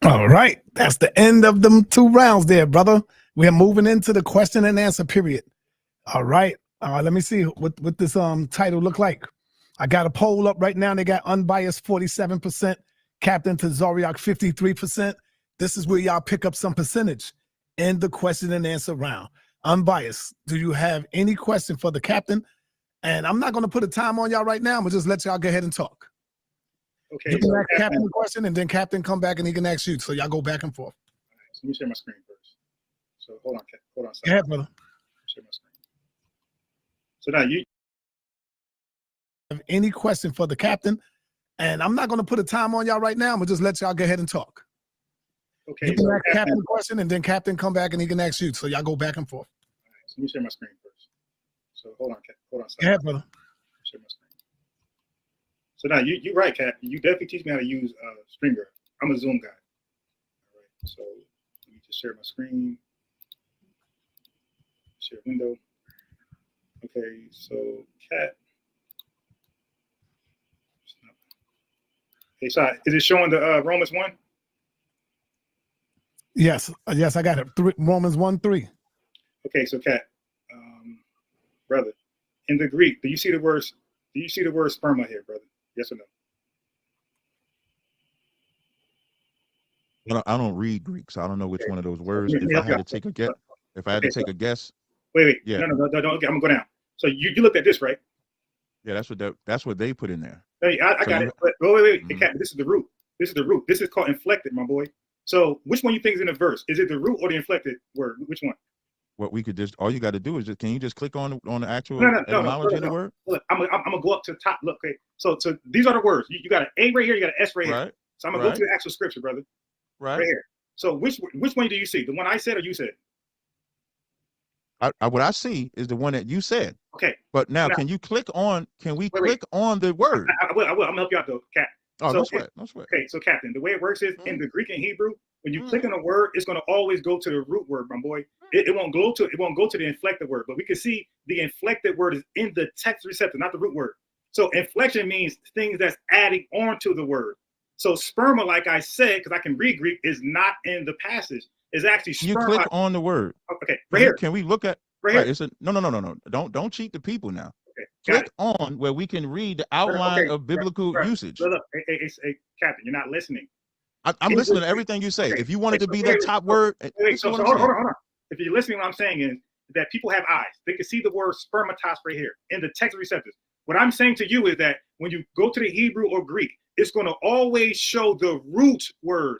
All right. That's the end of them 2 rounds there, brother. We are moving into the question and answer period. All right. Let me see what this title look like. I got a poll up right now. They got unbiased 47%, Captain to Zoriak 53%. This is where y'all pick up some percentage in the question and answer round. Unbiased, do you have any question for the captain? And I'm not going to put a time on y'all right now. I'm going to just let y'all go ahead and talk. Okay. You can ask Captain a question, and then Captain come back and he can ask you. So y'all go back and forth. Right, so let me share my screen first. So hold on. Go ahead, brother. Share my screen. So now you have any question for the captain? And I'm not going to put a time on y'all right now. I'm going to just let y'all go ahead and talk. Okay. You can ask Captain a question, and then Captain come back and he can ask you. So y'all go back and forth. All right, so let me share my screen first. So hold on. Go ahead, brother. Share my screen. So now you're right, Captain. You definitely teach me how to use Stringer. I'm a Zoom guy. All right. So let me just share my screen. Share window. Okay. So Cat. Hey, so is it showing the Romans 1? Yes, yes, I got it. Romans 1:3. Okay, so Cat, brother, in the Greek, do you see the word sperma here, brother? Yes or no? I don't read Greek, so I don't know which one of those words. If I had to take a guess, Wait. Yeah. No, don't. Okay, I'm gonna go down. So you looked at this, right? Yeah, that's what they put in there. Hey, I got it. But wait. Hey, Cat, this is the root. This is the root. This is called inflected, my boy. So which one you think is in the verse? Is it the root or the inflected word? Which one? What we could just, all you got to do is can you just click on the actual etymology of the word? Look, I'm gonna go up to the top. Look, okay. So these are the words. You got an A right here. You got an S right here. So I'm gonna go to the actual scripture, brother. Right here. So which one do you see? The one I said or you said? What I see is the one that you said. Okay. But now, can you click on? Can we click on the word? I will. I'm gonna help you out though, Cat. Oh, no sweat. Okay, so Captain, the way it works is in the Greek and Hebrew, when you click on a word, it's gonna always go to the root word, my boy. It won't go to the inflected word, but we can see the inflected word is in the text receptor, not the root word. So inflection means things that's adding on to the word. So sperma, like I said, because I can read Greek, is not in the passage. It's actually sperma. You click on the word. Okay, right here. Can we look at right here? It's a no. Don't cheat the people now. Okay, click on where we can read the outline of biblical usage. Look, hey, Captain, you're not listening. I'm listening to everything you say. If you wanted to be that top word, so hold on. If you're listening, what I'm saying is that people have eyes. They can see the word spermatos right here in the text receptors. What I'm saying to you is that when you go to the Hebrew or Greek, it's going to always show the root word.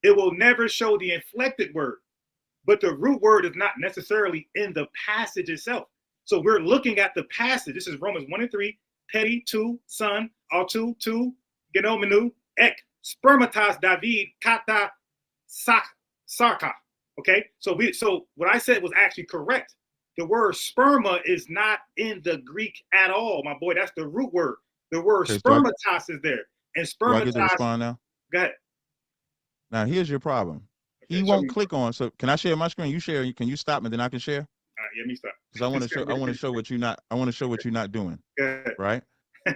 It will never show the inflected word. But the root word is not necessarily in the passage itself. So we're looking at the passage. This is Romans 1:3, Petty 2, Son, Altu 2, Genomenu, Ek, Spermatas, David, Kata, Sarka. Okay, so what I said was actually correct. The word sperma is not in the Greek at all, my boy. That's the root word. The word spermatos is there. And spermatos. Do I get to respond now? Go ahead. Now here's your problem. Okay, he won't click on. So can I share my screen? You share. Can you stop me? Then I can share. Let me stop. Because I want to show. I want to show what you're not. I want to show what you're not doing. Good. Right.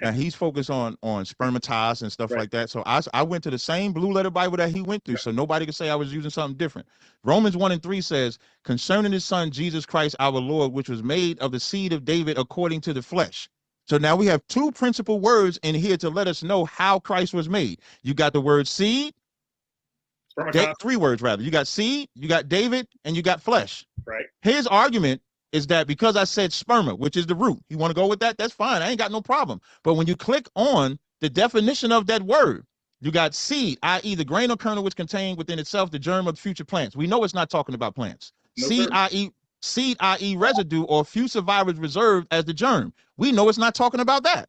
Now he's focused on spermatize and stuff like that. So I went to the same blue letter Bible that he went through. So nobody could say I was using something different. Romans 1:3 says, concerning his son Jesus Christ our Lord, which was made of the seed of David according to the flesh. So now we have two principal words in here to let us know how Christ was made. You got the word seed. Three words rather. You got seed, you got David, and you got flesh. Right. His argument is that because I said sperma, which is the root, you want to go with that? That's fine. I ain't got no problem. But when you click on the definition of that word, you got seed, i.e. the grain or kernel which contained within itself the germ of future plants. We know it's not talking about plants. No, seed, i.e. residue or few survivors reserved as the germ. We know it's not talking about that.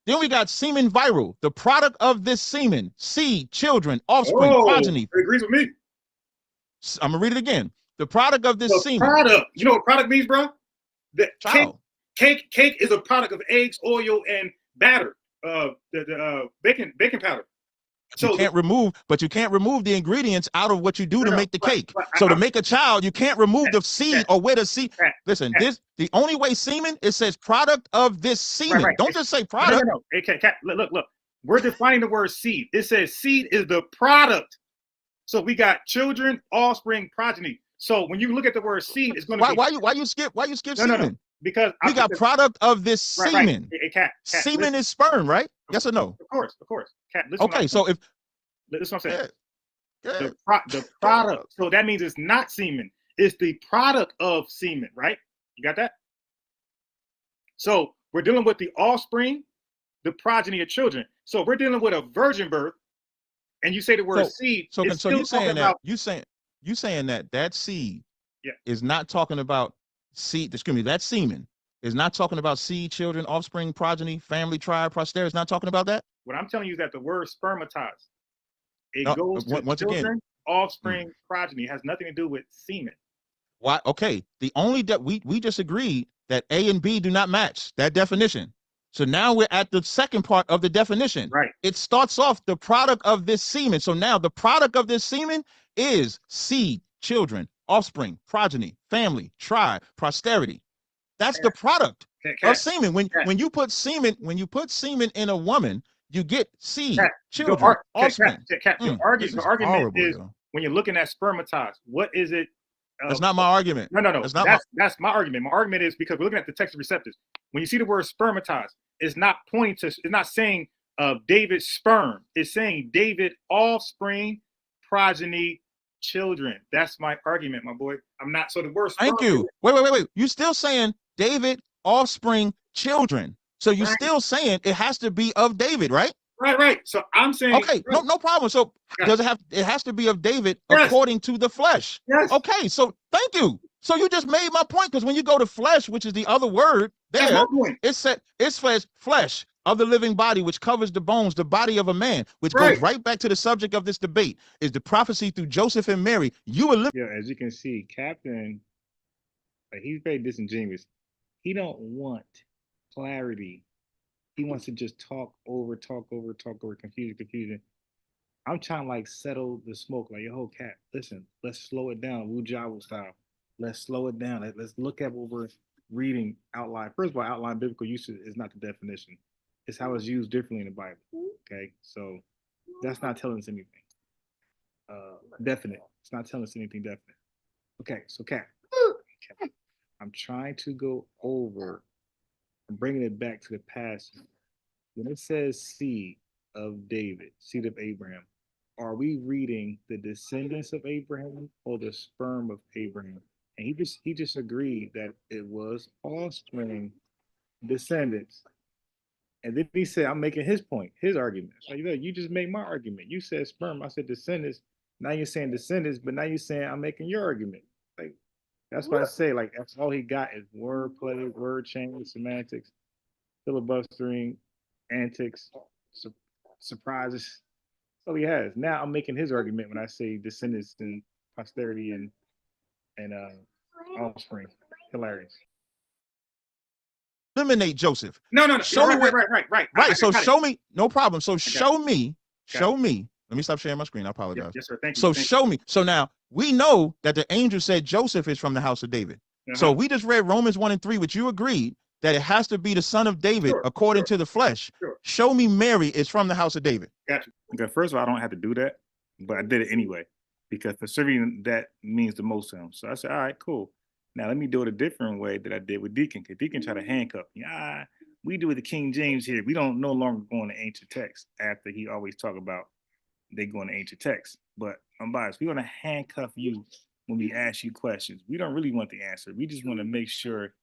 Then we got semen viral, the product of this semen, seed, children, offspring, progeny. It agrees with me. I'm going to read it again. The product of this semen. Product. You know what product means, bro? The child. Cake is a product of eggs, oil, and batter. The baking powder. So you can't remove the ingredients out of what you do to make the cake. So to make a child, you can't remove the seed or where the seed. Listen, the only way semen, it says product of this semen. Right. Don't just say product. No. Hey, look. We're defining the word seed. It says seed is the product So we got children, offspring, progeny. So when you look at the word seed, it's going to be why you skip semen? no. Because We got product of this semen. Hey, Cat, semen listen. is sperm, right? Yes or no? Of course. Cat, listen. Okay, so if listen what I'm saying. yeah. The product. So that means it's not semen. It's the product of semen, right? You got that? So we're dealing with the offspring, the progeny of children. So we're dealing with a virgin birth, and you say the word seed. So you saying that you saying that seed is not talking about seed. Excuse me, that semen is not talking about seed, children, offspring, progeny, family, tribe, posterity. It's not talking about that. What I'm telling you is that the word spermatize, it goes to once children, again, offspring, progeny. It has nothing to do with semen. Why? Okay, the only that we just agreed that A and B do not match that definition. So now we're at the second part of the definition. Right. It starts off the product of this semen. So now the product of this semen is seed, children, offspring, progeny, family, tribe, posterity. That's the product of semen. When you put semen in a woman, you get seed, children, offspring. The argument is when you're looking at spermatize, what is it? That's not my argument. No. That's my argument. My argument is because we're looking at the text of receptors. When you see the word spermatize, it's not pointing to, it's not saying David's sperm. It's saying David offspring, progeny, children. That's my argument, my boy. I'm not. So the word sperm. Thank you. Wait. You still saying David offspring, children. So you still saying it has to be of David, right? Right. So I'm saying okay, no problem. So does it has to be of David according to the flesh? Yes. Okay, so thank you. So you just made my point, because when you go to flesh, which is the other word there, it's flesh of the living body, which covers the bones, the body of a man, which goes right back to the subject of this debate, is the prophecy through Joseph and Mary. As you can see, Captain, he's very disingenuous. He don't want clarity. He wants to just talk over, confusion. I'm trying to like settle the smoke. Like, yo, Cap, listen, let's slow it down, Wu Jawa style. Let's slow it down. Let's look at what we're reading outline. First of all, outline biblical usage is not the definition. It's how it's used differently in the Bible. Okay, so that's not telling us anything definite. It's not telling us anything definite. Okay, so Cap, I'm trying to go over and bringing it back to the past. When it says seed of David, seed of Abraham, are we reading the descendants of Abraham or the sperm of Abraham? And he just agreed that it was offspring, descendants. And then he said, I'm making his point, his argument. Like, you just made my argument. You said sperm, I said descendants. Now you're saying descendants, but now you're saying I'm making your argument. Like, that's what I say. Like, that's all he got is wordplay, word change, semantics, filibustering, antics, surprises. That's all he has. Now I'm making his argument when I say descendants and posterity and offspring. Hilarious. Eliminate Joseph. No. Show me right. So show me. No problem. So show me. Let me stop sharing my screen. I apologize. Yes, sir. Thank you. So show me. So now we know that the angel said Joseph is from the house of David. So we just read Romans 1 and 3, which you agreed that it has to be the son of David according to the flesh. Show me Mary is from the house of David. Gotcha. Okay, first of all, I don't have to do that, but I did it anyway, because for serving that means the most to him. So I said, all right, cool. Now let me do it a different way that I did with Deacon, because Deacon tried to handcuff me. We do it the King James here. We don't no longer go into ancient text after he always talk about they go into ancient text. But I'm biased. We're going to handcuff you when we ask you questions. We don't really want the answer. We just want to make sure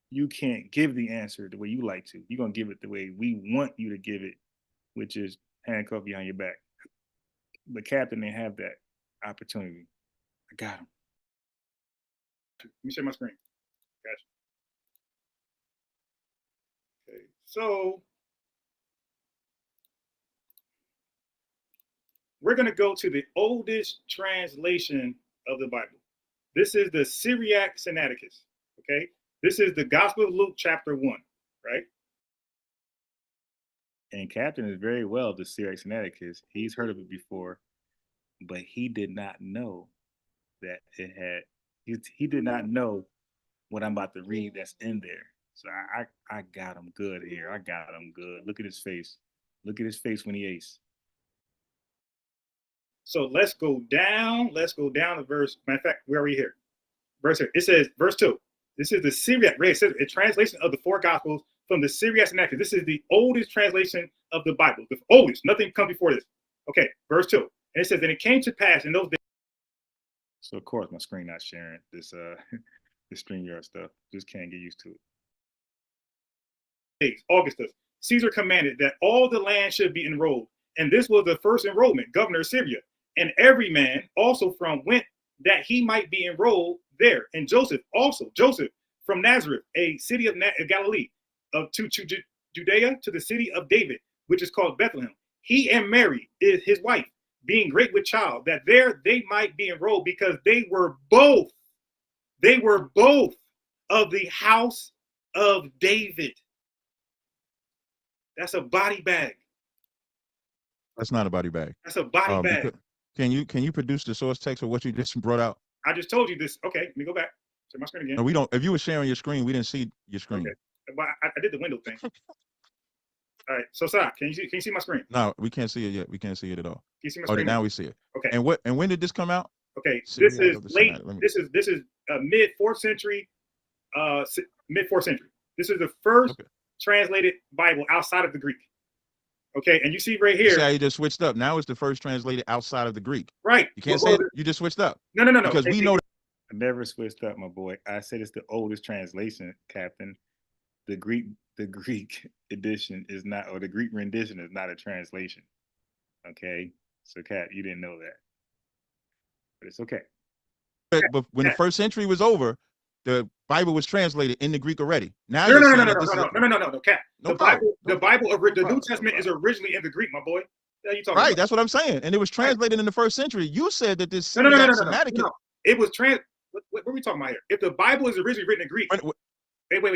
you can't give the answer the way you like to. You're going to give it the way we want you to give it, which is handcuff behind your back. But Captain didn't have that opportunity. I got him. Let me share my screen. Gotcha. Okay, so we're going to go to the oldest translation of the Bible. This is the Syriac Sinaiticus. Okay, this is the Gospel of Luke, chapter 1, right? And Captain is very well the Syriac Sinaiticus. He's heard of it before, but he did not know that it had. He did not know what I'm about to read that's in there. So I got him good here. I got him good. Look at his face. Look at his face when he ace. So let's go down. Let's go down to verse. Matter of fact, where are we here? Verse here. It says, verse 2. This is the Syriac. It says a translation of the four Gospels from the Syriac Synaxis. This is the oldest translation of the Bible. The oldest. Nothing come before this. Okay, verse 2. And it says, and it came to pass in those days. So of course my screen not sharing this this StreamYard stuff. Just can't get used to it. Augustus, Caesar commanded that all the land should be enrolled. And this was the first enrollment, governor of Syria. And every man also from went that he might be enrolled there. And Joseph from Nazareth, a city of Galilee, to Judea, to the city of David, which is called Bethlehem. He and Mary is his wife, being great with child, that there they might be enrolled, because they were both of the house of David. That's a body bag. That's not a body bag. That's a body bag. Can you produce the source text for what you just brought out? I just told you this. Okay, let me go back to my screen again. No, we don't. If you were sharing your screen, we didn't see your screen. Okay, but I did the window thing. All right, so Sai, can you see my screen? No, we can't see it yet. We can't see it at all. Can you see my screen? Now we see it. Okay. And when did this come out? Okay, this is late. This is mid 4th century. Mid 4th century. This is the first translated Bible outside of the Greek. Okay, and you see right here. See how you just switched up. Now it's the first translated outside of the Greek. Right. You can't say you just switched up. No. Because we know. I never switched up, my boy. I said it's the oldest translation, Captain. The Greek edition is not, or the Greek rendition is not a translation. Okay, so Cap, you didn't know that, but it's okay. But when the first century was over, the Bible was translated in the Greek already. Now no, Cap. The Bible, the New Testament is originally in the Greek, my boy. What are you talking about? That's what I'm saying. And it was translated in the first century. You said that this no. It was what are we talking about here? If the Bible is originally written in Greek, wait,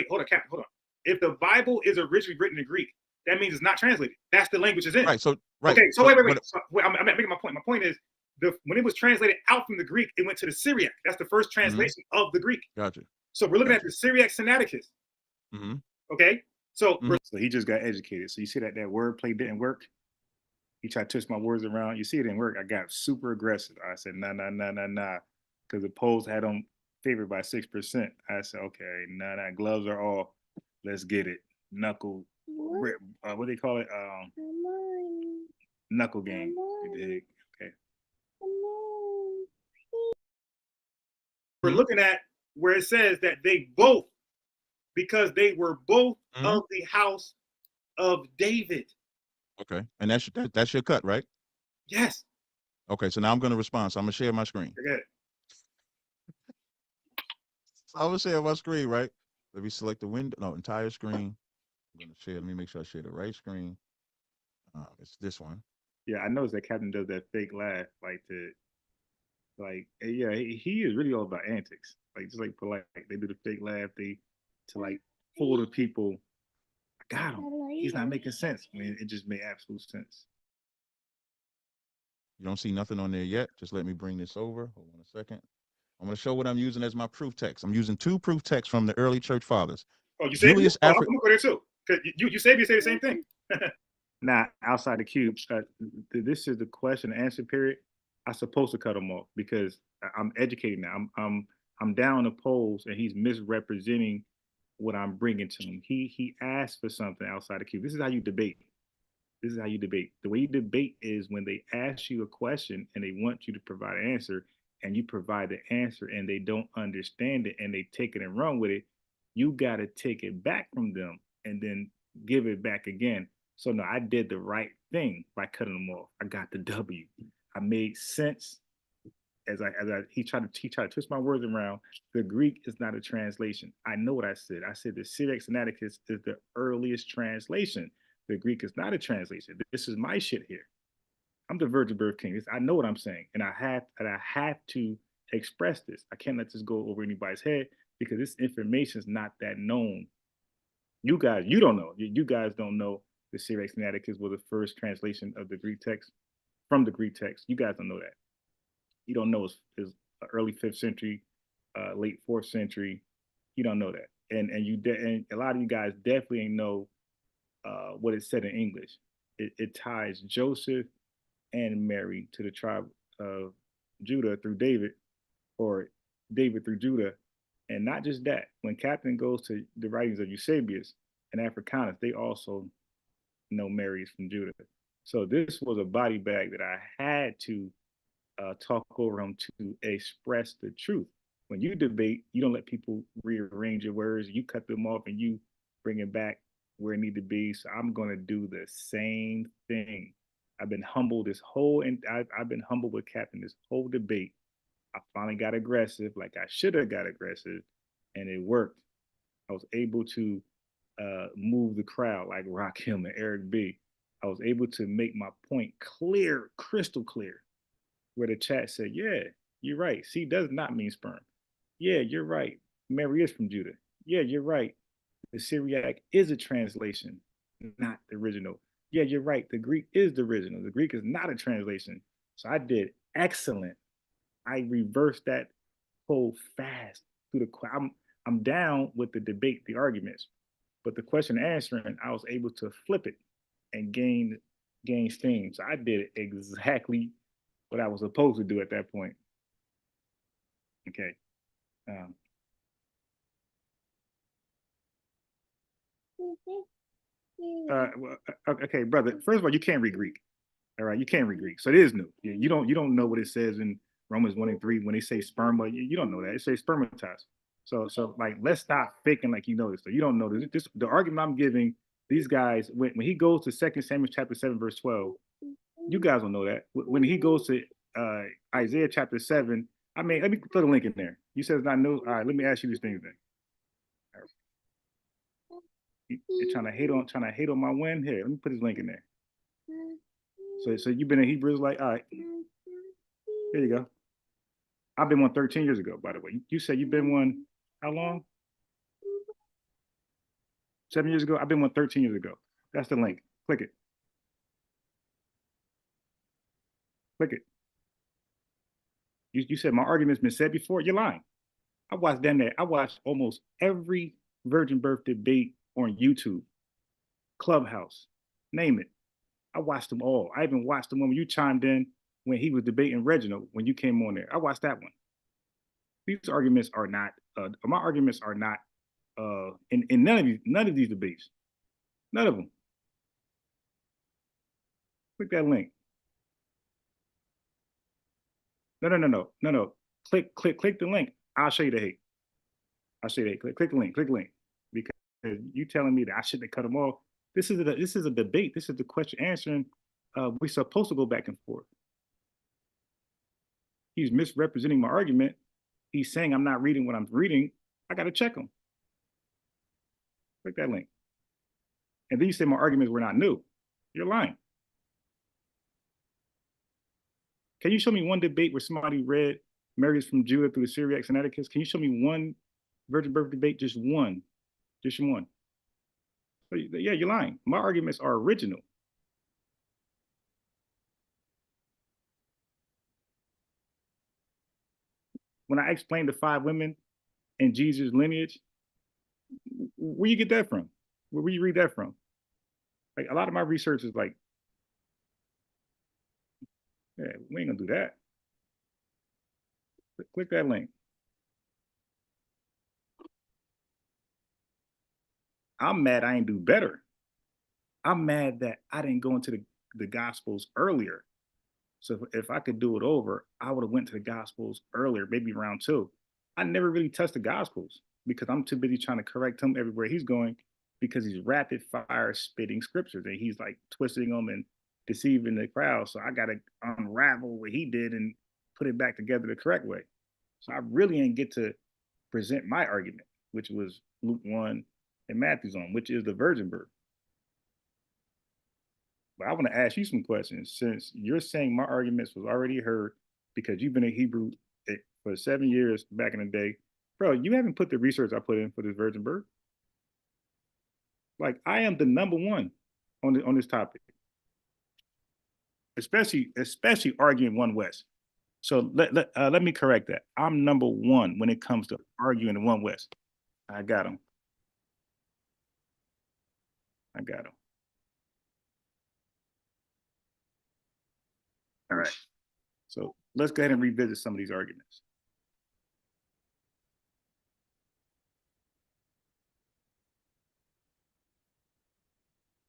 hold on, Cap, hold on. If the Bible is originally written in Greek, that means it's not translated. That's the language it's in. Right. Okay. So wait. So, I'm making my point. My point is, when it was translated out from the Greek, it went to the Syriac. That's the first translation of the Greek. Gotcha. So we're looking at the Syriac Sinaiticus. Okay. So so he just got educated. So you see that wordplay didn't work. He tried to twist my words around. You see it didn't work. I got super aggressive. I said nah, because the polls had them favored by 6%. I said okay, nah, gloves are off. Let's get it. Knuckle. What do they call it? Knuckle game. You dig? Okay. We're looking at where it says that they both, because they were both of the house of David. Okay, and that's your cut, right? Yes. Okay, so now I'm going to respond. So I'm going to share my screen. Forget it. I'm going to share my screen, right? Let me select the window. No, entire screen. I'm going to share. Let me make sure I share the right screen. It's this one. Yeah, I noticed that Captain does that fake laugh, yeah, he is really all about antics. Just like polite, they do the fake laugh, to fool the people. I got him. He's not making sense. I mean, it just made absolute sense. You don't see nothing on there yet. Just let me bring this over. Hold on a second. I'm going to show what I'm using as my proof text. I'm using 2 proof texts from the early church fathers. Oh, you say Julius I'm going to go there too. Because you say the same thing. Nah, outside the cube. This is the question and answer period. I'm supposed to cut him off because I'm educated now. I'm down the polls and he's misrepresenting what I'm bringing to him. He asked for something outside the cube. This is how you debate. The way you debate is when they ask you a question and they want you to provide an answer, and you provide the answer and they don't understand it and they take it and run with it, you got to take it back from them and then give it back again. So no, I did the right thing by cutting them off. I got the W. I made sense he tried to twist my words around. The Greek is not a translation. I know what I said. I said the Syriac Sinaiticus is the earliest translation. The Greek is not a translation. This is my shit here. I'm the virgin birth king. I know what I'm saying, and I have to express this. I can't let this go over anybody's head because this information is not that known. You don't know. You guys don't know the Syriac Sinaiticus was the first translation of the Greek text from the Greek text. You guys don't know that. You don't know it's early 5th century, late 4th century. You don't know that, and a lot of you guys definitely ain't know what it said in English. It ties Joseph and Mary to the tribe of Judah through David, or David through Judah. And not just that, when Captain goes to the writings of Eusebius and Africanus, they also know Mary is from Judah. So this was a body bag that I had to talk over him to express the truth. When you debate, you don't let people rearrange your words. You cut them off and you bring it back where it need to be. So I'm going to do the same thing. I've been humble this whole, and I've been humble with Captain this whole debate. I finally got aggressive, like I should have got aggressive, and it worked. I was able to move the crowd like Rakim and Eric B. I was able to make my point clear, crystal clear, where the chat said, yeah, you're right. C does not mean sperm. Yeah, you're right. Mary is from Judah. Yeah, you're right. The Syriac is a translation, not the original. Yeah, you're right. The Greek is the original. The Greek is not a translation. So I did excellent. I reversed that whole fast through the. I'm down with the debate, the arguments, but the question answering, I was able to flip it and gain steam. So I did exactly what I was supposed to do at that point. Okay. Okay, brother. First of all, you can't read Greek. All right, you can't read Greek, so it is new. You don't know what it says in Romans 1:3 when they say sperma. You don't know that it says spermatized. So like, let's stop faking like you know this. So you don't know this. The argument I'm giving these guys when he goes to 2 Samuel chapter 7 verse 12, you guys don't know that. When he goes to Isaiah chapter 7, I mean, let me put a link in there. You said it's not new. All right, let me ask you these things then. You're trying to hate on my win. Here, let me put his link in there. So you've been in Hebrews, like, all right. Here you go. I've been one 13 years ago, by the way. You said you've been one how long? 7 years ago? I've been one 13 years ago. That's the link. Click it. Click it. You said my argument's been said before. You're lying. I watched almost every virgin birth debate on YouTube, Clubhouse, name it. I watched them all. I even watched the one when you chimed in when he was debating Reginald when you came on there. I watched that one. These arguments are not. My arguments are not in none of these debates. None of them. Click that link. No. Click the link. I'll show you the hate. I'll show you the hate. Click the link. Click the link. Because you telling me that I shouldn't have cut them off. This is a debate. This is the question answering. We're supposed to go back and forth. He's misrepresenting my argument. He's saying I'm not reading what I'm reading. I got to check him. Click that link. And then you say my arguments were not new. You're lying. Can you show me one debate where somebody read Mary is from Judah through the Syriac Sinaiticus? Can you show me one virgin birth debate? Just one. Just one. So, yeah, you're lying. My arguments are original. When I explained the 5 women in Jesus' lineage, where you get that from? Where you read that from? Like, a lot of my research is like, yeah, we ain't gonna do that. Click that link. I'm mad I ain't do better. I'm mad that I didn't go into the Gospels earlier. So if I could do it over, I would have went to the Gospels earlier, maybe round 2. I never really touched the Gospels because I'm too busy trying to correct him everywhere he's going because he's rapid fire spitting scriptures and he's like twisting them and deceiving the crowd. So I got to unravel what he did and put it back together the correct way. So I really didn't get to present my argument, which was Luke 1 and Matthew's on, which is the virgin birth. But I want to ask you some questions since you're saying my arguments was already heard because you've been a Hebrew for 7 years back in the day. Bro, you haven't put the research I put in for this virgin birth. Like, I am the #1 on this topic, especially arguing One West. So let me correct that. I'm #1 when it comes to arguing the One West. I got him. All right. So let's go ahead and revisit some of these arguments.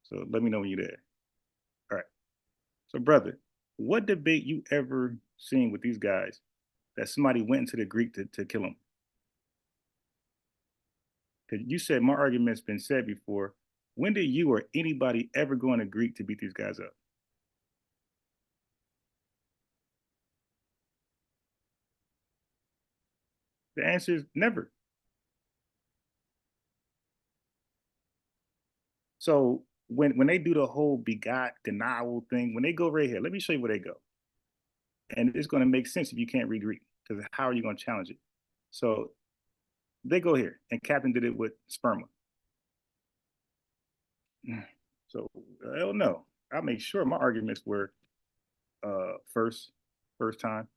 So let me know when you're there. All right. So, brother, what debate you ever seen with these guys that somebody went into the Greek to kill them? Because you said my argument's been said before. When did you or anybody ever go into Greek to beat these guys up? The answer is never. So when they do the whole begot denial thing, when they go right here, let me show you where they go. And it's going to make sense if you can't read Greek, because how are you going to challenge it? So they go here, and Captain did it with sperma. So hell no. I'll make sure my arguments were first time.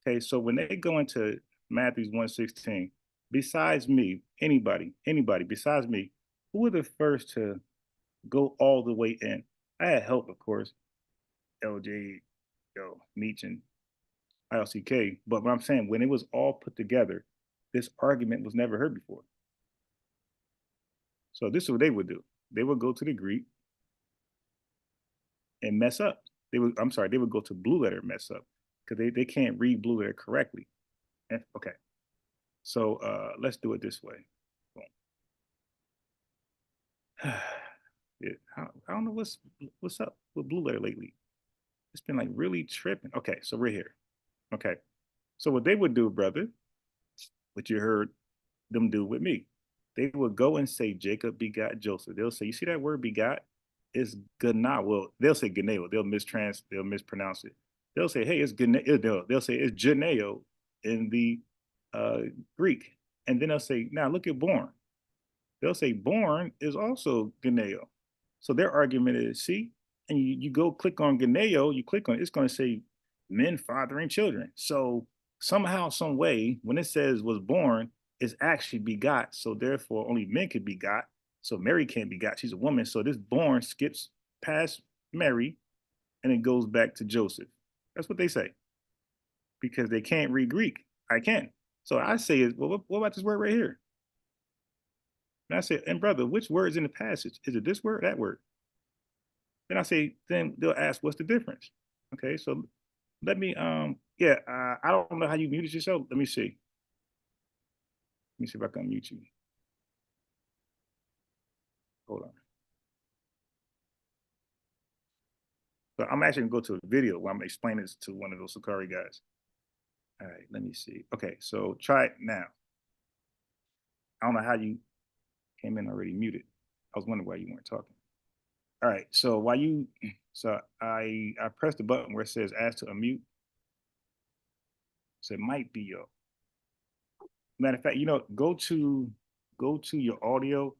Okay, so when they go into Matthew 1:16, besides me, anybody besides me, who were the first to go all the way in? I had help, of course, LJ, Meech, and ILCK. But what I'm saying, when it was all put together, this argument was never heard before. So this is what they would do. They would go to the Greek and mess up. They would go to blue letter and mess up because they can't read blue letter correctly. Okay. So let's do it this way. Yeah, I don't know what's up with blue letter lately. It's been like really tripping. Okay, so we're here. Okay. So what they would do, brother, what you heard them do with me, they would go and say Jacob begot Joseph. They'll say, you see that word begot? It's gana. Well, they'll say ganeo. They'll mispronounce it. They'll say, hey, it's ganeo. They'll say it's geneo in the Greek. And then they'll say, now look at born. They'll say born is also ganeo. So their argument is, see, and you go click on ganeo, you click on it, it's going to say men fathering children. So somehow, some way, when it says was born, it's actually begot. So therefore, only men could begot. So Mary can't begot. She's a woman. So this born skips past Mary and it goes back to Joseph. That's what they say. Because they can't read Greek. I can. So I say, well, what about this word right here? And I say, and brother, which word is in the passage? Is it this word or that word? Then I say, then they'll ask, what's the difference? Okay, so let me, I don't know how you muted yourself. Let me see. Let me see if I can mute you. Hold on. So I'm actually gonna go to a video where I'm explaining this to one of those Sakari guys. All right, let me see. Okay, so try it now. I don't know how you came in already muted. I was wondering why you weren't talking. All right, so I pressed the button where it says ask to unmute. So it might be your. Matter of fact, go to your audio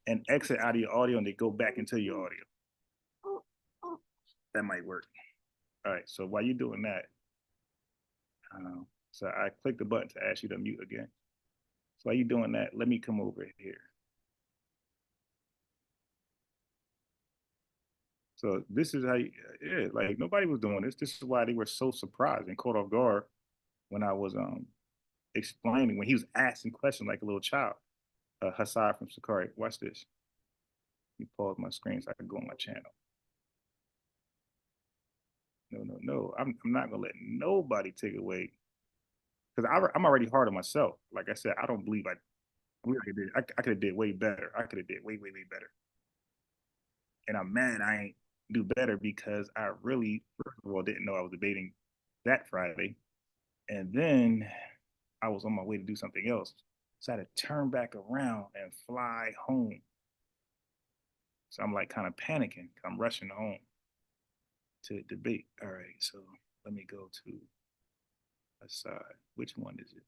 and exit out of your audio and then go back into your audio. That might work. All right, so while you're doing that, so I click the button to ask you to mute again. So while you're doing that, let me come over here. So this is how like nobody was doing this. This is why they were so surprised and caught off guard when I was explaining, when he was asking questions like a little child. Hassad from Sakari, watch this. Let me pause my screen so I can go on my channel. No. I'm not gonna let nobody take away, because I'm already hard on myself. Like I said, I don't believe I could have did way better. I could have did way better. And I'm mad I ain't do better because I really, first of all, didn't know I was debating that Friday. And then I was on my way to do something else. So I had to turn back around and fly home. So I'm like kind of panicking. I'm rushing home to debate. All right, so let me go to Aside. Which one is it?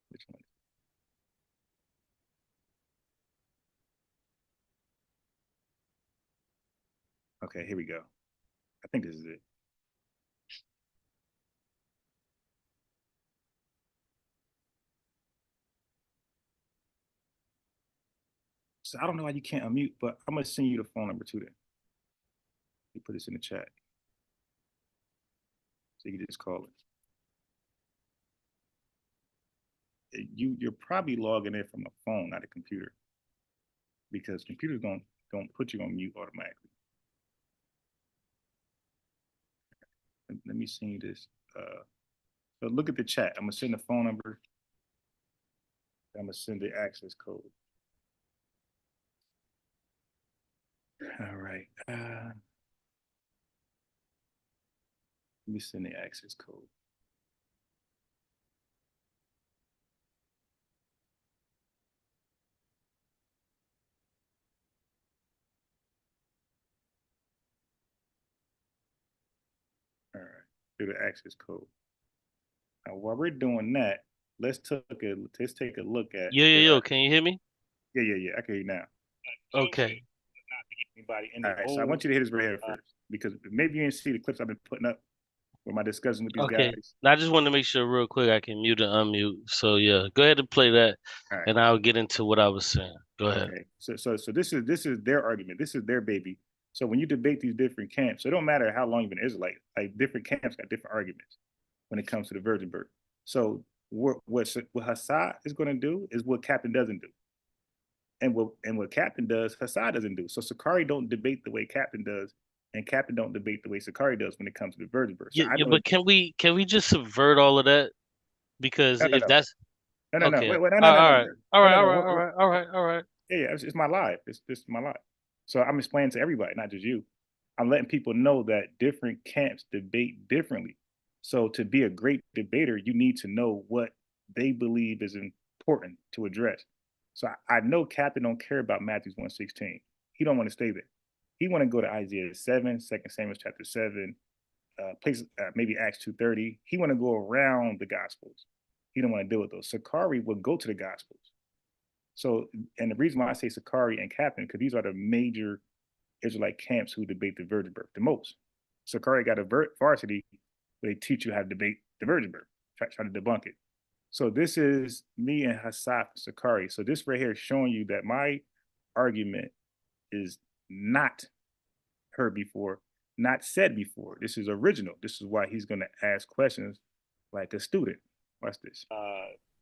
Which one? Okay, here we go. I think this is it. So I don't know why you can't unmute, but I'm gonna send you the phone number too then. You put this in the chat. So you can just call it. You're probably logging in from a phone, not a computer, because computers don't put you on mute automatically. Let me send you this. So look at the chat. I'm gonna send the phone number. I'm gonna send the access code. All right. Let me send the access code. All right. Do the access code. Now, while we're doing that, let's take a look at. Yo, can you hear me? Yeah. I can hear you now. Okay. Anybody in the so I want you to hit this right here first, because maybe you didn't see the clips I've been putting up with my discussion with these Okay. guys. Now I just want to make sure real quick I can mute and unmute. So yeah, go ahead and play that, Right. and I'll get into what I was saying. Go ahead. Okay. So this is their argument. This is their baby. So when you debate these different camps, so it don't matter how long you've been Israelite, like different camps got different arguments when it comes to the virgin birth. So what Hassad is going to do is what Captain doesn't do. And what Captain does, Hassad doesn't do. So Sakari don't debate the way Captain does, and Captain don't debate the way Sakari does when it comes to the virgin birth. So Yeah, but can we just subvert all of that? Because if that's no. okay, Wait, all right. Yeah, it's my life. It's just my life. So I'm explaining to everybody, not just you. I'm letting people know that different camps debate differently. So to be a great debater, you need to know what they believe is important to address. So I know Captain don't care about Matthew 1:16. He don't want to stay there. He want to go to Isaiah 7, 2 Samuel chapter 7, maybe Acts 2:30. He want to go around the Gospels. He don't want to deal with those. Sakari will go to the Gospels. So, and the reason why I say Sakari and Captain, because these are the major Israelite camps who debate the virgin birth the most. Sakari got a varsity where they teach you how to debate the virgin birth, try to debunk it. So this is me and Hassad Sakari. So this right here is showing you that my argument is not heard before, not said before. This is original. This is why he's going to ask questions like a student. Watch this.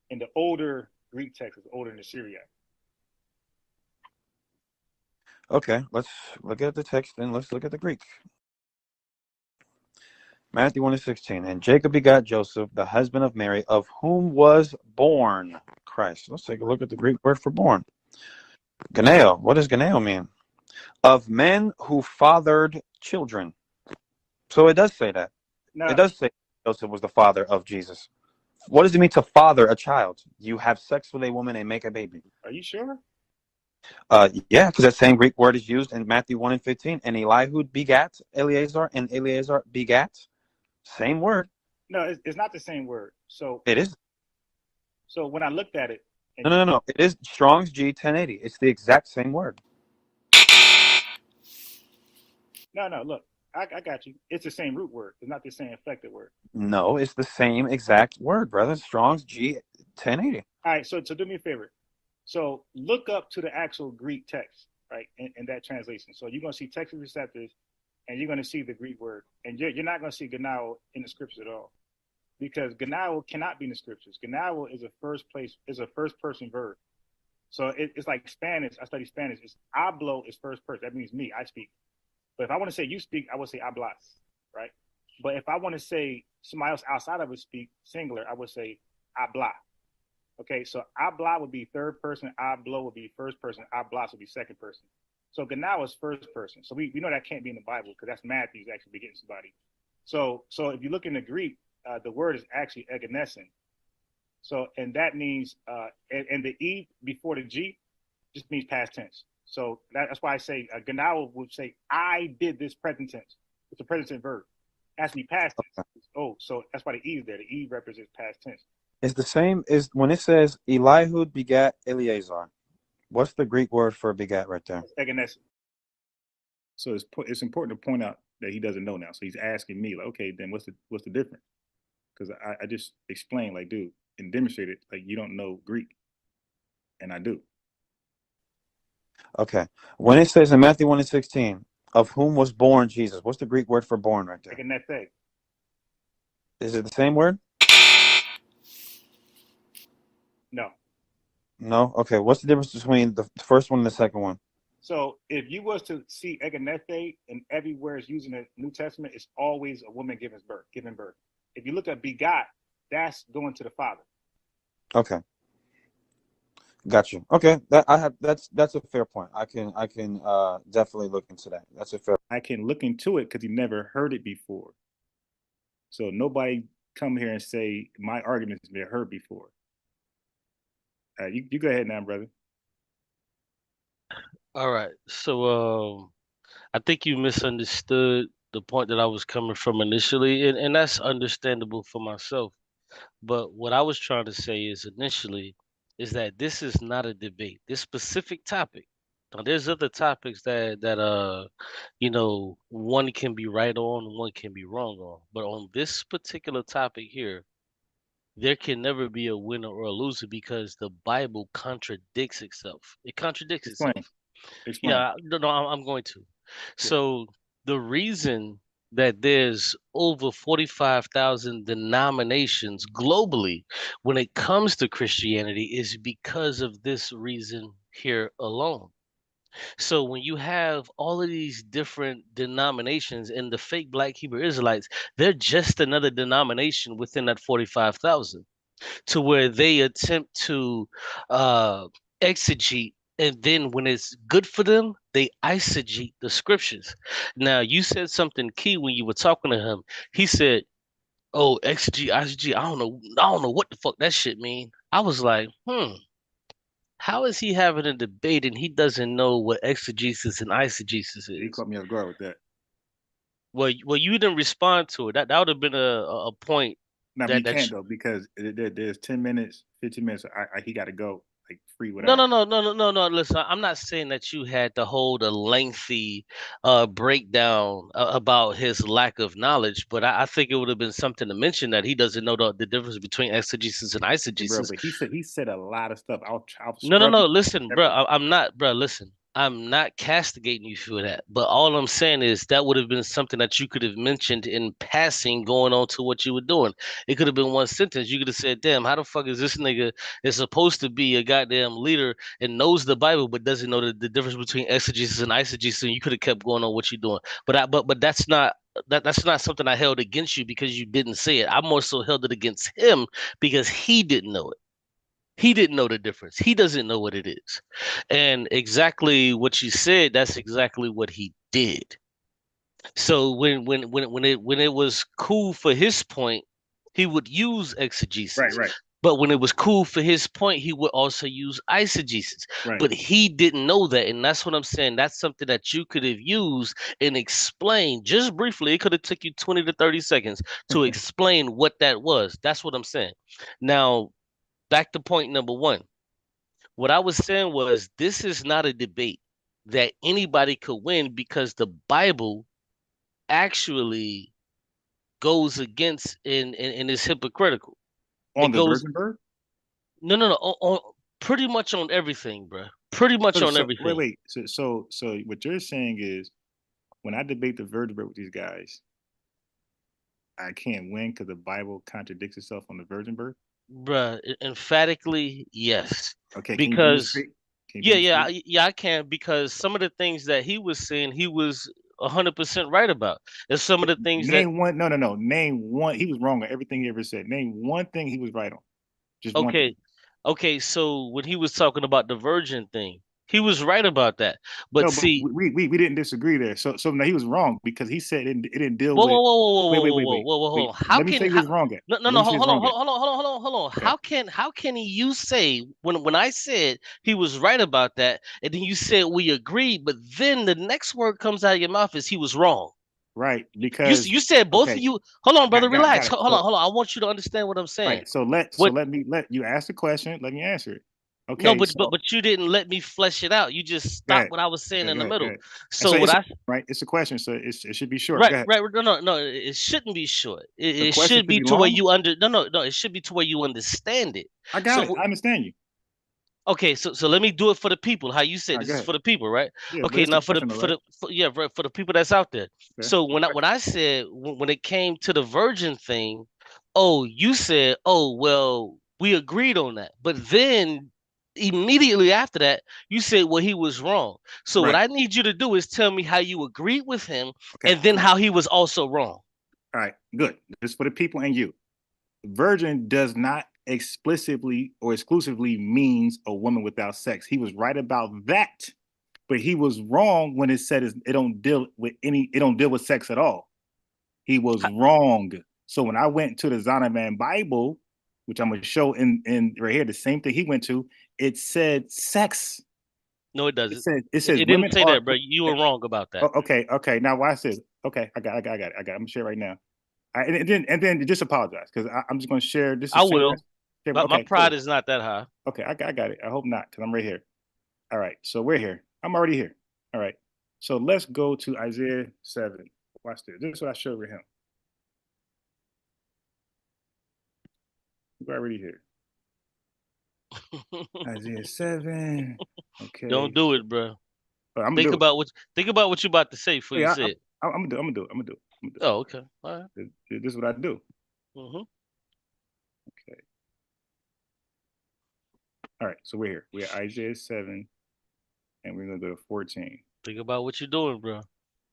In the older Greek text, is older than the Syriac. Okay, let's look at the text and let's look at the Greek. Matthew 1:16. And Jacob begot Joseph, the husband of Mary, of whom was born Christ. Let's take a look at the Greek word for born. Ganeo. What does ganeo mean? Of men who fathered children. So it does say that. No. It does say Joseph was the father of Jesus. What does it mean to father a child? You have sex with a woman and make a baby. Are you sure? Yeah, because that same Greek word is used in Matthew 1:15. And Eliud begat Eleazar, and Eleazar begat. Same word. No, it's not the same word. So it is. So when I looked at it, no. It is Strong's G 1080. It's the exact same word. No. Look, I got you. It's the same root word. It's not the same affected word. No, it's the same exact word, brother. Strong's G 1080. All right. So do me a favor. So look up to the actual Greek text, right, in that translation. So you're going to see textual receptors, and you're going to see the Greek word, and you're not going to see ganao in the scriptures at all, because ganao cannot be in the scriptures. Ganao is a first person verb. So it's like Spanish. I study Spanish. It's hablo is first person. That means me. I speak. But if I want to say you speak, I would say hablas, right? But if I want to say somebody else outside of it speak singular, I would say habla. Okay, so habla would be third person, hablo would be first person, hablas would be second person. So ganao is first person. So we know that can't be in the Bible, because that's Matthew's actually begetting somebody. So if you look in the Greek, the word is actually egenesin. So, and that means, and the E before the G just means past tense. So that's why I say ganao would say, I did this present tense. It's a present verb. It has to be past tense. Oh, so that's why the E is there. The E represents past tense. It's the same as when it says Eliud begat Eleazar. What's the Greek word for begat right there? Egenesis. So it's important to point out that he doesn't know now. So he's asking me, like, okay, then what's the difference? Because I just explained, like, dude, and demonstrated, like, you don't know Greek, and I do. Okay. When it says in Matthew 1:16, of whom was born Jesus, what's the Greek word for born right there? Egenete. Is it the same word? No. No. Okay. What's the difference between the first one and the second one? So if you was to see eganethe and everywhere it's using the New Testament, it's always a woman giving birth. If you look at begot, that's going to the Father. Okay. Got you. Okay. That's a fair point. I can definitely look into that. That's a fair. I can look into it because he never heard it before. So nobody come here and say my argument has been heard before. You go ahead now, brother. All right. So I think you misunderstood the point that I was coming from initially, and that's understandable for myself. But what I was trying to say is initially is that this is not a debate. This specific topic. Now there's other topics that one can be right on, one can be wrong on. But on this particular topic here, there can never be a winner or a loser because the Bible contradicts itself. It contradicts Explain. itself. Explain. Yeah, no, I'm going to. So the reason that there's over 45,000 denominations globally when it comes to Christianity is because of this reason here alone. So when you have all of these different denominations and the fake Black Hebrew Israelites, they're just another denomination within that 45,000 to where they attempt to uh, exegete, and then when it's good for them, they eisegete the scriptures. Now, you said something key when you were talking to him. He said, "Oh, exegete, eisegete. I don't know what the fuck that shit mean." I was like, how is he having a debate and he doesn't know what exegesis and eisegesis He is? caught me off guard with that. Well, you didn't respond to it. That would have been a point. No, that you that can't though because there's 10 minutes, 15 minutes. he got to go like free No, without. no. Listen, I'm not saying that you had to hold a lengthy breakdown about his lack of knowledge, but I think it would have been something to mention that he doesn't know the difference between exegesis and Hey, bro, eisegesis. but he said a lot of stuff. I was No. struggling. Listen, bro, I'm not, bro. Listen, I'm not castigating you for that. But all I'm saying is that would have been something that you could have mentioned in passing, going on to what you were doing. It could have been one sentence. You could have said, "Damn, how the fuck is this nigga is supposed to be a goddamn leader and knows the Bible but doesn't know the difference between exegesis and eisegesis?" And you could have kept going on what you're doing. But that's not. That's not something I held against you because you didn't say it. I more so held it against him because he didn't know it. He didn't know the difference. He doesn't know what it is. And exactly what you said, that's exactly what he did. So when it was cool for his point, he would use exegesis. Right. But when it was cool for his point, he would also use eisegesis. Right. But he didn't know that. And that's what I'm saying. That's something that you could have used and explained just briefly. It could have took you 20 to 30 seconds to explain what that was. That's what I'm saying. Now, back to point number one. What I was saying was this is not a debate that anybody could win because the Bible actually goes against and is hypocritical. On It the goes virgin birth? no on pretty much on everything, bro. Pretty much on everything. Wait. So what you're saying is when I debate the virgin birth with these guys, I can't win because the Bible contradicts itself on the virgin birth? Bruh, emphatically yes. Okay, Because yeah. I can because some of the things that he was saying, he was 100% right about. There's some of the things that Name one. No. Name one. He was wrong on everything he ever said. Name one thing he was right on. Just one thing. Okay, so when he was talking about the virgin thing, he was right about that. But No, see, we didn't disagree there. So no, he was wrong because he said it didn't deal whoa, with. whoa, whoa, whoa, whoa, Wait, whoa, whoa, whoa, whoa, hold wait. on. How Let me can say he was wrong at. no, Let me say hold he's on, wrong at. hold on. Okay. How can you say when I said he was right about that, and then you said we agreed, but then the next word comes out of your mouth is he was wrong. Right, because You said both of okay, you. Hold on, brother, relax. got it. Hold on. I want you to understand what I'm saying. Right. So let What you ask the question. Let me answer it. No, Okay. So but you didn't let me flesh it out. You just go stopped ahead. what I was saying in the Go middle. ahead. And So so what it's I right. It's a question. So it should be short. Go ahead. right. No. It shouldn't be short. The It question should should be be to where long. you under. No. It should be to where you understand it. I got it. So I understand you. okay. So let me do it for the people. How you said All right, go this is ahead. for the people, right? Yeah, but Okay. it's the Now for the question, though, right? yeah, right, for the people that's out there. Okay. So when I said when it came to the virgin thing, oh, you said, oh, well, we agreed on that. But then immediately after that, you said, well, he was wrong. So what Right. I need you to do is tell me how you agreed with him Okay. and then how he was also wrong. All right. Good. This is for the people and you. Virgin does not explicitly or exclusively means a woman without sex. He was right about that, but he was wrong when it said it don't deal with sex at all. He was wrong. So when I went to the Zondervan Bible, which I'm gonna show in right here, the same thing he went to, it said sex. No, it It doesn't. says It women didn't say are that, bro. You were wrong about that. okay. Now watch this. Okay, I got it. I'm gonna share right now. And then just apologize because I'm just gonna share. This I is same. will. My Okay, pride cool. is not that high. Okay, I got it. I hope not because I'm right here. All right, so we're here. I'm already here. All right, so let's go to Isaiah 7. Watch this. This is what I showed with him. We're already here. Isaiah 7. Okay. Don't do it, bro. But I'm gonna Think do about what you about to say before it. you Yeah, say it. I'm gonna do it. Oh, okay. All right. This is what I do. Mm-hmm. Okay. All right, so we're here. We're at Isaiah 7, and we're gonna go to 14. Think about what you're doing, bro.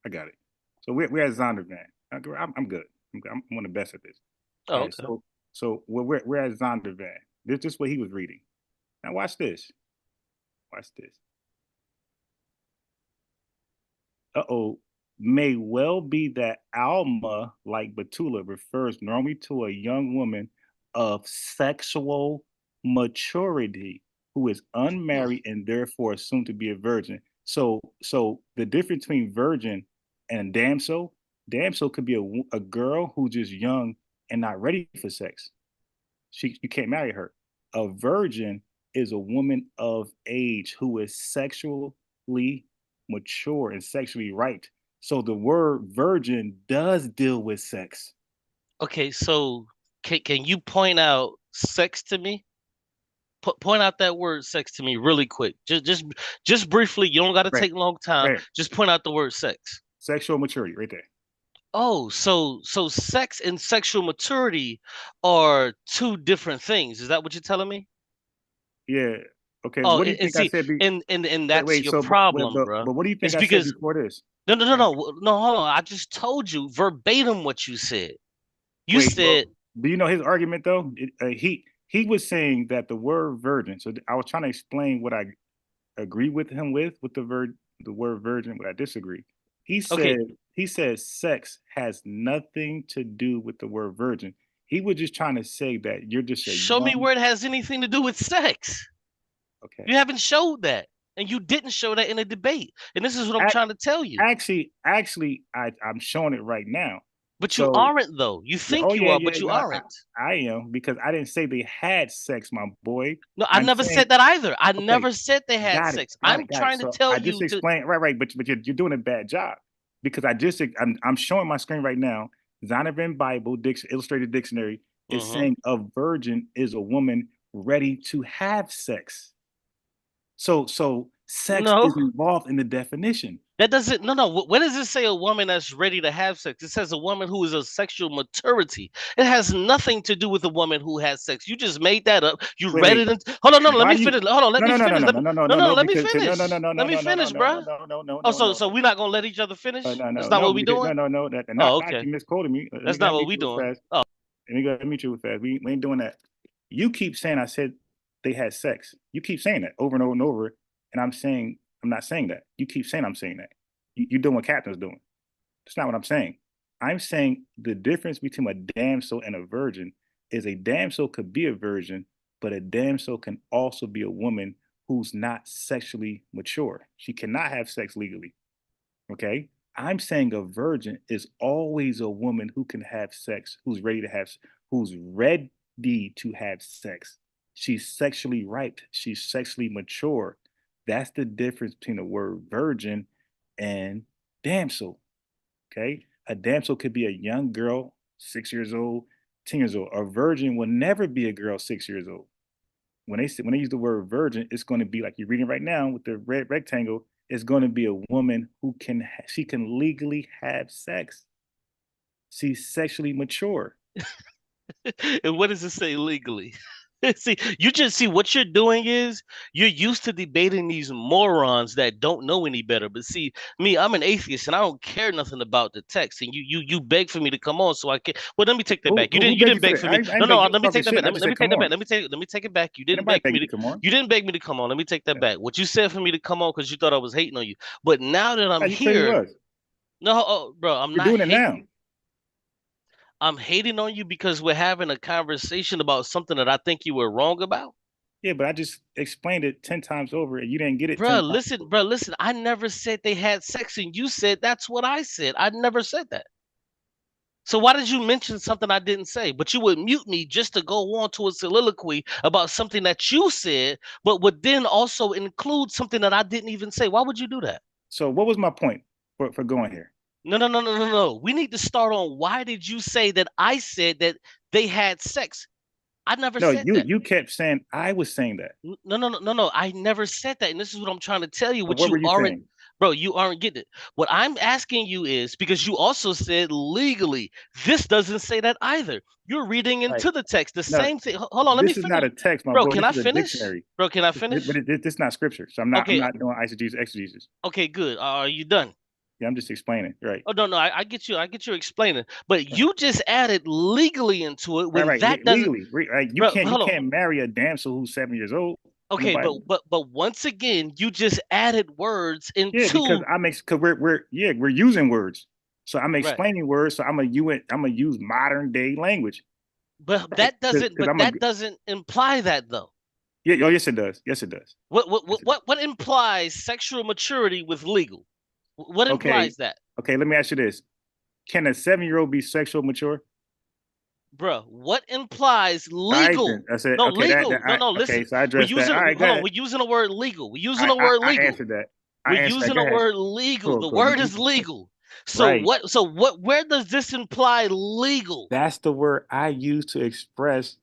I got it. So we're at Zondervan. I'm good. I'm one of the best at this. All Oh, right, okay. so we're at Zondervan. This is what he was reading. Now watch this. Watch this. Uh-oh. May well be that Alma, like Betula, refers normally to a young woman of sexual maturity who is unmarried and therefore assumed to be a virgin. So the difference between virgin and damsel could be a girl who's just young and not ready for sex. You can't marry her. A virgin is a woman of age who is sexually mature and sexually right. So the word virgin does deal with sex. Okay, so can you point out sex to me? Point out that word sex to me really quick. Just briefly. You don't got to Right, take long time. right. Just point out the word sex. Sexual maturity, right there. Oh, so sex and sexual maturity are two different things. Is that what you're telling me? Yeah. Okay. Oh, What do you and think I see, said? and Wait, that's wait. your So, problem, bro. but what do you think It's I said because before this? no. Hold on. I just told you verbatim what you said. You Wait, well, said do you know his argument though? He was saying that the word virgin. So I was trying to explain what I agree with him with the word virgin, but I disagree. He okay. said he said sex has nothing to do with the word virgin. He was just trying to say that you're just a Show me young. where it has anything to do with sex. Okay. You haven't showed that, and you didn't show that in a debate. And this is what I'm trying to tell you. Actually, I'm showing it right now. But you So, aren't though. You oh think you yeah, are, yeah, but you no, aren't. I am because I didn't say they had sex, my boy. No, I I'm never saying said that either. I okay, never said they had got it, sex. got it, I'm got it. trying to So tell I just you to. explained right, but you're doing a bad job because I'm showing my screen right now. Zondervan Bible Illustrated Dictionary is Mhm. saying a virgin is a woman ready to have sex. So sex No, is involved in the definition. that doesn't. No. Where does it say a woman that's ready to have sex? It says a woman who is of sexual maturity. It has nothing to do with a woman who has sex. You just made that up. You Wait, read wait. it. Hold on. No. Let Why me do you? finish. Hold on. Let No, me no, no, no, finish. no, no, no, no, no, No. no. Let me Because no, no, finish. no, no, Let no, me no, no, no, finish, no, bruh. no, no, no, Oh, no, no. so we're not gonna let each other finish? No, That's no, not no. what we Because no, doing? no, no. Oh, Not okay. you misquoted me. That's not Let me what meet we you real doing. fast. Oh, Let me meet you real fast. We ain't doing that. You keep saying I said they had sex. You keep saying that over and over and over, and I'm saying I'm not saying that. You keep saying I'm saying that. You're doing what Captain's doing. That's not what I'm saying. I'm saying the difference between a damsel and a virgin is a damsel could be a virgin, but a damsel can also be a woman who's not sexually mature. She cannot have sex legally. Okay. I'm saying a virgin is always a woman who can have sex, who's ready to have sex. She's sexually ripe. She's sexually mature. That's the difference between the word virgin and damsel. Okay. A damsel could be a young girl, 6 years old, 10 years old. A virgin will never be a girl 6 years old. When they use the word virgin, it's going to be like you're reading right now with the red rectangle. It's going to be a woman who she can legally have sex. She's sexually mature. And what does it say legally? See, you just see what you're doing is you're used to debating these morons that don't know any better. But see, me, I'm an atheist and I don't care nothing about the text. And you beg for me to come on, so I can. Well, let me take that back. You Who didn't begged you beg for for that? me. I No, ain't beg no, you let me talking take that back. shit. I Let just me said, take come that back. on. Let me take it back. You didn't Anybody beg for beg me you to. to come on? You didn't beg me to come on. Let me take that back. What you said for me to come on because you thought I was hating on you. But now that I'm You clearly here, was. no, oh, bro, I'm You're not doing it now. hating. I'm hating on you because we're having a conversation about something that I think you were wrong about. Yeah, but I just explained it 10 times over and you didn't get it 10 Bro, times. listen. I never said they had sex, and you said that's what I said. I never said that. So why did you mention something I didn't say? But you would mute me just to go on to a soliloquy about something that you said, but would then also include something that I didn't even say. Why would you do that? So what was my point for going here? No. We need to start on why did you say that I said that they had sex? I never No, said that. you kept saying I was saying that. No. I never said that. And this is what I'm trying to tell you, So which what you were you aren't, saying? bro, you aren't getting it. What I'm asking you is because you also said legally. This doesn't say that either. You're reading Right. into the text. The No, same thing. Hold on, let me this is not finish. a text, my Bro, boy. can This I is a finish? dictionary. Bro, can I But finish? this is not scripture. So I'm Okay, not doing eisegesis, exegesis. okay, good. Are you done? Yeah, I'm just explaining. Right. Oh no, I get you. I get you explaining. But you just added legally into it when Right. that doesn't, Legally. Right. You bro, can't hold on. marry a damsel who's 7 years old in the Okay, Bible. but once again, you just added words Yeah, because into because we're using words. So I'm right. explaining words. So I'm gonna use modern day language. But Right. Because I'm a that doesn't imply that though. yeah. Oh, yes, it does. Yes, it does. Yes, it does. What implies sexual maturity with legal? What Okay. implies that? Okay. Let me ask you this: can a 7-year-old be sexual mature? Bruh, what implies All right, then. legal? I said, No, okay, legal. No, okay, listen. so I addressed that. All right, go Hold on, ahead. we're using the word legal. We're using the word I legal. answered that. We're I answered that. using Go the ahead. word legal. Cool, The cool. word is legal. Right. Where does this imply legal? That's the word I use to express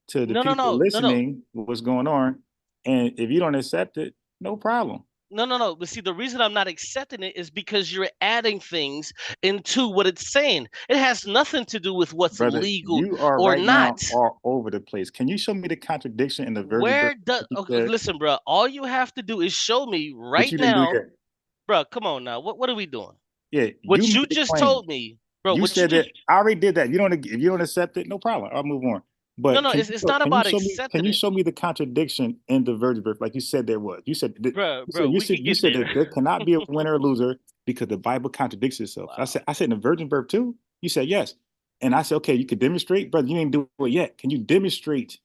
to the No, no, people no, no, no. listening what's going on. And if you don't accept it, no problem. No. But see, the reason I'm not accepting it is because you're adding things into what it's saying. It has nothing to do with what's Brother, legal you are or right now not. all over the place. Can you show me the contradiction in the virgin birth? Where does Like you okay, said, listen, bro? All you have to do is show me but right you didn't do it now, yet. bro. Come on now. What are we doing? Yeah, you What made you the just claim. told me, bro. You What you said just that I already did that. If you don't accept it, no problem. I'll move on. But it's not can you about show me accepting it, the contradiction in the virgin birth like you said there was? You said bro. We could you get said there. that there cannot be a winner or loser because the Bible contradicts itself. Wow. I said in the virgin birth too. You said yes, and I said okay. You could demonstrate, brother. You didn't do it yet. Can you demonstrate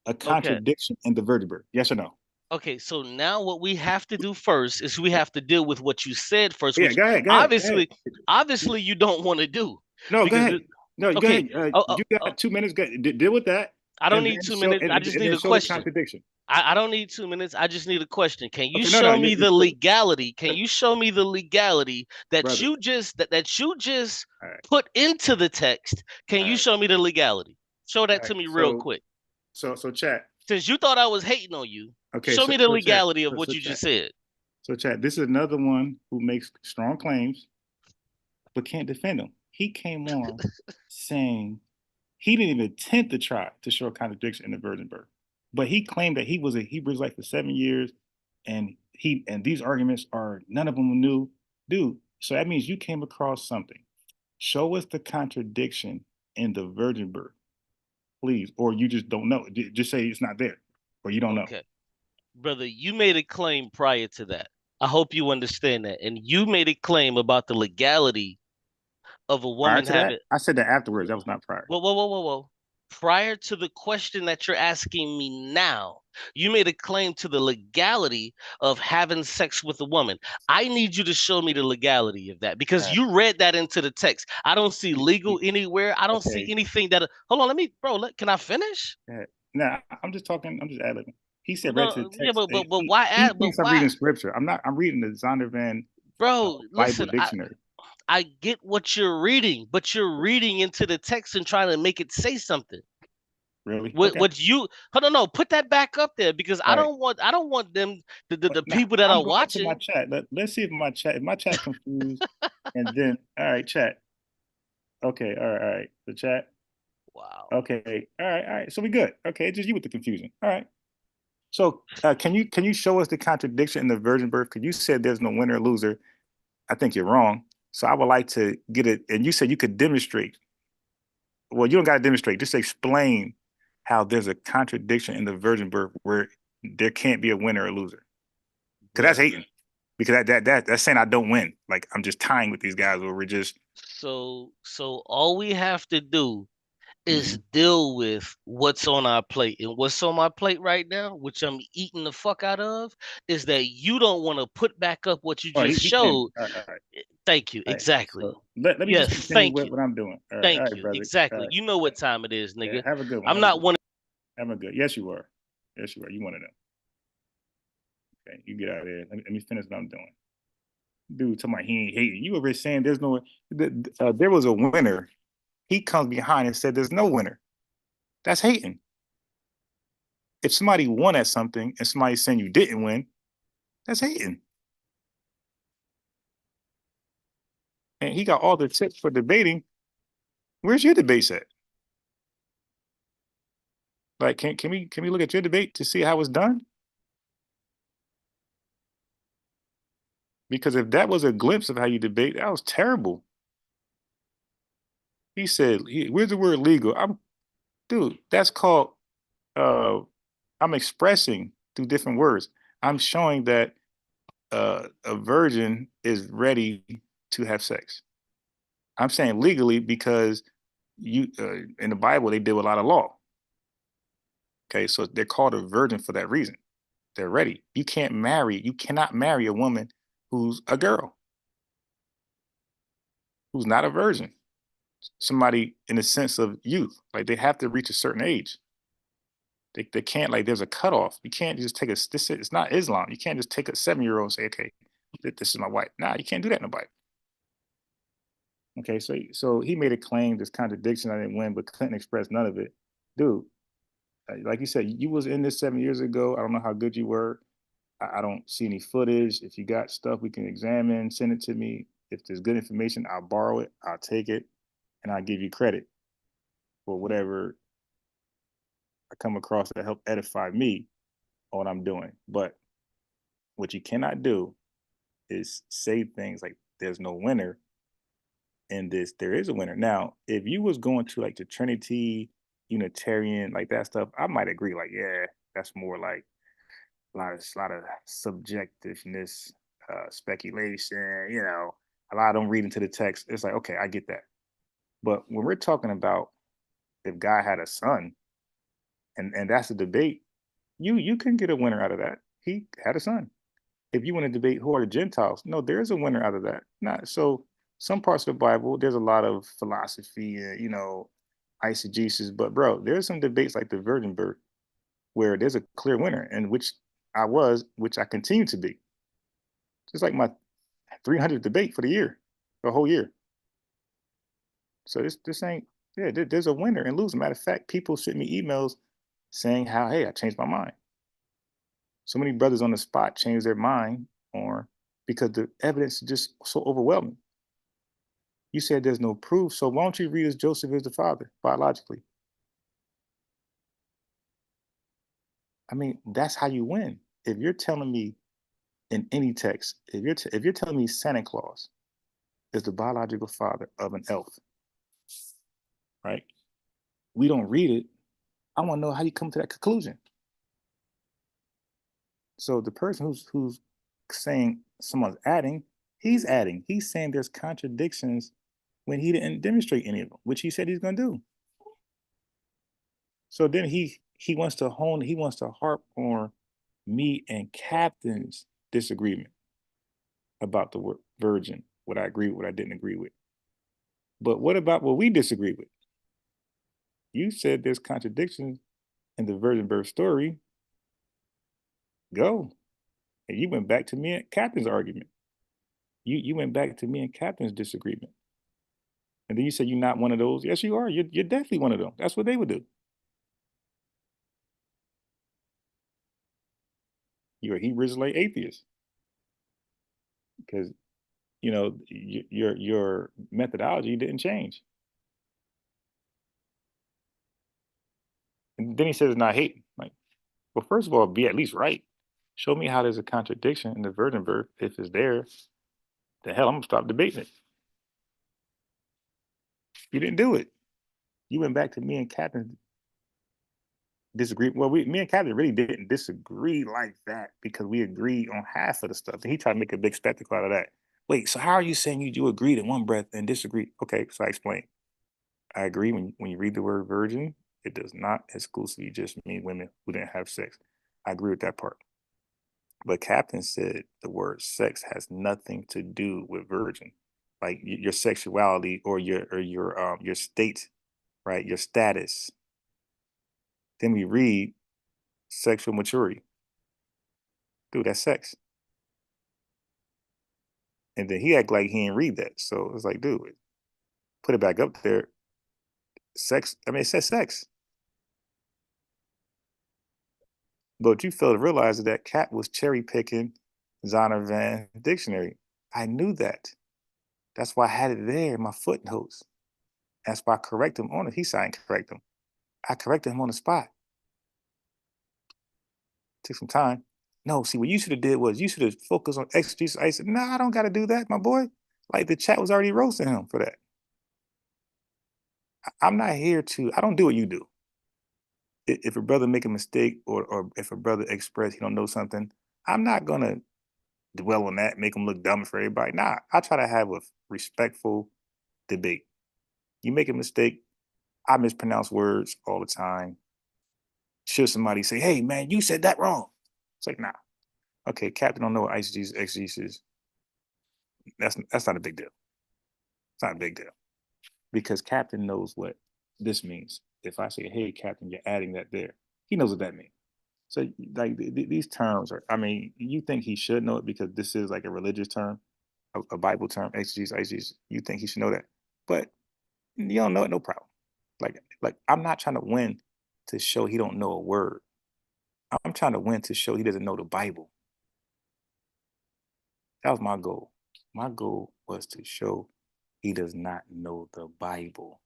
a Okay. contradiction in the virgin birth? Yes or no? Okay. So now what we have to do first is we have to deal with what you said first, Yeah, which go ahead. Go ahead. obviously you don't want to do No, go because ahead. No, go okay. ahead. Oh, oh, You oh, got 2 minutes. Deal with that, I don't and need then 2 minutes. I just and need then a show the question. contradiction. I don't need 2 minutes. I just need a question. Can you Okay, no, show me the legality? Can you you show me the legality that brother. you just All right, put into the text? Can all you right, show me the legality? Show all that right. to me real quick. So chat. Since you thought I was hating on you, Okay, show me the chat. legality of what you Chat. just said. So chat. This is another one who makes strong claims but can't defend them. He came on saying he didn't even attempt to try to show a contradiction in the virgin birth, but he claimed that he was a Hebrew Israelite for 7 years, and these arguments are none of them new, dude. So that means you came across something. Show us the contradiction in the virgin birth, please, or you just don't know. Just say it's not there, or you don't know. Okay. Brother, you made a claim prior to that. I hope you understand that. And you made a claim about the legality of a Prior woman to that, having. I said that afterwards. That was not prior. Whoa. Prior to the question that you're asking me now, you made a claim to the legality of having sex with a woman. I need you to show me the legality of that because you read that into the text. I don't see legal anywhere. I don't see Okay. anything that. Hold on, can I finish? No, I'm just talking. I'm just ad-libbing. He said read to No, the yeah, text. but why He add? But thinks I'm why, reading scripture. I'm not. I'm reading the Zondervan bro? Bible Listen, dictionary. I get what you're reading, but you're reading into the text and trying to make it say something. Really? Okay. What you hold on, no, put that back up there because All right. I don't want them the Now people that I'm are going to my watching. chat. Let's see if my chat confused. And then all right, chat. Okay, all right. The chat. Wow. Okay. All right. All right. So we good. Okay. It's just you with the confusion. All right. So can you show us the contradiction in the virgin birth? Because you said there's no winner or loser. I think you're wrong. So I would like to get it. And you said you could demonstrate. Well, you don't got to demonstrate. Just explain how there's a contradiction in the virgin birth where there can't be a winner or loser. Because that's hating. Because that's saying I don't win. Like I'm just tying with these guys where we're just. So all we have to do is Mhm. deal with what's on our plate. And what's on my plate right now, which I'm eating the fuck out of, is that you don't want to put back up what you Oh, just he can. showed. All right. All right. Thank you. All right. Exactly. So let me just Yes, continue thank with you. what I'm doing. All right. All Thank right, you. brother. All Exactly. right. You know what time it is, Yeah, nigga. have a good one. I'm not one. Have a good. Yes, you are. Yes, you are. You one of them. Okay, you get out of there. Let me finish what I'm doing. Dude, talking about he ain't hating. You were saying there's no. There was a winner. He comes behind and said there's no winner. That's hating. If somebody won at something and somebody's saying you didn't win, that's hating. And he got all the tips for debating. Where's your debate at? Like, can we look at your debate to see how it's done? Because if that was a glimpse of how you debate, that was terrible. He said, "Where's the word legal?" Dude, that's called. I'm expressing through different words. I'm showing that a virgin is ready to have sex. I'm saying legally because you in the Bible they deal with a lot of law. Okay, so they're called a virgin for that reason. They're ready. You cannot marry a woman who's a girl, who's not a virgin. Somebody in the sense of youth, like they have to reach a certain age. They can't, like, there's a cutoff. You can't just take it's not Islam. You can't just take a 7-year-old and say, okay, this is my wife. Nah, you can't do that in the Bible. Okay, so he made a claim, this contradiction, I didn't win, but Clinton expressed none of it. Dude, like you said, you was in this 7 years ago. I don't know how good you were. I don't see any footage. If you got stuff we can examine, send it to me. If there's good information, I'll borrow it, I'll take it, and I'll give you credit for whatever I come across that help edify me on what I'm doing. But what you cannot do is say things like there's no winner in this. There is a winner. Now, if you was going to like the Trinity, Unitarian, like that stuff, I might agree. Like, yeah, that's more like a lot of subjectiveness, speculation. A lot of them read into the text. It's like, okay, I get that. But when we're talking about if God had a son, and that's a debate, you can get a winner out of that. He had a son. If you want to debate who are the Gentiles, no, there is a winner out of that. Not so. Some parts of the Bible, there's a lot of philosophy, eisegesis. But bro, there's some debates like the virgin birth where there's a clear winner, and which I continue to be. Just like my 300th debate for the whole year. So this ain't, yeah. There's a winner and loser. Matter of fact, people send me emails saying how, hey, I changed my mind. So many brothers on the spot change their mind, or because the evidence is just so overwhelming. You said there's no proof, so why don't you read as Joseph is the father biologically? I mean, that's how you win. If you're telling me in any text, if you're telling me Santa Claus is the biological father of an elf, right? We don't read it. I want to know how you come to that conclusion. So the person who's saying someone's adding, he's adding. He's saying there's contradictions when he didn't demonstrate any of them, which he said he's going to do. So then he wants to harp on me and Captain's disagreement about the word virgin, what I agree with, what I didn't agree with. But what about what we disagree with? You said there's contradictions in the virgin birth story. Go. And you went back to me and Captain's argument. You went back to me and Captain's disagreement. And then you said you're not one of those. Yes, you are. You're definitely one of them. That's what they would do. You're a Hebrew Israelite atheist because your methodology didn't change. And then he says it's not hating. Like, well, first of all, be at least right. Show me how there's a contradiction in the virgin birth. If it's there, the hell, I'm gonna stop debating it. You didn't do it. You went back to me and Captain disagree. Well, me and Captain really didn't disagree like that because we agreed on half of the stuff. And he tried to make a big spectacle out of that. Wait, so how are you saying you agreed in one breath and disagree? Okay, so I explained. I agree when you read the word virgin, it does not exclusively just mean women who didn't have sex. I agree with that part. But Captain said the word sex has nothing to do with virgin, like your sexuality or your state, right? Your status. Then we read sexual maturity. Dude, that's sex. And then he act like he didn't read that. So it's like, dude, put it back up there. Sex, I mean, it says sex. But you fail to realize that Cat was cherry picking Zondervan dictionary. I knew that. That's why I had it there in my footnotes. That's why I corrected him on it. He said I didn't correct him. I corrected him on the spot. Took some time. No, see, what you should have did was you should have focused on exegesis. I said, no, I don't got to do that, my boy. Like the chat was already roasting him for that. I'm not here to, I don't do what you do. If a brother make a mistake or if a brother express he don't know something, I'm not going to dwell on that, make him look dumb for everybody. Nah, I try to have a respectful debate. You make a mistake, I mispronounce words all the time. Should somebody say, hey, man, you said that wrong? It's like, nah. Okay, Captain don't know what exegesis is. That's not a big deal. It's not a big deal. Because Captain knows what this means. If I say, hey, Captain, you're adding that there, he knows what that means. So, like, these terms are, I mean, you think he should know it because this is like a religious term, a Bible term, exegesis. You think he should know that. But you don't know it, no problem. Like I'm not trying to win to show he don't know a word. I'm trying to win to show he doesn't know the Bible. That was my goal. My goal was to show he does not know the Bible.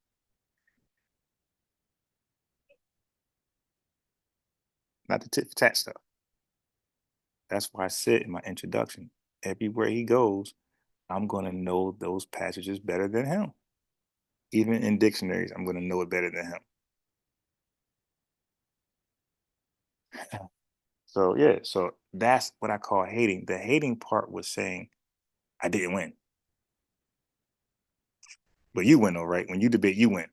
Not the tit for tat stuff. That's why I said in my introduction, everywhere he goes, I'm going to know those passages better than him. Even in dictionaries, I'm going to know it better than him. So, yeah, so that's what I call hating. The hating part was saying, I didn't win. But you win, though, right? When you debate, you win.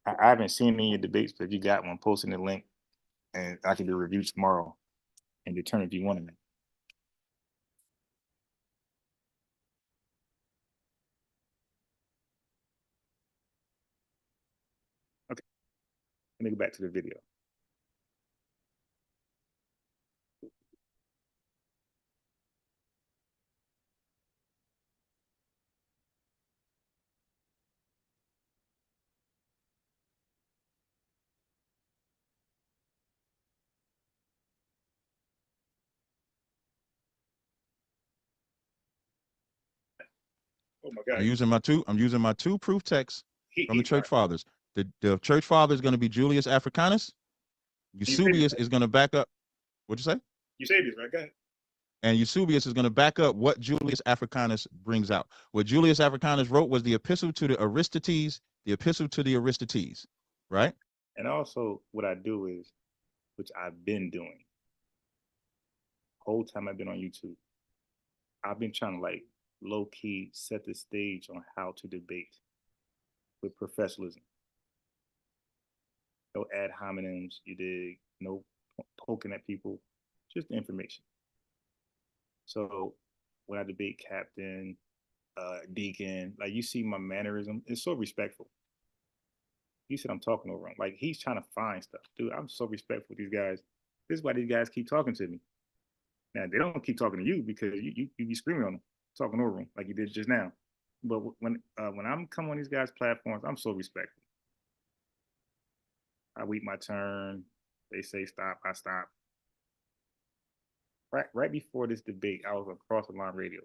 I haven't seen any of your debates, but if you got one, post in the link, and I can do a review tomorrow and determine if you want it. Okay, let me go back to the video. Oh my God! I'm using my two proof texts from the church Right. fathers. The church father is going to be Julius Africanus. Eusebius is going to back up. What'd you say? Eusebius, right? Go ahead. And Eusebius is going to back up what Julius Africanus brings out. What Julius Africanus wrote was the epistle to the Aristides, right? And also, what I do is, which I've been doing, whole time I've been on YouTube, I've been trying to like low key set the stage on how to debate with professionalism. No ad hominems, you dig? No poking at people, just information. So when I debate Captain, Deacon, like you see my mannerism, it's so respectful. He said I'm talking over him. Like he's trying to find stuff. Dude, I'm so respectful with these guys. This is why these guys keep talking to me. Now they don't keep talking to you because you be screaming on them, talking over them like you did just now. But when I'm coming on these guys' platforms, I'm so respectful. I wait my turn. They say stop, I stop. Right before this debate, I was on Cross the Line Radio.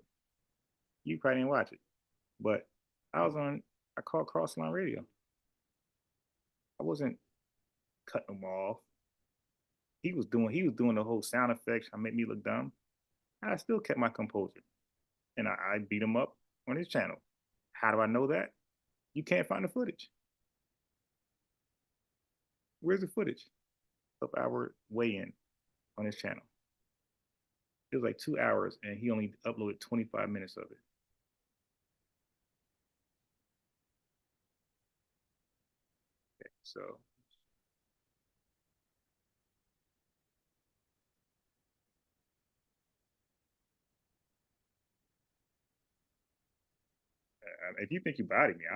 You probably didn't watch it, but I was on I called Crossline Radio. I wasn't cutting him off. He was doing the whole sound effects. I made me look dumb. I still kept my composure, and I beat him up on his channel. How do I know that? You can't find the footage. Where's the footage of our weigh-in on his channel? It was like 2 hours, and he only uploaded 25 minutes of it. Okay, so if you think you bodied me, I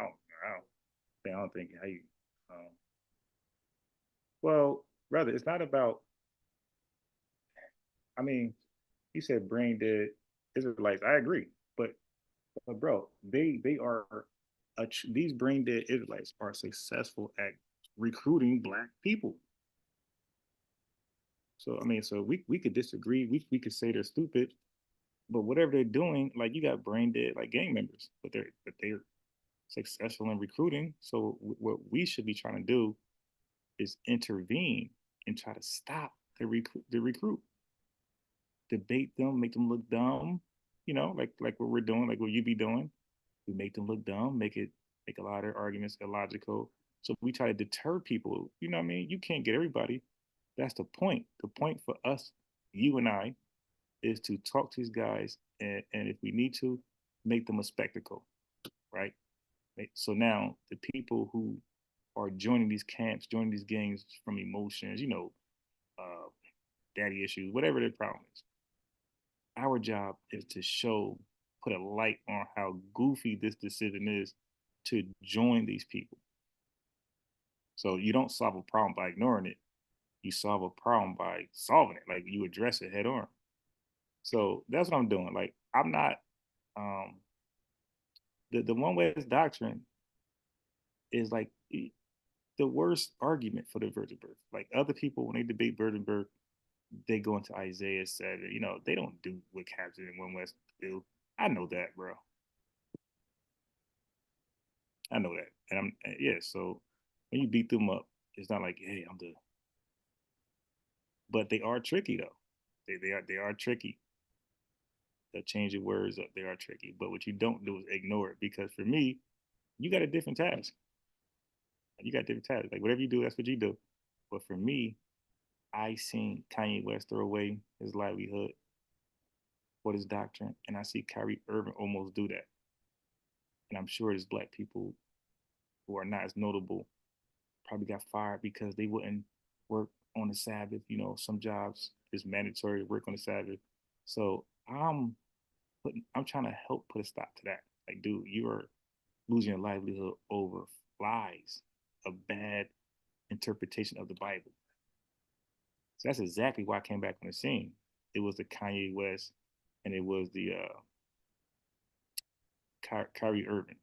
don't think how you. Um, well, brother, it's not about. I mean, he said brain dead Israelites. I agree, but bro, they are these brain dead Israelites are successful at recruiting black people. So I mean, so we could disagree. We could say they're stupid, but whatever they're doing, like you got brain dead like gang members, but they're successful in recruiting. So what we should be trying to do is intervene and try to stop the recruit, debate them, make them look dumb, like what we're doing, like what you be doing. We make them look dumb, make a lot of their arguments illogical. So we try to deter people. You know what I mean? You can't get everybody. That's the point. The point for us, you and I, is to talk to these guys and if we need to, make them a spectacle, right? So now the people who are joining these camps, joining these gangs from emotions, uh, daddy issues, whatever their problem is. Our job is to put a light on how goofy this decision is to join these people. So you don't solve a problem by ignoring it. You solve a problem by solving it. Like you address it head on. So that's what I'm doing. Like I'm not um the one West doctrine is like the worst argument for the virgin birth. Like other people when they debate virgin birth, they go into Isaiah 7. They don't do what Captain and One West do. I know that, bro. I know that. And yeah, so when you beat them up, it's not like, hey, I'm the but they are tricky though. They are tricky. They'll change your words up. They are tricky. But what you don't do is ignore it because for me, you got a different task. You got different tasks. Like whatever you do, that's what you do. But for me, I seen Kanye West throw away his livelihood for this doctrine, and I see Kyrie Irving almost do that. And I'm sure there's black people who are not as notable probably got fired because they wouldn't work on the Sabbath. Some jobs is mandatory to work on the Sabbath. So I'm trying to help put a stop to that. Like, dude, you are losing your livelihood over lies, a bad interpretation of the Bible. So that's exactly why I came back on the scene. It was the Kanye West and it was the Kyrie Irving.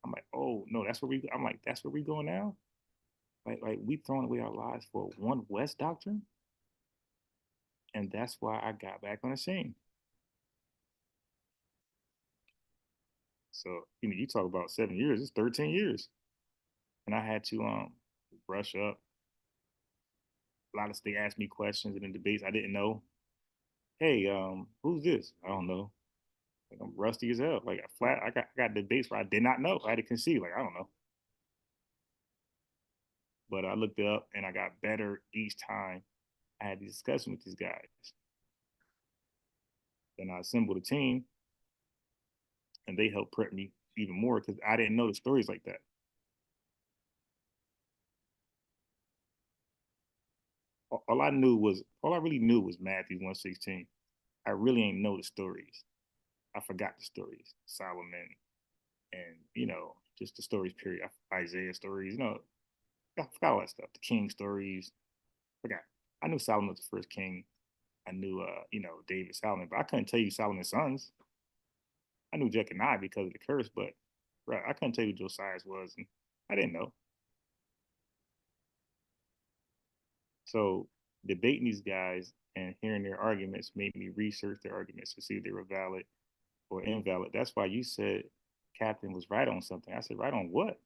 I'm like, oh no, I'm like, that's where we going now? Like we throwing away our lives for one West doctrine? And that's why I got back on the scene. So, you talk about 7 years, it's 13 years. And I had to brush up. They asked me questions in the debates I didn't know. Hey, who's this? I don't know. Like I'm rusty as hell. Like I got debates where I did not know. I had to concede. Like I don't know. But I looked it up and I got better each time I had the discussion with these guys. Then I assembled a team and they helped prep me even more because I didn't know the stories like that. All I really knew was Matthew 1:16. I really ain't know the stories. I forgot the stories. Solomon and, just the stories, period. Isaiah stories, I forgot all that stuff. The king stories. Forgot. I knew Solomon was the first king. I knew, David, Solomon, but I couldn't tell you Solomon's sons. I knew Jeconiah because of the curse, but right, I couldn't tell you who Josiah was, and I didn't know. So debating these guys and hearing their arguments made me research their arguments to see if they were valid or invalid. That's why you said Captain was right on something. I said, right on what?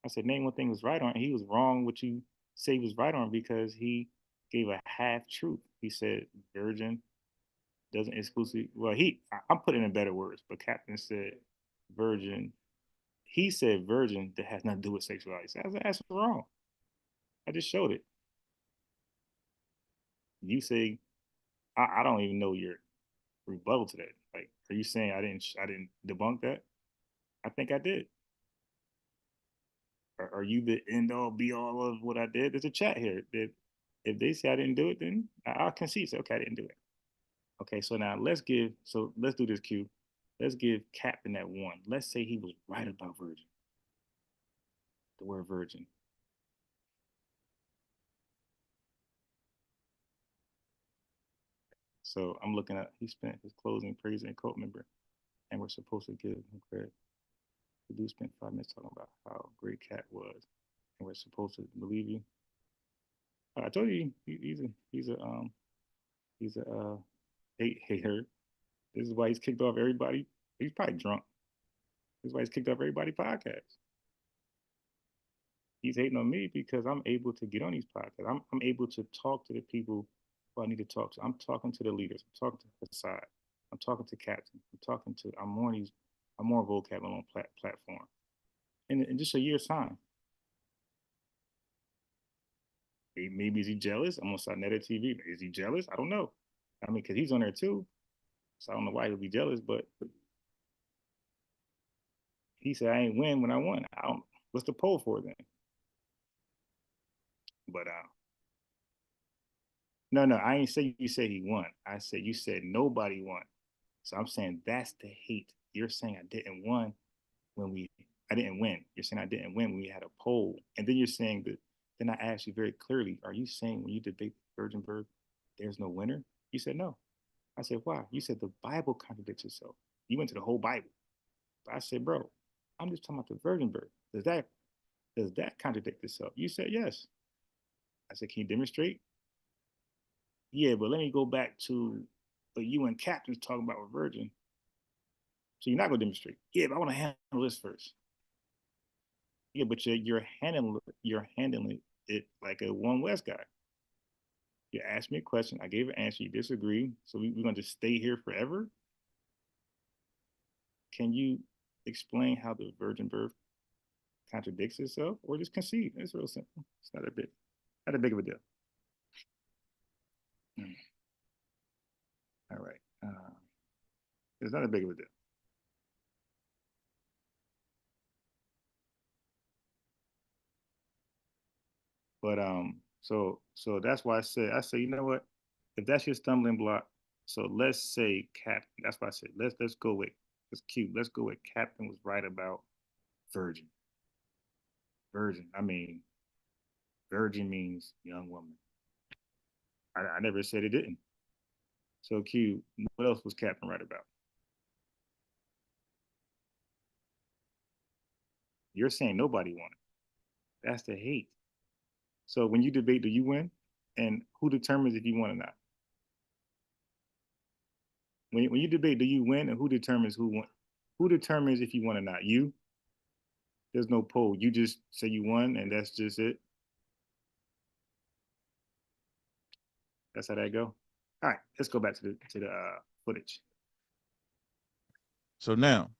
I said, name one thing was right on. And he was wrong what you say he was right on because he gave a half truth. He said virgin doesn't exclusively, well, I'm putting in better words, but Captain said virgin. He said virgin that has nothing to do with sexuality. So I said, that's wrong. I just showed it. You say, I don't even know your rebuttal to that. Like, are you saying I didn't debunk that? I think I did. Are you the end all be all of what I did? There's a chat here. If they say I didn't do it, then I'll concede. Say, okay, I didn't do it. Okay, so now let's do this, Q. Let's give Captain that one. Let's say he was right about virgin. The word virgin. So I'm looking at he spent his closing praising a cult member, and we're supposed to give him credit. The dude spent 5 minutes talking about how great Cat was, and we're supposed to believe you. I told you he's a hater. This is why he's kicked off everybody. He's probably drunk. This is why he's kicked off everybody podcast. He's hating on me because I'm able to get on these podcasts. I'm able to talk to the people who I need to talk to. I'm talking to the leaders. I'm talking to Hassad. I'm talking to Captain. I'm on vocab on platform. In just a year's time. Maybe is he jealous? I'm on Sinetta TV. Is he jealous? I don't know. I mean, because he's on there too. So I don't know why he'll be jealous, but he said I ain't win when I won. What's the poll for then? But no, I ain't say you said he won. I said you said nobody won. So I'm saying that's the hate. You're saying I didn't win when I didn't win. You're saying I didn't win when we had a poll. And then you're saying that then I asked you very clearly, are you saying when you debate Virgin Birth, there's no winner? You said no. I said, why? You said the Bible contradicts itself. You went to the whole Bible. But I said, bro, I'm just talking about the virgin birth. Does that contradict itself? You said yes. I said, can you demonstrate? Yeah, but let me go back to what you and Captain's talking about with virgin. So you're not gonna demonstrate. Yeah, but I want to handle this first. Yeah, but you're handling it like a One West guy. You asked me a question, I gave an answer, you disagree. So we're gonna just stay here forever? Can you explain how the virgin birth contradicts itself, or just concede? It's real simple. It's not a big of a deal. All right. It's not a big of a deal. But so that's why I say, you know what? If that's your stumbling block, so let's say Captain. That's why I said let's go with it's cute. Let's go with Captain was right about virgin. Virgin. I mean, virgin means young woman. I never said it didn't. So Q, what else was Captain right about? You're saying nobody won it. That's the hate. So when you debate, do you win? And who determines if you won or not? When you debate, do you win? And who determines who won? Who determines if you won or not? You? There's no poll. You just say you won, and that's just it. That's how that go. All right, let's go back to the footage. So now,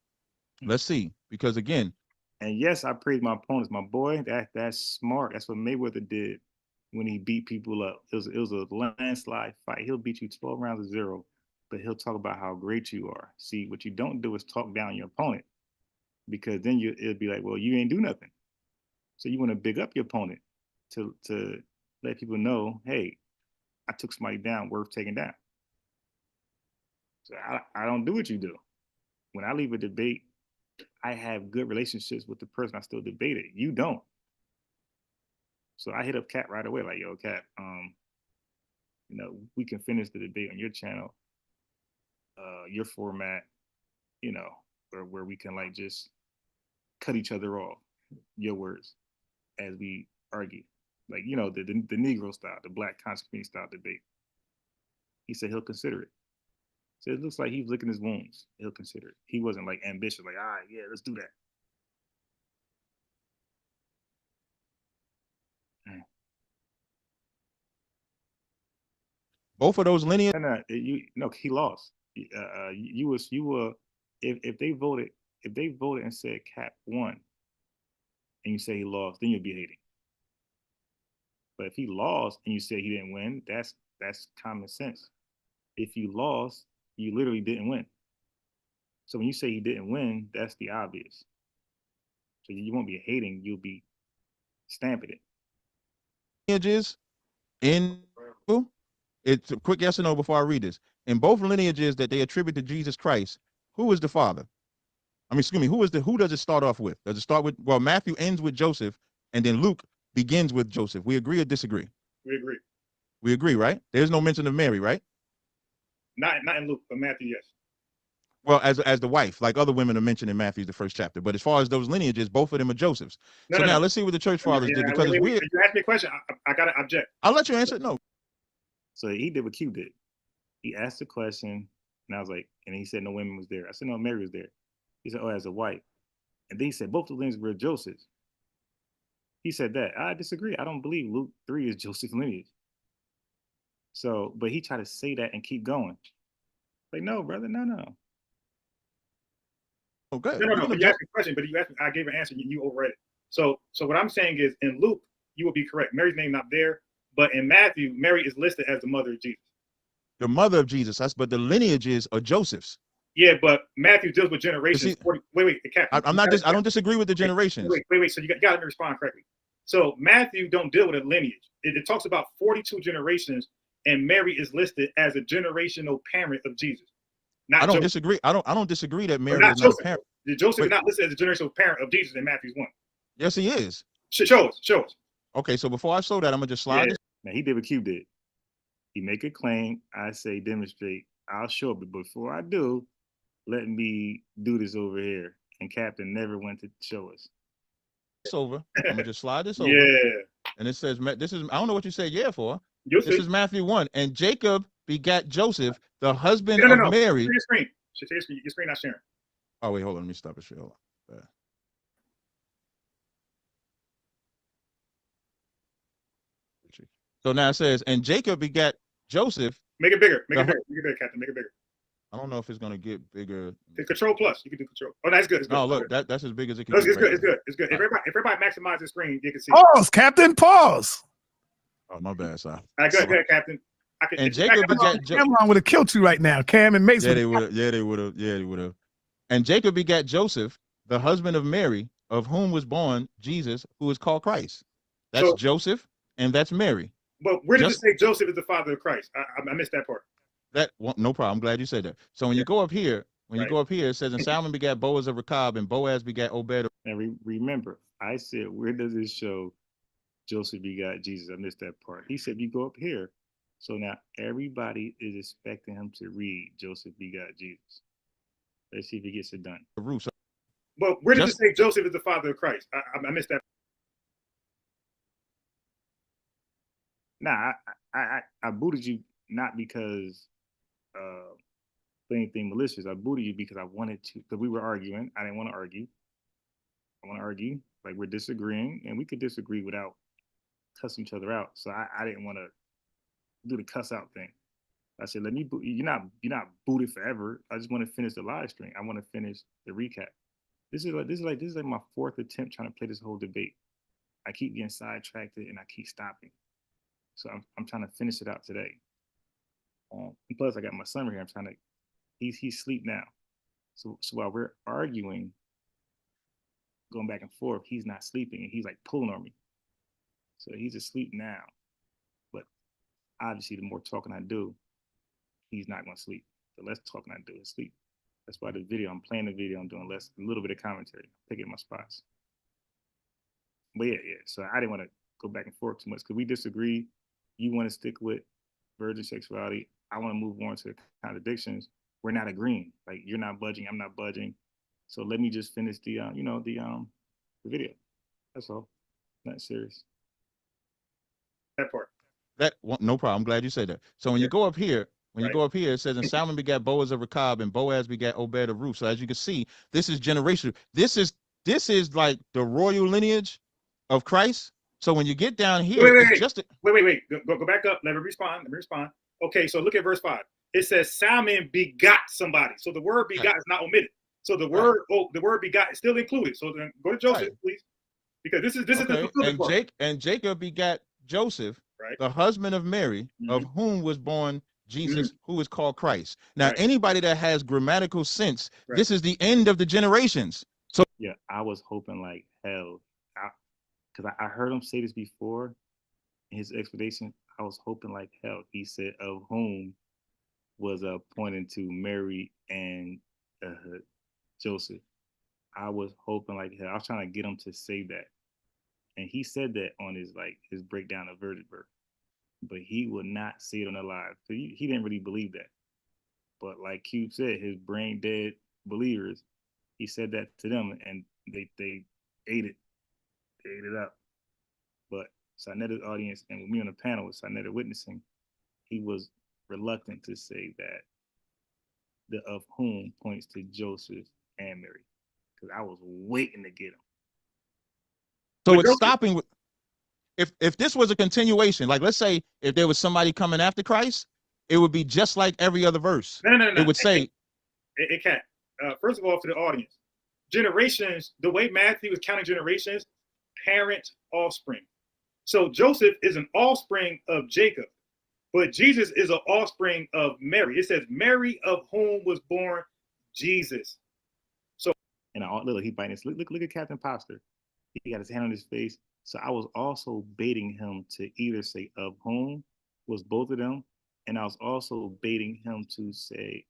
let's see, because again, and yes, I praise my opponents. My boy, that's smart. That's what Mayweather did when he beat people up. It was a landslide fight. He'll beat you 12 rounds to 0, but he'll talk about how great you are. See, what you don't do is talk down your opponent, because then it'll be like, well, you ain't do nothing. So you want to big up your opponent to let people know, hey, I took somebody down worth taking down. So I don't do what you do. When I leave a debate, I have good relationships with the person I still debated. You don't. So I hit up Cat right away, like, yo, Cat, we can finish the debate on your channel, your format, where we can like just cut each other off, your words, as we argue. Like, the Negro style, the Black conscious community style debate. He said he'll consider it. So it looks like he's licking his wounds. He'll consider it. He wasn't like ambitious, like, all right, yeah, let's do that. Both of those lineage. No, he lost. You were if they voted and said Cap won, and you say he lost, then you'll be hating. But if he lost and you say he didn't win, that's common sense. If you lost, you literally didn't win. So when you say he didn't win, that's the obvious. So you won't be hating, you'll be stamping it. Lineages in it's a quick yes or no before I read this. In both lineages that they attribute to Jesus Christ, who is the father? I mean, excuse me, who does it start off with? Does it start with, well, Matthew ends with Joseph, and then Luke begins with Joseph. We agree or disagree? We agree. We agree, right? There's no mention of Mary, right? Not in Luke, but Matthew, yes. Well, as the wife, like other women are mentioned in Matthew, the first chapter. But as far as those lineages, both of them are Joseph's. No, so no, now no. let's see what the church fathers did, because it's weird. You asked me a question. I got to object. I'll let you answer it. No. So he did what Q did. He asked the question, and I was like, and he said no women was there. I said no, Mary was there. He said, oh, as a wife. And then he said both the lineages were Joseph's. He said that. I disagree. I don't believe Luke 3 is Joseph's lineage. So, but he tried to say that and keep going. Like, no, brother, no. Okay. No. But you asked me a question, but you asked me, I gave an answer. You overread it. So what I'm saying is, in Luke, you will be correct. Mary's name not there, but in Matthew, Mary is listed as the mother of Jesus. The mother of Jesus. But the lineages are Joseph's. Yeah, but Matthew deals with generations. Wait, Captain. I don't disagree with the generations. Wait. So you got to let me respond correctly. So Matthew don't deal with a lineage. It talks about 42 generations, and Mary is listed as a generational parent of Jesus. I don't disagree. I don't disagree that Mary is not not a parent. Joseph is not listed as a generational parent of Jesus in Matthew's 1. Yes, he is. Show us. Okay, so before I show that, I'm gonna just slide this. Now he did what Q did. He make a claim. I say demonstrate. I'll show it, but before I do, let me do this over here. And Captain never went to show us. It's over. I'm gonna just slide this over. Yeah. And it says, this is, I don't know what you said yeah for. This is Matthew 1. And Jacob begat Joseph, the husband of Mary. Your screen. Your screen not sharing. Oh, wait, hold on. Let me stop it. Hold on. So now it says, and Jacob begat Joseph. Make it bigger. Make it bigger, Captain. Make it bigger. I don't know if it's gonna get bigger. The Control Plus. You can do Control. Oh, that's good. It's good. No, look, that's as big as it can. It's good. It's good. If everybody maximizes the screen, you can see. Pause, Captain. Pause. Oh, my bad, sir. All right, go ahead, Captain. And Jacob begat Cameron would have killed you right now, Cam and Mason. Yeah, they would have. And Jacob begat Joseph, the husband of Mary, of whom was born Jesus, who is called Christ. That's Joseph, and that's Mary. But where does it say Joseph is the father of Christ? I missed that part. No problem. I'm glad you said that. So when you go up here, it says, and Salmon begat Boaz of Rechab, and Boaz begat Obed. And remember, I said, where does it show Joseph begot Jesus? I missed that part. He said, you go up here. So now everybody is expecting him to read Joseph begot Jesus. Let's see if he gets it done. But where does it say Joseph is the father of Christ? I missed that. Nah, I booted you not because anything malicious. I booted you because I wanted to, because we were arguing. I didn't want to argue. I want to argue, like we're disagreeing, and we could disagree without cussing each other out. So I didn't want to do the cuss out thing. I said, let me boot. You're not booted forever. I just want to finish the live stream. I want to finish the recap. This is like my fourth attempt trying to play this whole debate. I keep getting sidetracked and I keep stopping. So I'm trying to finish it out today. And plus, I got my son here. I'm trying to. He's asleep now. So while we're arguing, going back and forth, he's not sleeping and he's like pulling on me. So he's asleep now. But obviously, the more talking I do, he's not going to sleep. The less talking I do is sleep. That's why I'm playing the video, I'm doing a little bit of commentary, picking my spots. But yeah. So I didn't want to go back and forth too much because we disagree. You want to stick with virgin sexuality. I want to move on to contradictions. We're not agreeing. Like you're not budging, I'm not budging. So let me just finish the video. That's all. Not serious. That part. No problem. I'm glad you said that. So when you go up here, When you go up here, it says, and Salmon begat Boaz of Rechab, and Boaz begat Obed of Ruth. So as you can see, this is generational. This is like the royal lineage of Christ. So when you get down here, it's just wait. Go back up. Let me respond. Okay, so look at verse 5. It says Salmon begot somebody. So the word begot is not omitted. So the word begot is still included. So then go to Joseph, please, because this is the fulfillment part. And Jacob begat Joseph, right, the husband of Mary, of whom was born Jesus, who is called Christ. Now, anybody that has grammatical sense, this is the end of the generations. So yeah, I was hoping like hell, because I heard him say this before in his explanation. I was hoping like hell. He said of whom was pointing to Mary and Joseph. I was hoping like hell. I was trying to get him to say that, and he said that on his breakdown of virgin birth, but he would not say it on the live. So he didn't really believe that. But like Cube said, his brain dead believers, he said that to them, and they ate it. They ate it up. But Sarnetta's audience and with me on the panel with Sarnetta witnessing, he was reluctant to say that the of whom points to Joseph and Mary, because I was waiting to get him. So it's stopping with, if this was a continuation, like let's say if there was somebody coming after Christ, it would be just like every other verse. No. It would say, it can't. First of all, to the audience, generations, the way Matthew is counting generations, parent, offspring. So Joseph is an offspring of Jacob, but Jesus is an offspring of Mary. It says Mary of whom was born Jesus. So, and look, he biting his, look at Captain Poster. He got his hand on his face. So I was also baiting him to either say of whom was both of them, and I was also baiting him to say,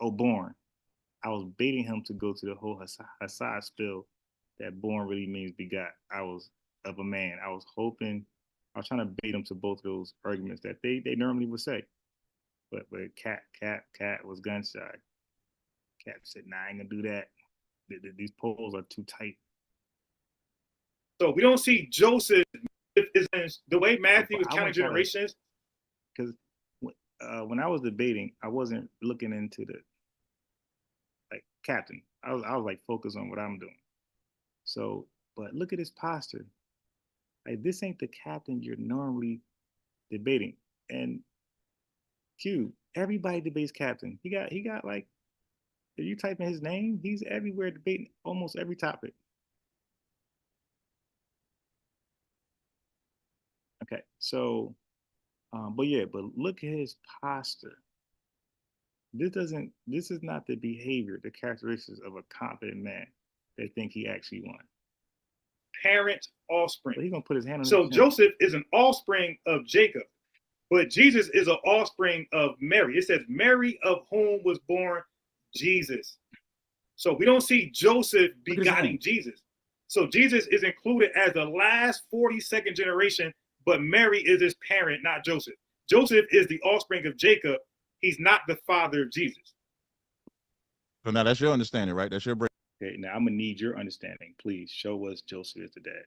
born. I was baiting him to go to the whole Hassad spill that born really means begot. I was of a man. I was trying to bait him to both of those arguments that they normally would say. But Cat was gun shy. Cat said, nah, I ain't gonna do that. These poles are too tight. So we don't see Joseph is the way Matthew is counting generations. Because when I was debating, I wasn't looking into the captain. I was like focused on what I'm doing. So, but look at his posture. Like this ain't the captain you're normally debating. And Q, everybody debates captain. He got like, if you type in his name, he's everywhere debating almost every topic. Okay, so, but look at his posture. This is not the behavior, the characteristics of a confident man that think he actually won. Parent, offspring. But he's gonna put his hand on So Joseph is an offspring of Jacob, but Jesus is an offspring of Mary. It says Mary of whom was born Jesus. So we don't see Joseph begetting Jesus. So Jesus is included as the last 42nd generation, but Mary is his parent, not Joseph. Joseph is the offspring of Jacob. He's not the father of Jesus. So now that's your understanding, right? That's your breakdown. Okay, now I'm gonna need your understanding. Please show us Joseph is the dad.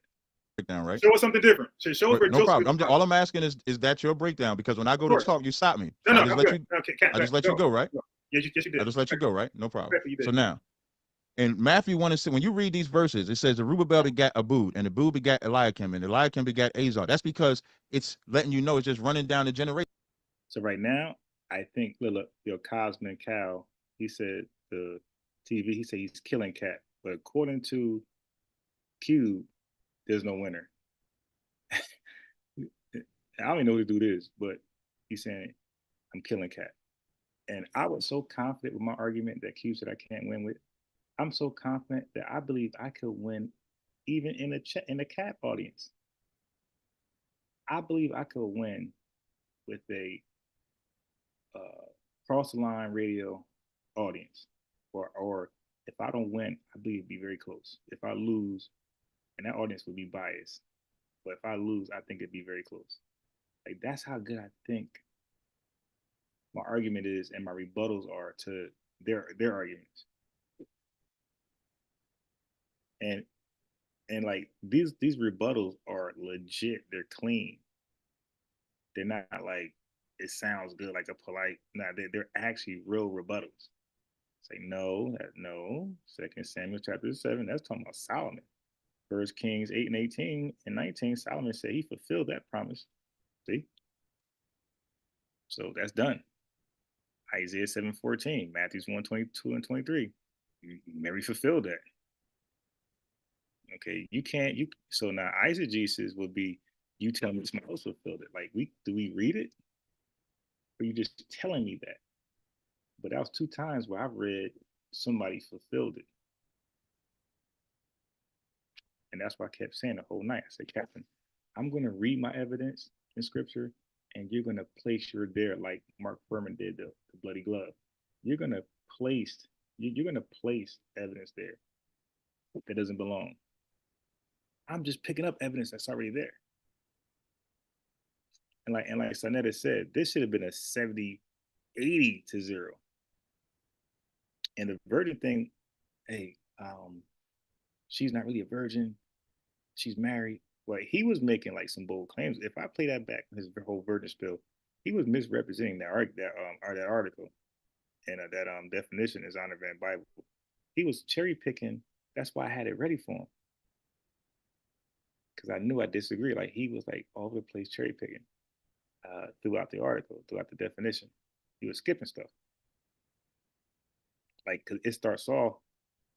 Breakdown, right? Show us something different. Show us where no Joseph problem. All I'm asking is that your breakdown? Because when I go to talk, you stop me. So No, I just let you. Okay, I just let you go, right? Yes, you did. I just let you go, right? No problem. So now, in Matthew 1:6, when you read these verses, it says Zerubbabel begat Abud, and Abud begat Eliakim, and Eliakim begat Azar. That's because it's letting you know it's just running down the generation. So right now, I think look, your Cosman Cal, he said the TV, he said he's killing Cat, but according to Cube, there's no winner. I don't even know who the dude is, but he's saying I'm killing Cat. And I was so confident with my argument that Cube said I can't win with. I'm so confident that I believe I could win even in the Cat audience. I believe I could win with a cross the line radio audience. Or if I don't win, I believe it'd be very close. If I lose, and that audience would be biased. But if I lose, I think it'd be very close. Like that's how good I think my argument is and my rebuttals are to their arguments. And like these rebuttals are legit, they're clean. They're not like it sounds good, like a polite. Nah, they're actually real rebuttals. Say no, no. 2 Samuel chapter 7, that's talking about Solomon. 1 Kings 8 and 18 and 19, Solomon said he fulfilled that promise. See? So that's done. Isaiah 7:14, Matthew 1:22 and 23. Mary fulfilled that. Okay, you can't so now eisegesis would be you tell me somebody else fulfilled it. Like do we read it? Or you just telling me that? But that was 2 times where I've read somebody fulfilled it. And that's why I kept saying the whole night. I said, Captain, I'm going to read my evidence in scripture, and you're going to place your there like Mark Furman did the bloody glove. You're going to place evidence there that doesn't belong. I'm just picking up evidence that's already there. And like Sanetta said, this should have been a 70-80 to 0. And the virgin thing, hey, she's not really a virgin. She's married. Well, he was making like some bold claims. If I play that back, his whole virgin spill, he was misrepresenting that article and that definition is Honor Van Bible. He was cherry picking. That's why I had it ready for him, because I knew I disagreed. Like he was like all over the place cherry picking throughout the article, throughout the definition. He was skipping stuff. Like, cause it starts off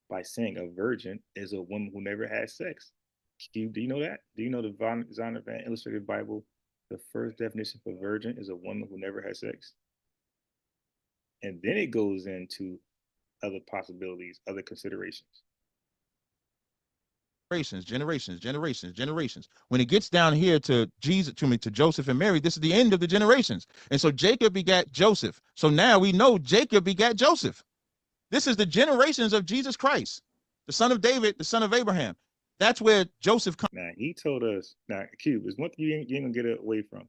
by saying a virgin is a woman who never had sex. Do you know that? Do you know the Zondervan Illustrated Bible? The first definition for virgin is a woman who never had sex. And then it goes into other possibilities, other considerations. Generations. When it gets down here to Jesus, to Joseph and Mary, this is the end of the generations. And so Jacob begat Joseph. So now we know Jacob begat Joseph. This is the generations of Jesus Christ, the son of David, the son of Abraham. That's where Joseph comes. Now, he told us, now, Cube, there's one thing you ain't going to get away from.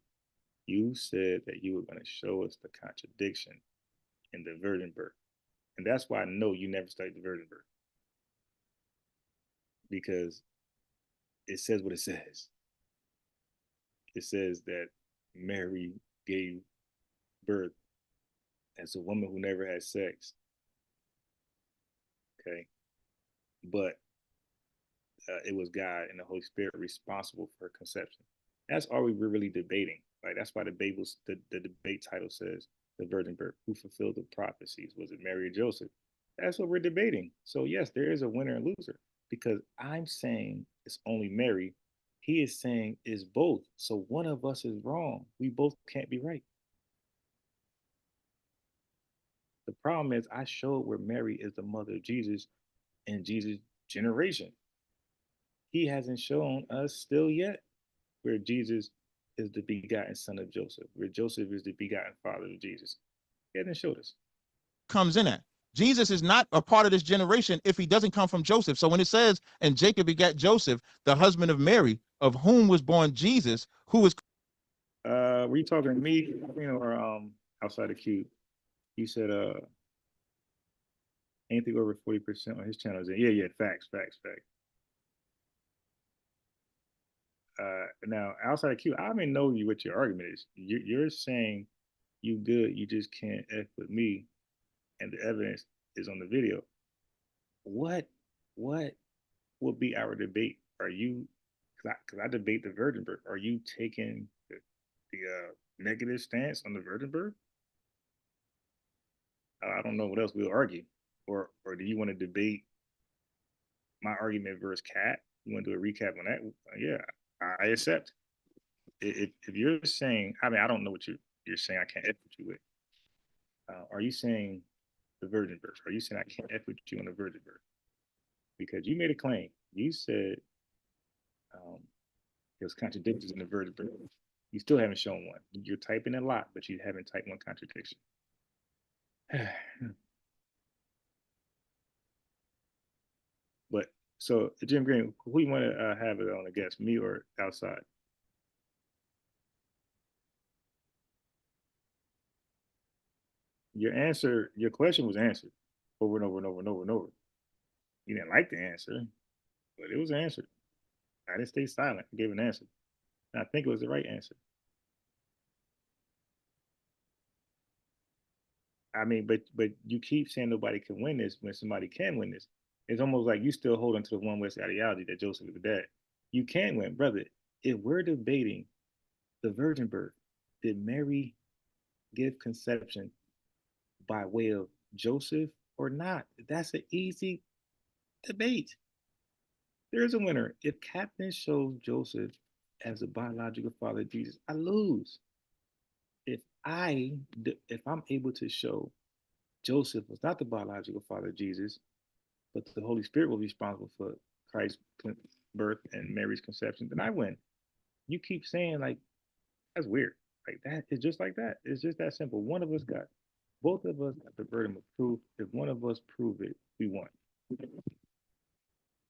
You said that you were going to show us the contradiction in the virgin birth. And that's why I know you never studied the virgin birth. Because it says what it says. It says that Mary gave birth as a woman who never had sex. Okay. But it was God and the Holy Spirit responsible for conception. That's all we were really debating. Like that's why the debate title says the virgin birth. Who fulfilled the prophecies? Was it Mary or Joseph? That's what we're debating. So yes, there is a winner and loser, because I'm saying it's only Mary. He is saying it's both. So one of us is wrong. We both can't be right. The problem is I showed where Mary is the mother of Jesus in Jesus' generation. He hasn't shown us still yet where Jesus is the begotten son of Joseph, where Joseph is the begotten father of Jesus. He hasn't showed us. Comes in at. Jesus is not a part of this generation if he doesn't come from Joseph. So when it says, and Jacob begat Joseph, the husband of Mary, of whom was born Jesus, who was. Were you talking to me, or outside the cube? You said anything over 40% on his channel is in. Yeah, facts. Now outside the queue, I don't even know what your argument is. You're saying you good, you just can't F with me, and the evidence is on the video. What would be our debate? Are you, because I debate the virgin birth, are you taking the negative stance on the virgin birth? I don't know what else we'll argue. Or do you want to debate my argument versus Cat? You want to do a recap on that? Yeah, I accept. If you're saying, I mean, I don't know what you're saying. I can't F with you with. Are you saying the virgin birth? Are you saying I can't F with you on the virgin birth? Because you made a claim. You said there's contradictions in the virgin birth. You still haven't shown one. You're typing a lot, but you haven't typed one contradiction. But so, Jim Green, who you want to have it on? I guess me or outside? Your question was answered over and over and over and over and over. You didn't like the answer, but it was answered. I didn't stay silent. I gave an answer. And I think it was the right answer. I mean, but you keep saying nobody can win this when somebody can win this. It's almost like you still holding to the one West ideology that Joseph is the dad. You can win, brother. If we're debating the virgin birth, did Mary give conception by way of Joseph or not? That's an easy debate. There's a winner. If Captain shows Joseph as a biological father of Jesus, I lose. If if I'm able to show Joseph was not the biological father of Jesus, but the Holy Spirit was responsible for Christ's birth and Mary's conception, then I win. You keep saying like that's weird. Like that, it's just like that. It's just that simple. One of us got, both of us got the burden of proof. If one of us prove it, we won.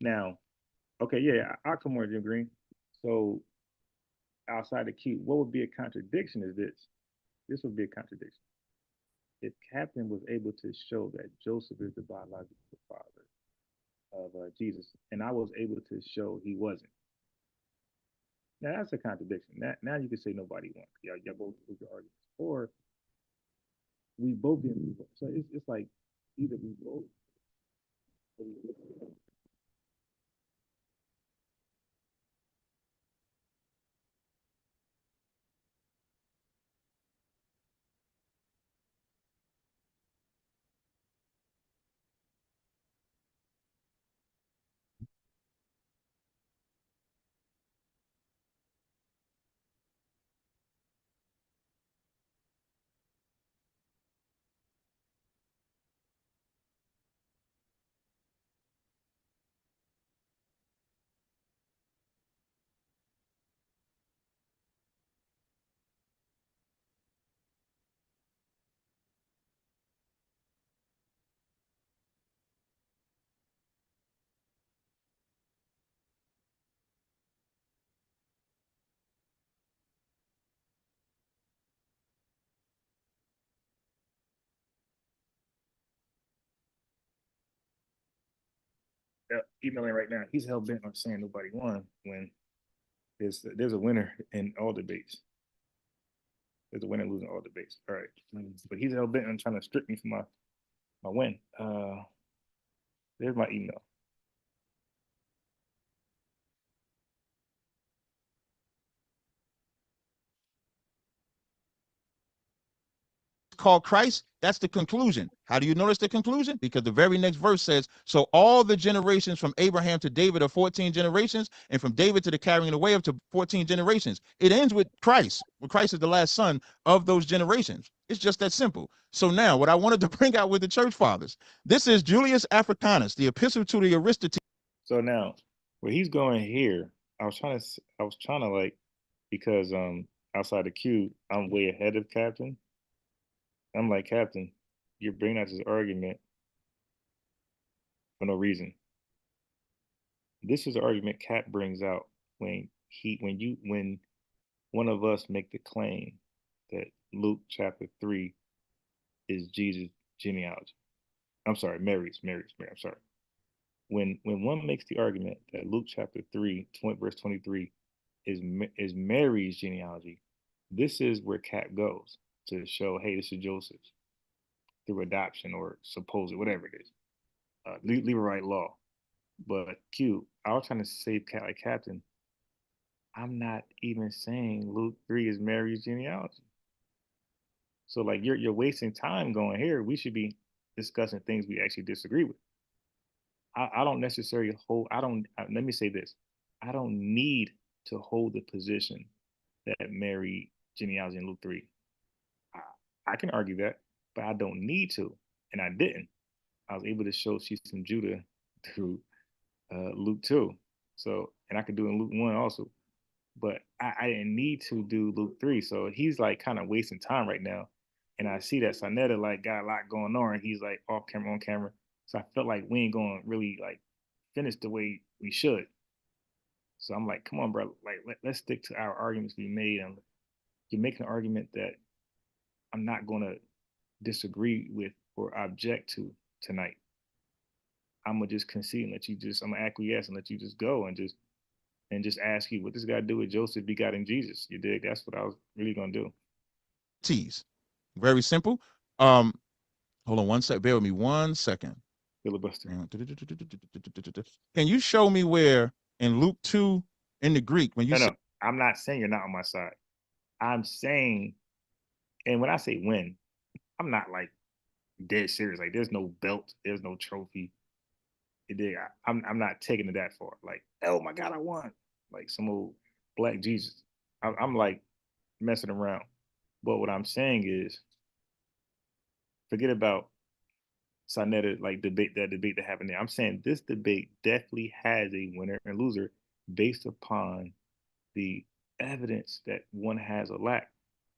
Now, okay, yeah, I'll come on, Jim Green. So outside the queue, what would be a contradiction is this. This would be a contradiction. If Captain was able to show that Joseph is the biological father of Jesus, and I was able to show he wasn't. Now that's a contradiction. Now you can say nobody won. Y'all both lose your arguments, or we both didn't. So it's like either we both. Emailing right now. He's hell bent on saying nobody won when there's a winner in all debates. There's a winner losing all debates. All right, but he's hell bent on trying to strip me from my win. There's my email. Called Christ, that's the conclusion. How do you notice the conclusion? Because the very next verse says, so all the generations from Abraham to David are 14 generations, and from David to the carrying away of to 14 generations. It ends with Christ, where Christ is the last son of those generations. It's just that simple. So now what I wanted to bring out with the church fathers, this is Julius Africanus, the epistle to the Aristoteles. So now where he's going here, I was trying to like, because outside the queue, I'm way ahead of Captain. I'm like, Captain, you're bringing out this argument for no reason. This is the argument Cap brings out when one of us make the claim that Luke chapter 3 is Jesus' genealogy. I'm sorry, Mary's. I'm sorry. When one makes the argument that Luke chapter 3, verse 23 is Mary's genealogy, this is where Cap goes to show, hey, this is Joseph's through adoption or supposed, whatever it is, Levirate law. But Q, I was trying to save Cat like Captain. I'm not even saying Luke 3 is Mary's genealogy. So like you're wasting time going here. We should be discussing things we actually disagree with. I don't necessarily hold. Let me say this. I don't need to hold the position that Mary genealogy in Luke 3. I can argue that, but I don't need to, and I didn't. I was able to show she's from Judah through Luke 2. So, and I could do it in Luke 1 also. But I didn't need to do Luke 3. So he's like kind of wasting time right now. And I see that Sonetta like got a lot going on, and he's like off camera, on camera. So I felt like we ain't going to really like finish the way we should. So I'm like, come on, bro. Like, let's stick to our arguments we made. And you're making an argument that I'm not going to disagree with or object to tonight. I'm gonna just concede and let you I'm gonna acquiesce and let you just go and just ask you what this guy do with Joseph begotten Jesus. You dig? That's what I was really gonna do. Very simple. Hold on one sec. Bear with me 1 second. Filibuster. Can you show me where in Luke 2 in the Greek when you No, say no, I'm not saying you're not on my side. I'm saying, and when I say win, I'm not like dead serious. Like there's no belt, there's no trophy. I'm not taking it that far. Like, oh my God, I won. Like some old black Jesus. I'm like messing around. But what I'm saying is, forget about Sonetta, like debate that happened there. I'm saying this debate definitely has a winner and loser based upon the evidence that one has or lack.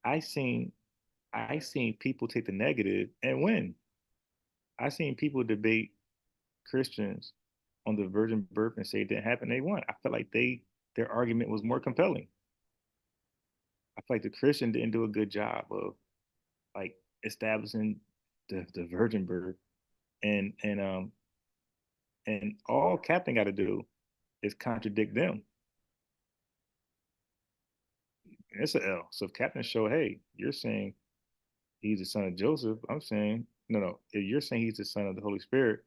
I seen people take the negative and win. I seen people debate Christians on the virgin birth and say it didn't happen. They won. I feel like their argument was more compelling. I feel like the Christian didn't do a good job of like establishing the virgin birth and all Captain got to do is contradict them. And it's an L. So if Captain show, hey, you're saying he's the son of Joseph, I'm saying no. If you're saying he's the son of the Holy Spirit,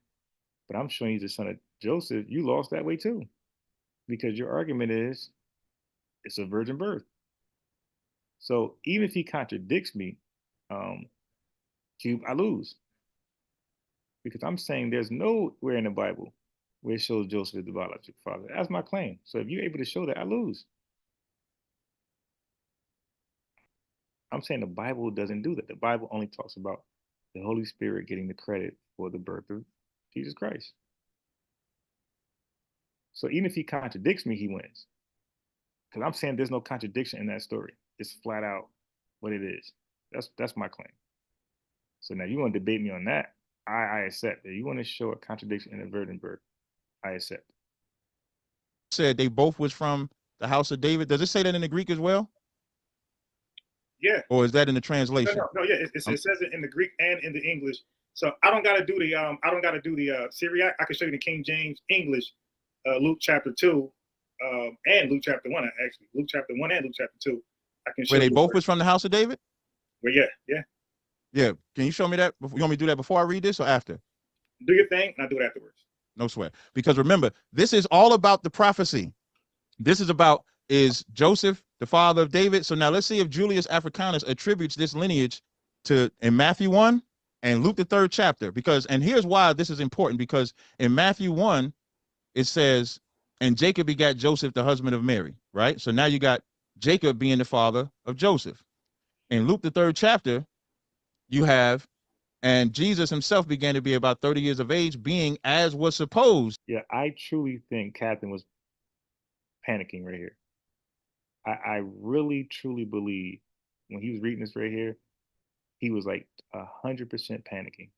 but I'm showing he's the son of Joseph, you lost that way too, because your argument is it's a virgin birth. So even if he contradicts me, Cube, I lose because I'm saying there's nowhere in the Bible where it shows Joseph is the biological father. That's my claim. So if you're able to show that, I lose. I'm saying the Bible doesn't do that. The Bible only talks about the Holy Spirit getting the credit for the birth of Jesus Christ. So even if he contradicts me, he wins. Because I'm saying there's no contradiction in that story. It's flat out what it is. That's my claim. So now you want to debate me on that, I accept. If you want to show a contradiction in the virgin birth, I accept. said they both was from the house of David? Does it say that in the Greek as well? Yeah. Or is that in the translation? No, yeah. It says it in the Greek and in the English. So I don't gotta do the Syriac. I can show you the King James English, Luke chapter 2, and Luke chapter 1, actually. Luke chapter 1 and Luke chapter 2. I can show Where they you both was from the house of David? Well, yeah. Yeah. Can you show me that? You want me to do that before I read this or after? Do your thing, and I'll do it afterwards. No sweat. Because remember, this is all about the prophecy. This is about, is Joseph the father of David? So now let's see if Julius Africanus attributes this lineage to in Matthew 1 and Luke the 3rd chapter. Because, and here's why this is important, because in Matthew 1, it says, and Jacob begat Joseph, the husband of Mary, right? So now you got Jacob being the father of Joseph. In Luke the 3rd chapter, you have, and Jesus himself began to be about 30 years of age, being as was supposed. Yeah, I truly think Captain was panicking right here. I really truly believe when he was reading this right here, he was like 100% panicking.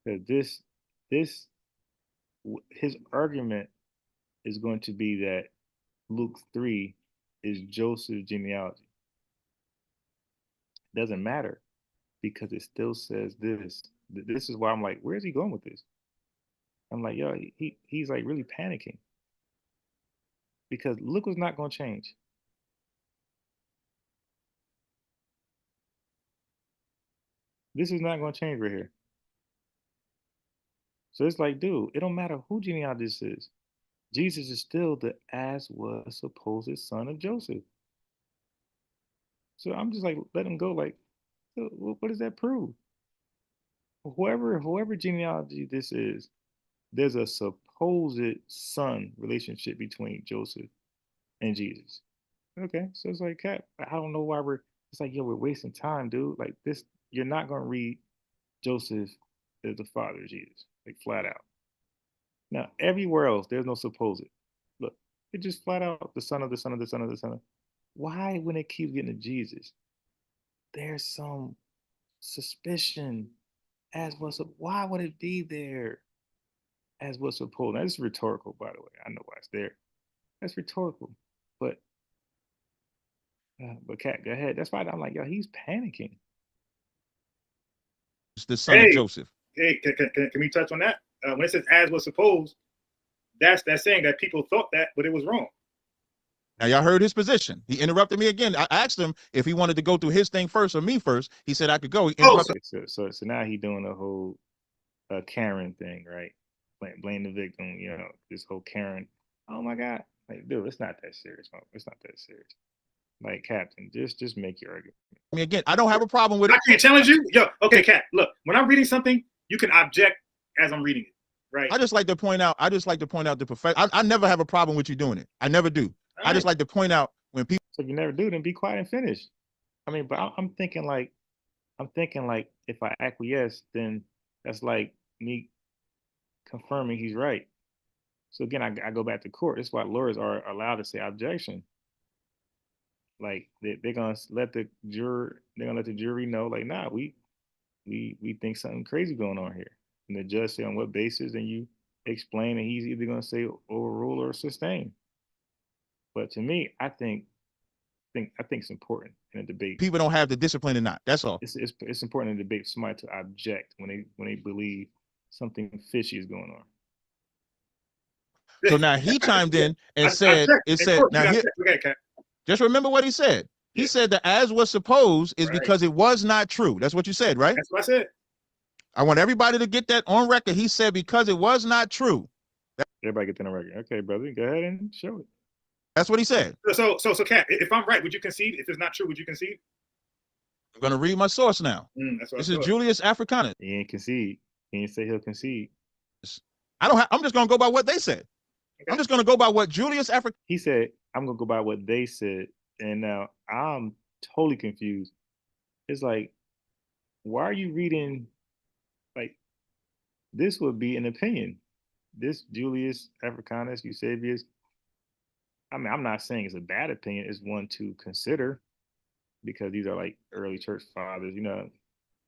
Because his argument is going to be that Luke 3 is Joseph's genealogy. It doesn't matter because it still says this. This is why I'm like, where's he going with this? I'm like, yo, he's like really panicking because Luke was not going to change. This is not going to change right here. So it's like, dude, it don't matter who genealogy this is. Jesus is still the as was supposed son of Joseph. So I'm just like, let him go. Like, what does that prove? Whoever genealogy this is, there's a supposed son relationship between Joseph and Jesus. Okay, so it's like, Cap, I don't know why it's like, yo, we're wasting time, dude. Like this, you're not gonna read Joseph as the father of Jesus, like flat out. Now, everywhere else, there's no supposed. Look, it just flat out the son of the son of the son of the son of. Why, when it keeps getting to Jesus, there's some suspicion as what's up? Why would it be there as what's supposed? Now, this is rhetorical, by the way. I know why it's there. That's rhetorical, but Cat, go ahead. That's why I'm like, yo, he's panicking. It's the son of Joseph. Hey, can we touch on that? When it says as was supposed, that's saying that people thought that, but it was wrong. Now y'all heard his position. He interrupted me again. I asked him if he wanted to go through his thing first or me first. He said I could go. He interrupted. So now he doing the whole Karen thing, right? Blame the victim, you know, this whole Karen. Oh my God. Like, dude, it's not that serious, man. It's not that serious. Like, Captain, just make your argument. I mean, again, I don't have a problem with it. I can't challenge you. Yo, okay, Cap, look, when I'm reading something, you can object as I'm reading it, right? I just like to point out the perfect. I never have a problem with you doing it. I never do. I just like to point out when people. So if you never do, then be quiet and finish. I mean, but I'm thinking like if I acquiesce, then that's like me confirming he's right. So again, I go back to court. That's why lawyers are allowed to say objection. Like they're gonna let the jury know, like, nah, we think something crazy going on here. And the judge say on what basis, and you explain, and he's either gonna say overrule or sustain. But to me, I think it's important in a debate. People don't have the discipline or not. That's all. It's important in a debate for somebody to object when they believe something fishy is going on. So now he chimed in and said, now here, just remember what he said. He said that as was supposed is because it was not true. That's what you said, right? That's what I said. I want everybody to get that on record. He said because it was not true. Everybody get that on record. Okay, brother, go ahead and show it. That's what he said. So, Cap, if I'm right, would you concede? If it's not true, would you concede? I'm going to read my source now. This is Julius Africanus. He ain't concede. He ain't say he'll concede. I'm just going to go by what they said. Okay. I'm just going to go by what Julius Africanus. He said, I'm going to go by what they said. And now I'm totally confused. It's like, why are you reading, like, this would be an opinion. This Julius Africanus, Eusebius, I mean, I'm not saying it's a bad opinion. It's one to consider because these are like early church fathers, you know,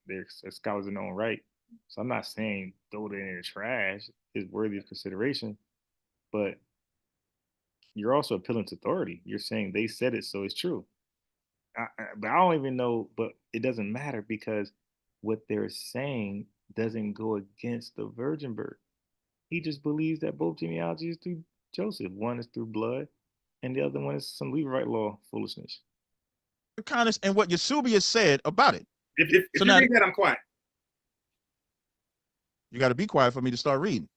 they're scholars in their own right. So I'm not saying throw it in the trash. It's worthy of consideration. But you're also appealing to authority. You're saying they said it, so it's true. But I don't even know, but it doesn't matter because what they're saying doesn't go against the virgin birth. He just believes that both genealogies is through Joseph. One is through blood, and the other one is some Levite law foolishness. And what Eusebius said about it. If you read that, I'm quiet. You got to be quiet for me to start reading.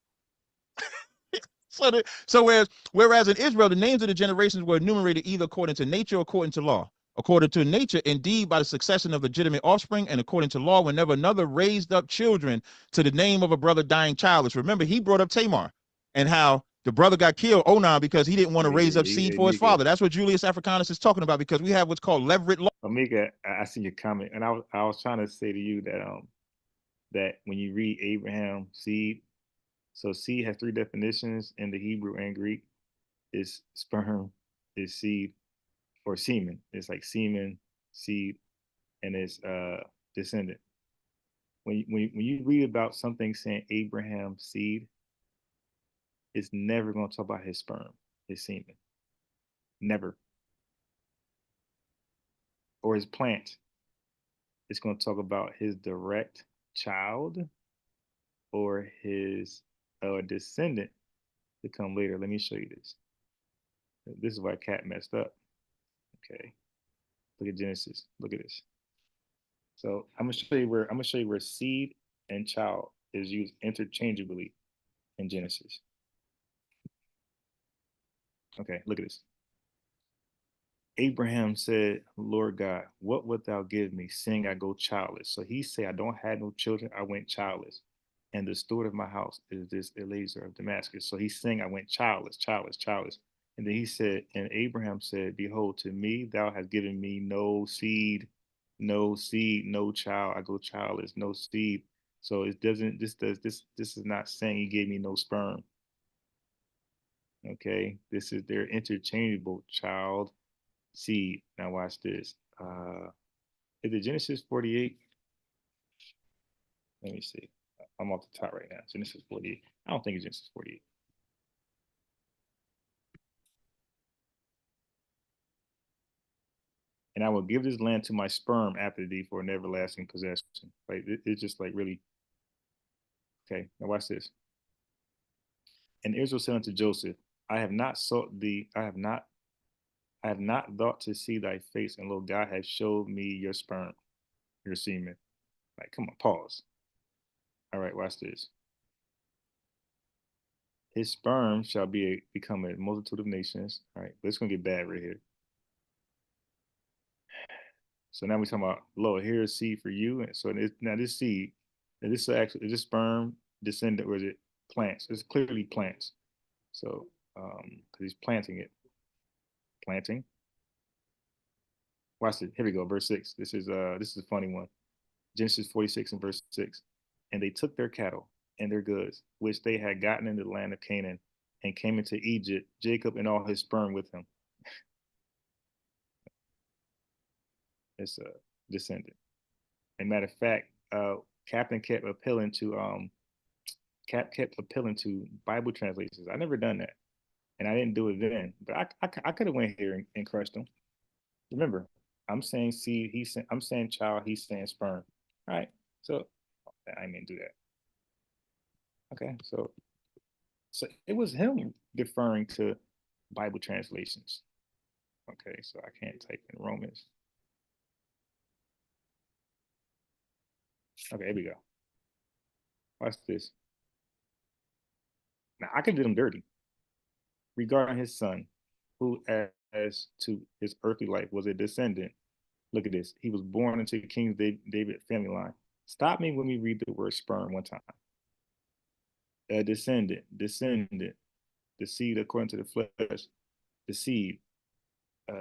So whereas in Israel, the names of the generations were enumerated either according to nature or according to law. According to nature, indeed, by the succession of legitimate offspring, and according to law, whenever another raised up children to the name of a brother dying childless. Remember, he brought up Tamar and how the brother got killed, Onan, because he didn't want to raise up seed for his father. That's what Julius Africanus is talking about, because we have what's called levirate law. Amika, I see your comment, and I was trying to say to you that that when you read Abraham seed, so seed has three definitions in the Hebrew and Greek. It's sperm, is seed, or semen. It's like semen, seed, and it's descendant. When you read about something saying Abraham seed, it's never going to talk about his sperm, his semen. Never. Or his plant. It's going to talk about his direct child or his descendant to come later. Let me show you this. This is why Cat messed up. Okay. Look at Genesis. Look at this. So I'm gonna show you where seed and child is used interchangeably in Genesis. Okay, look at this. Abraham said, Lord God, what wilt thou give me, seeing I go childless? So he said, I don't have no children, I went childless. And the steward of my house is this Eliezer of Damascus. So he's saying, I went childless. And then he said, and Abraham said, behold, to me thou hast given me no seed, no child. I go childless, no seed. So it doesn't, this is not saying he gave me no sperm. Okay, this is their interchangeable child, seed. Now watch this. Is it Genesis 48? Let me see. I'm off the top right now. Genesis 48. I don't think it's Genesis 48. And I will give this land to my sperm after thee for an everlasting possession. Like it's just like really. Okay, now watch this. And Israel said unto Joseph, I have not sought thee, I have not I have not thought to see thy face, and lo, God has showed me your sperm, your semen. Like, come on, pause. All right, watch this. His sperm shall become a multitude of nations. All right, but it's gonna get bad right here. So now we're talking about, Lord, here's seed for you. And so now this seed, and this actually is this sperm descendant, or is it plants? It's clearly plants. So because he's planting it. Planting. Watch it. Here we go, verse 6. This is a funny one. Genesis 46 and verse 6. And they took their cattle and their goods, which they had gotten in the land of Canaan, and came into Egypt, Jacob and all his sperm with him. It's a descendant. And matter of fact, Captain kept appealing to Bible translations. I never done that, and I didn't do it then. But I could have went here and crushed them. Remember, I'm saying seed. I'm saying child. He's saying sperm. All right. So I didn't do that. Okay. So it was him deferring to Bible translations. Okay. So I can't type in Romans. Okay, here we go. Watch this. Now I could do them dirty. Regarding his son, who as to his earthly life was a descendant. Look at this. He was born into King David family line. Stop me when we read the word sperm one time. A descendant, the seed according to the flesh, the seed,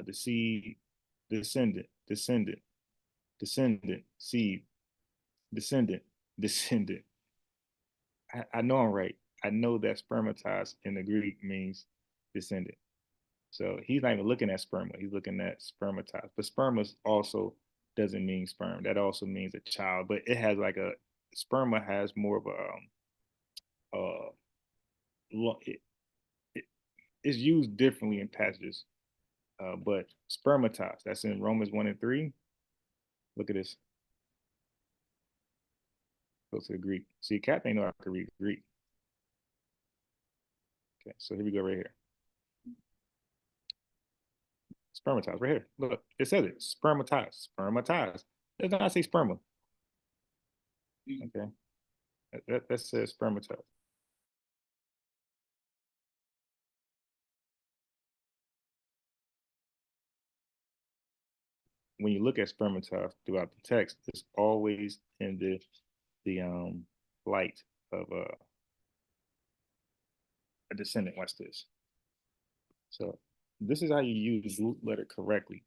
descendant, seed, descendant. I know I'm right. I know that spermatized in the Greek means descendant. So he's not even looking at sperma. He's looking at spermatized. But sperma also doesn't mean sperm. That also means a child. But it has like sperma has more of it's used differently in passages. But spermatized, that's in Romans 1 and 3. Look at this. Go to the Greek. See, Cap ain't know how to read Greek. Okay, so here we go right here. Spermatized, right here. Look, it says it. Spermatized. It does not say sperma. Okay. That says spermatized. When you look at spermatized throughout the text, it's always in the light of a descendant. Watch this. So this is how you use the root letter correctly,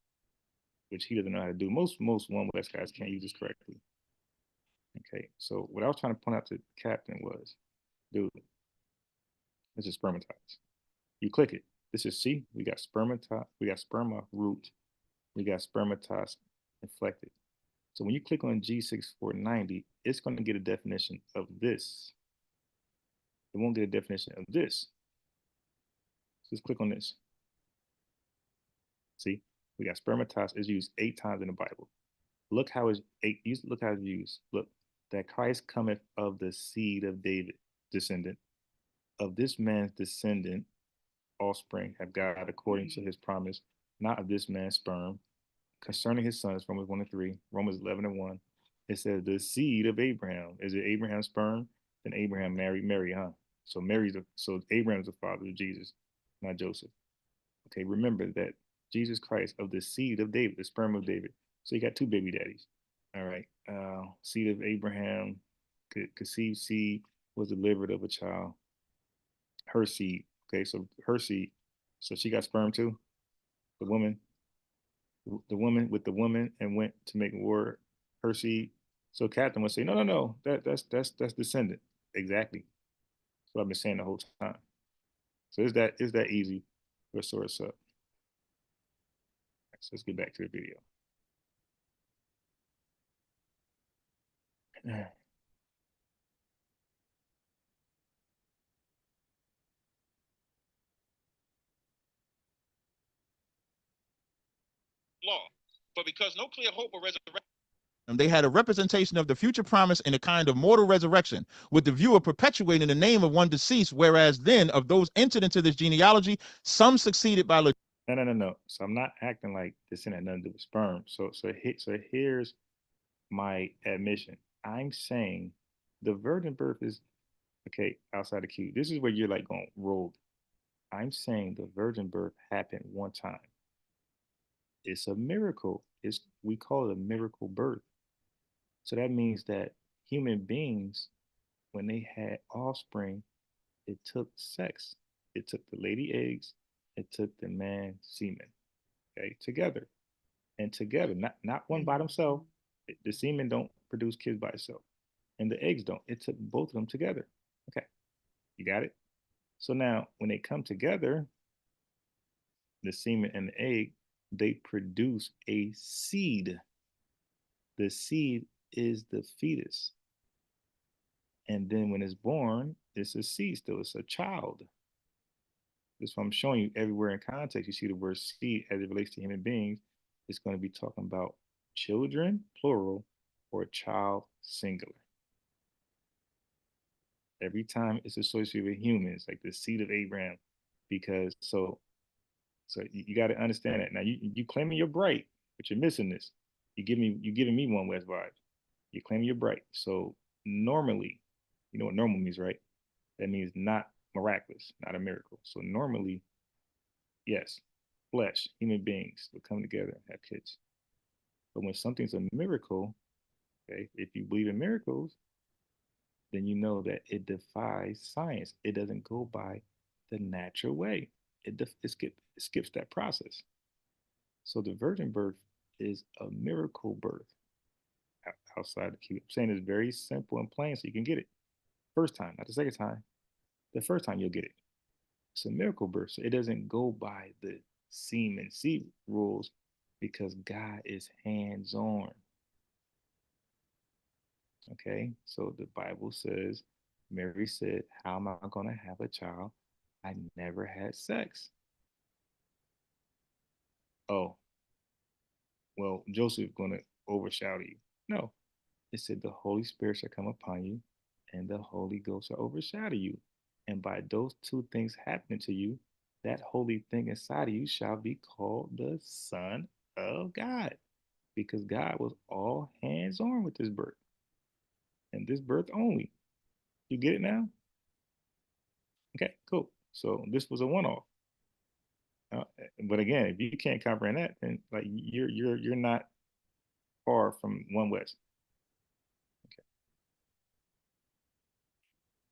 which he doesn't know how to do. Most One West guys can't use this correctly. Okay, so what I was trying to point out to the captain was, dude, this is spermatized. You click it. This is C. We got spermatized. We got sperma root. We got spermatized inflected. So when you click on G6490, it's going to get a definition of this. It won't get a definition of this. Just click on this. See, we got spermatized is used 8 times in the Bible. Look how it's look how it's used. Look, that Christ cometh of the seed of David, descendant. Of this man's descendant, offspring have God according to his promise, not of this man's sperm. Concerning his sons, Romans 1 and 3, Romans 11 and 1, it says the seed of Abraham. Is it Abraham's sperm? Then Abraham married Mary, huh? So Abraham's the father of Jesus, not Joseph. Okay, remember that Jesus Christ of the seed of David, the sperm of David. So you got 2 baby daddies. All right. Seed of Abraham, conceived seed, was delivered of a child. Her seed. Okay, so her seed. So she got sperm too. The woman with the woman and went to make war. Her seed. So Captain would say, no, that's descendant. Exactly. That's what I've been saying the whole time. So is that easy? Let's sort us up. So let's get back to the video. Law, but because no clear hope of resurrection, they had a representation of the future promise in a kind of mortal resurrection, with the view of perpetuating the name of one deceased, whereas then of those entered into this genealogy, some succeeded by No. So I'm not acting like this ain't had nothing to do with sperm. So here's my admission. I'm saying the virgin birth is okay outside the queue. This is where you're like going rogue. I'm saying the virgin birth happened one time. It's a miracle. We call it a miracle birth. So that means that human beings, when they had offspring, it took sex. It took the lady eggs. It took the man semen. Okay, together and together, not one by themselves. The semen don't produce kids by itself, and the eggs don't. It took both of them together. Okay, you got it. So now, when they come together, the semen and the egg, they produce a seed. The seed is the fetus. And then when it's born, it's a seed still, it's a child. That's what I'm showing you everywhere in context. You see the word seed as it relates to human beings. It's going to be talking about children, plural, or child, singular. Every time it's associated with humans, like the seed of Abraham, because so you got to understand that. Now you claiming you're bright, but you're missing this. You giving me one West vibe. You claim you're bright. So normally, you know what normal means, right? That means not miraculous, not a miracle. So normally, yes, flesh, human beings will come together and have kids. But when something's a miracle, okay, if you believe in miracles, then you know that it defies science. It doesn't go by the natural way. It skips that process. So the virgin birth is a miracle birth outside the cube. I'm saying it's very simple and plain so you can get it. First time, not the second time. The first time you'll get it. It's a miracle birth. So it doesn't go by the semen seed rules because God is hands on. Okay, so the Bible says, Mary said, how am I going to have a child? I never had sex. Oh, well, Joseph going to overshadow you. No, it said the Holy Spirit shall come upon you and the Holy Ghost shall overshadow you. And by those two things happening to you, that holy thing inside of you shall be called the Son of God. Because God was all hands on with this birth. And this birth only. You get it now? Okay, cool. So this was a one-off. Uh, but again, if you can't comprehend that, then like you're not far from one West. Okay.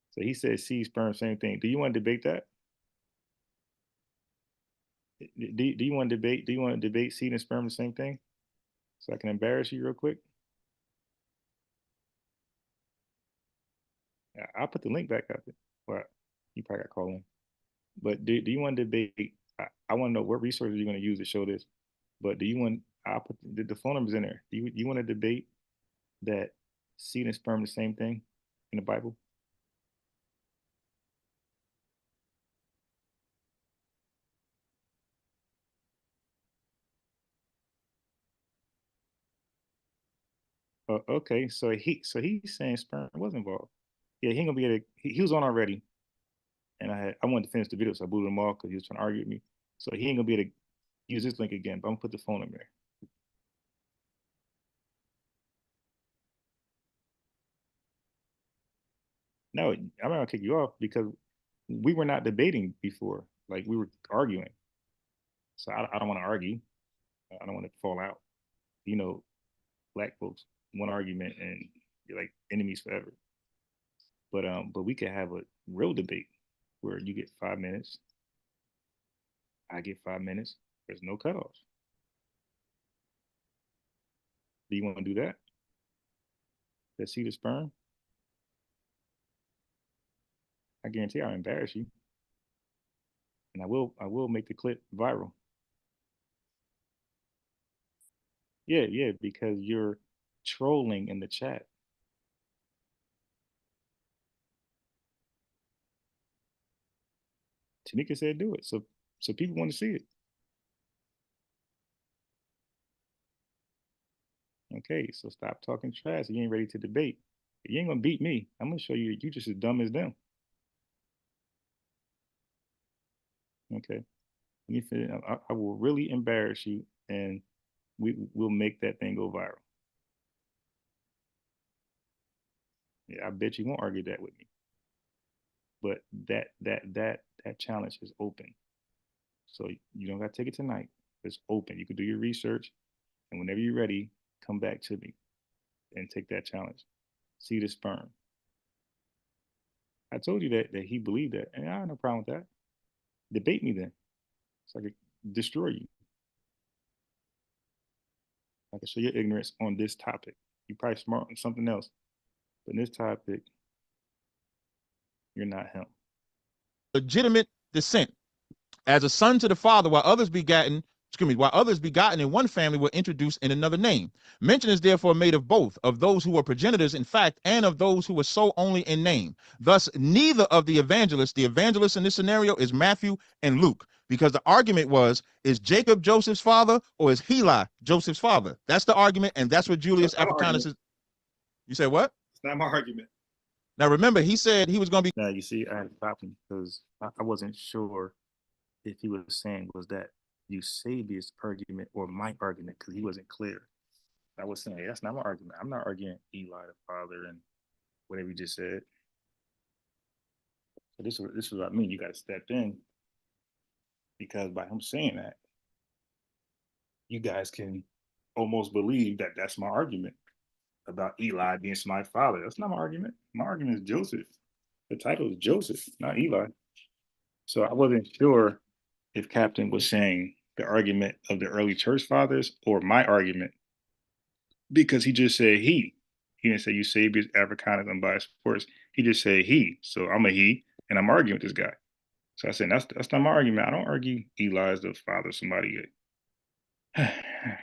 So he said seed, sperm, same thing. Do you want to debate that? Do you want to debate? Do you want to debate seed and sperm the same thing? So I can embarrass you real quick. I'll put the link back up. Well, you probably got to call in. But do you want to debate? I want to know what resources you're going to use to show this. But do you want? I'll put the phone numbers in there. Do you want to debate that seed and sperm the same thing in the Bible? Okay, so he's saying sperm was involved. Yeah, he ain't gonna be able to. He was on already, and I wanted to finish the video, so I booted him off because he was trying to argue with me. So he ain't gonna be able to use this link again. But I'm gonna put the phone number there. No, I'm not gonna kick you off because we were not debating before. Like we were arguing. So I don't want to argue. I don't want to fall out. You know, black folks, one argument and you're like enemies forever. But we could have a real debate where you get 5 minutes, I get 5 minutes. There's no cutoffs. Do you want to do that? Let's see the sperm. I guarantee I'll embarrass you, and I will make the clip viral. Yeah, because you're trolling in the chat. Tanika said do it, so people want to see it. Okay, so stop talking trash. You ain't ready to debate. You ain't gonna beat me. I'm gonna show you just as dumb as them. Okay. Let me finish. I will really embarrass you, and we'll make that thing go viral. Yeah, I bet you won't argue that with me. But that challenge is open. So you don't got to take it tonight. It's open. You can do your research, and whenever you're ready, come back to me and take that challenge. See the sperm. I told you that he believed that, and I have no problem with that. Debate me then, so I could destroy you. I can show your ignorance on this topic. You're probably smart on something else, but in this topic, you're not him. Legitimate descent as a son to the father, while others begotten in one family were introduced in another name. Mention is therefore made of both, of those who were progenitors in fact, and of those who were so only in name. Thus, neither of the evangelists in this scenario is Matthew and Luke, because the argument was, is Jacob Joseph's father, or is Heli Joseph's father? That's the argument, and that's what Julius Africanus is. You say what? It's not my argument. Now remember, he said he was going to be. Now you see, I had to stop him because I wasn't sure if he was saying was that Eusebius' argument or my argument, because he wasn't clear. I was saying, hey, that's not my argument. I'm not arguing Eli the father and whatever you just said. So this is what I mean. You got to step in, because by him saying that, you guys can almost believe that that's my argument about Eli being my father. That's not my argument. My argument is Joseph. The title is Joseph, not Eli. So I wasn't sure if Captain was saying the argument of the early church fathers or my argument, because he just said he. He didn't say Eusebius, Africanus, Unbiased Sports. He just said he. So I'm a he, and I'm arguing with this guy. So I said, that's not my argument. I don't argue Eli is the father of somebody yet.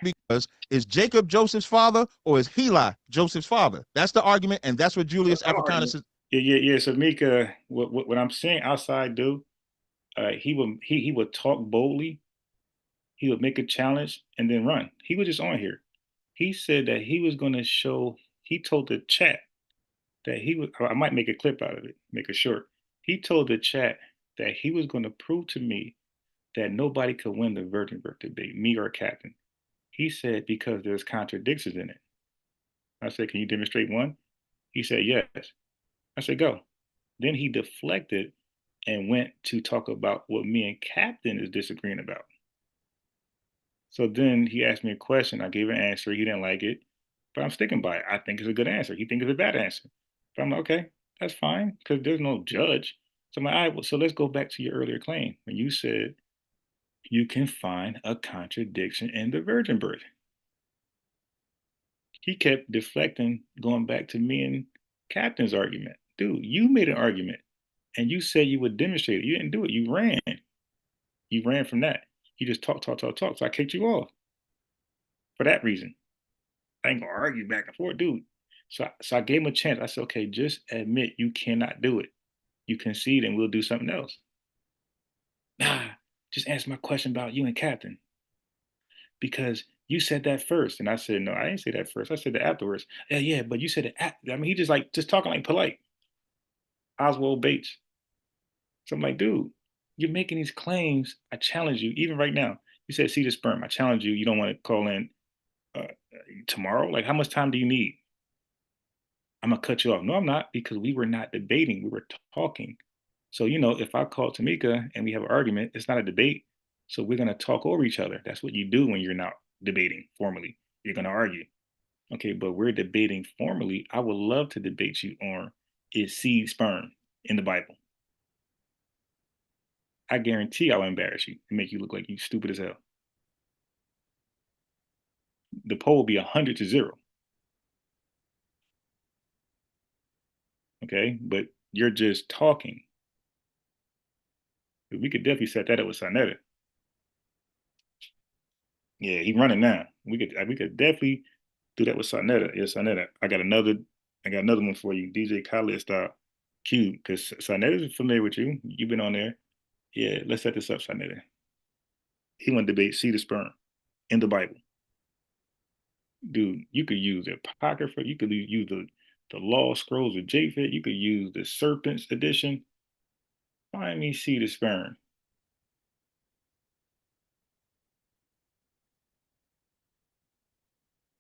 Because is Jacob Joseph's father, or is Heli Joseph's father? That's the argument, and that's what Julius Africanus is. Yeah. So Mika, what I'm saying outside, dude, he would talk boldly. He would make a challenge and then run. He was just on here. He said that he was going to show. He told the chat that he was. I might make a clip out of it, make it short. He told the chat that he was going to prove to me that nobody could win the virgin birth debate, me or Captain. He said because there's contradictions in it. I said, can you demonstrate one? He said, yes. I said, go. Then he deflected and went to talk about what me and Captain is disagreeing about. So then he asked me a question. I gave an answer. He didn't like it, but I'm sticking by it. I think it's a good answer. He thinks it's a bad answer. But I'm like, okay, that's fine, because there's no judge. So I'm like, all right, well, so let's go back to your earlier claim when you said you can find a contradiction in the virgin birth. He kept deflecting, going back to me and Captain's argument. Dude, you made an argument and you said you would demonstrate it. You didn't do it. You ran. You ran from that. You just talk. So I kicked you off for that reason. I ain't gonna argue back and forth, dude. So I gave him a chance. I said, okay, just admit you cannot do it. You concede and we'll do something else. Nah, just answer my question about you and Captain. Because you said that first. And I said, no, I didn't say that first. I said that afterwards. Yeah, but you said it. I mean, he just talking like polite. Oswald Bates. So I'm like, dude, you're making these claims. I challenge you, even right now. You said, see the sperm. I challenge you. You don't want to call in tomorrow? Like, how much time do you need? I'm going to cut you off. No, I'm not, because we were not debating. We were talking. So, if I call Tamika and we have an argument, it's not a debate. So we're going to talk over each other. That's what you do when you're not debating formally. You're going to argue. Okay, but we're debating formally. I would love to debate you on, is seed sperm in the Bible? I guarantee I will embarrass you and make you look like you stupid as hell. The poll will be 100-0. Okay, but you're just talking. We could definitely set that up with Sarnetta. Yeah, he's running now. We could definitely do that with Sarnetta. Yeah, Sarnetta. I got another one for you, DJ Khaled style Q, because Sarnetta is familiar with you. You've been on there. Yeah, let's set this up, Sarnetta. He want to debate seed of sperm in the Bible. Dude, you could use the Apocrypha. You could use the Law Scrolls of Japhet. You could use the Serpent's edition. Find me seed of sperm.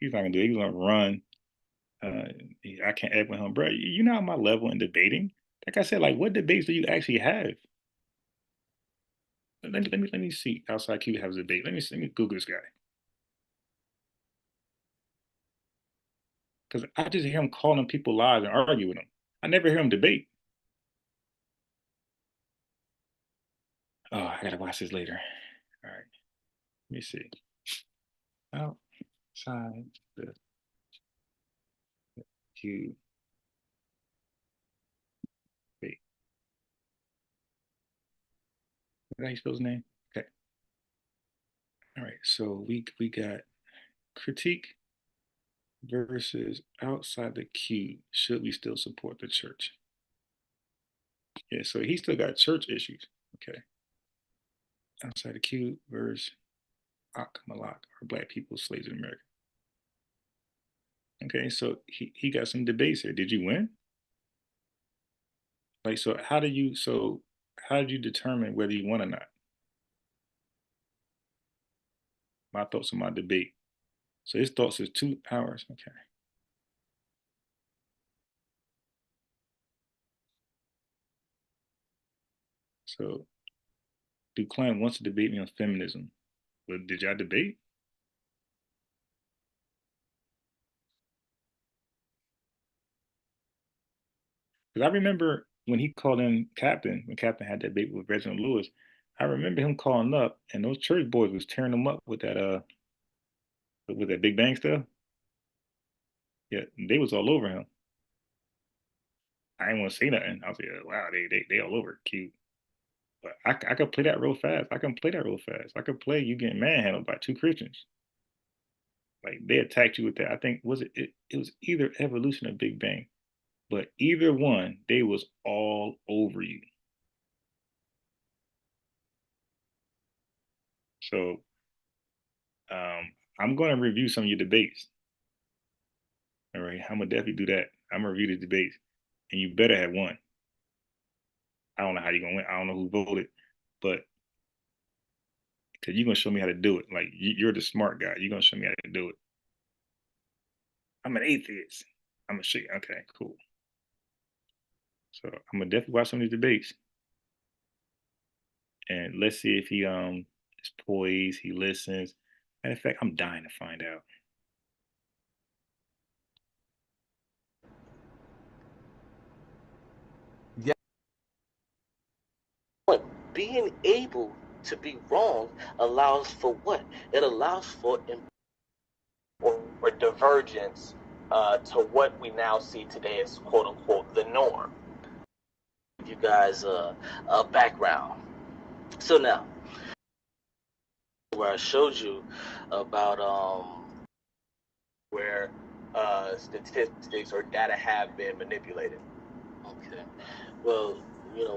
He's not gonna do it. He's gonna run. I can't act with him, bro. You're not on my level in debating. Like I said, like what debates do you actually have? Let me see. Outside Q has a debate. Let me Google this guy. Because I just hear him calling people lies and argue with them. I never hear him debate. Oh, I gotta watch this later. All right. Let me see. Outside the Q debate. Is that how you spell his name? Okay. All right. So we got critique versus outside the Q. Should we still support the church? Yeah, so he still got church issues. Okay. Outside the Q versus Ak Malak, or black people slaves in America. Okay, so he got some debates here. Did you win? Like, so how did you determine whether you won or not? My thoughts on my debate. So his thoughts is 2 hours. Okay. So Duclaim wants to debate me on feminism. But did y'all debate? Because I remember when he called in Captain, when Captain had that debate with Reginald Lewis, I remember him calling up and those church boys was tearing him up with that Big Bang stuff. Yeah, they was all over him. I didn't want to say nothing. I was like, wow, they all over Q. But I could play that real fast. I can play that real fast. I could play you getting manhandled by 2 Christians. Like they attacked you with that. I think it was either Evolution or Big Bang. But either one, they was all over you. So I'm going to review some of your debates. All right, I'm gonna definitely do that. I'm gonna review the debates, and you better have won. I don't know how you're gonna win. I don't know who voted, but because you're gonna show me how to do it. Like you're the smart guy. You're gonna show me how to do it. I'm an atheist. I'm gonna show you. Okay, cool. So I'm gonna definitely watch some of these debates, and let's see if he is poised. He listens. Matter of fact, I'm dying to find out. Being able to be wrong allows for what? It allows for or divergence to what we now see today as quote unquote the norm. You guys a background. So now, where I showed you about where statistics or data have been manipulated. Okay. Well,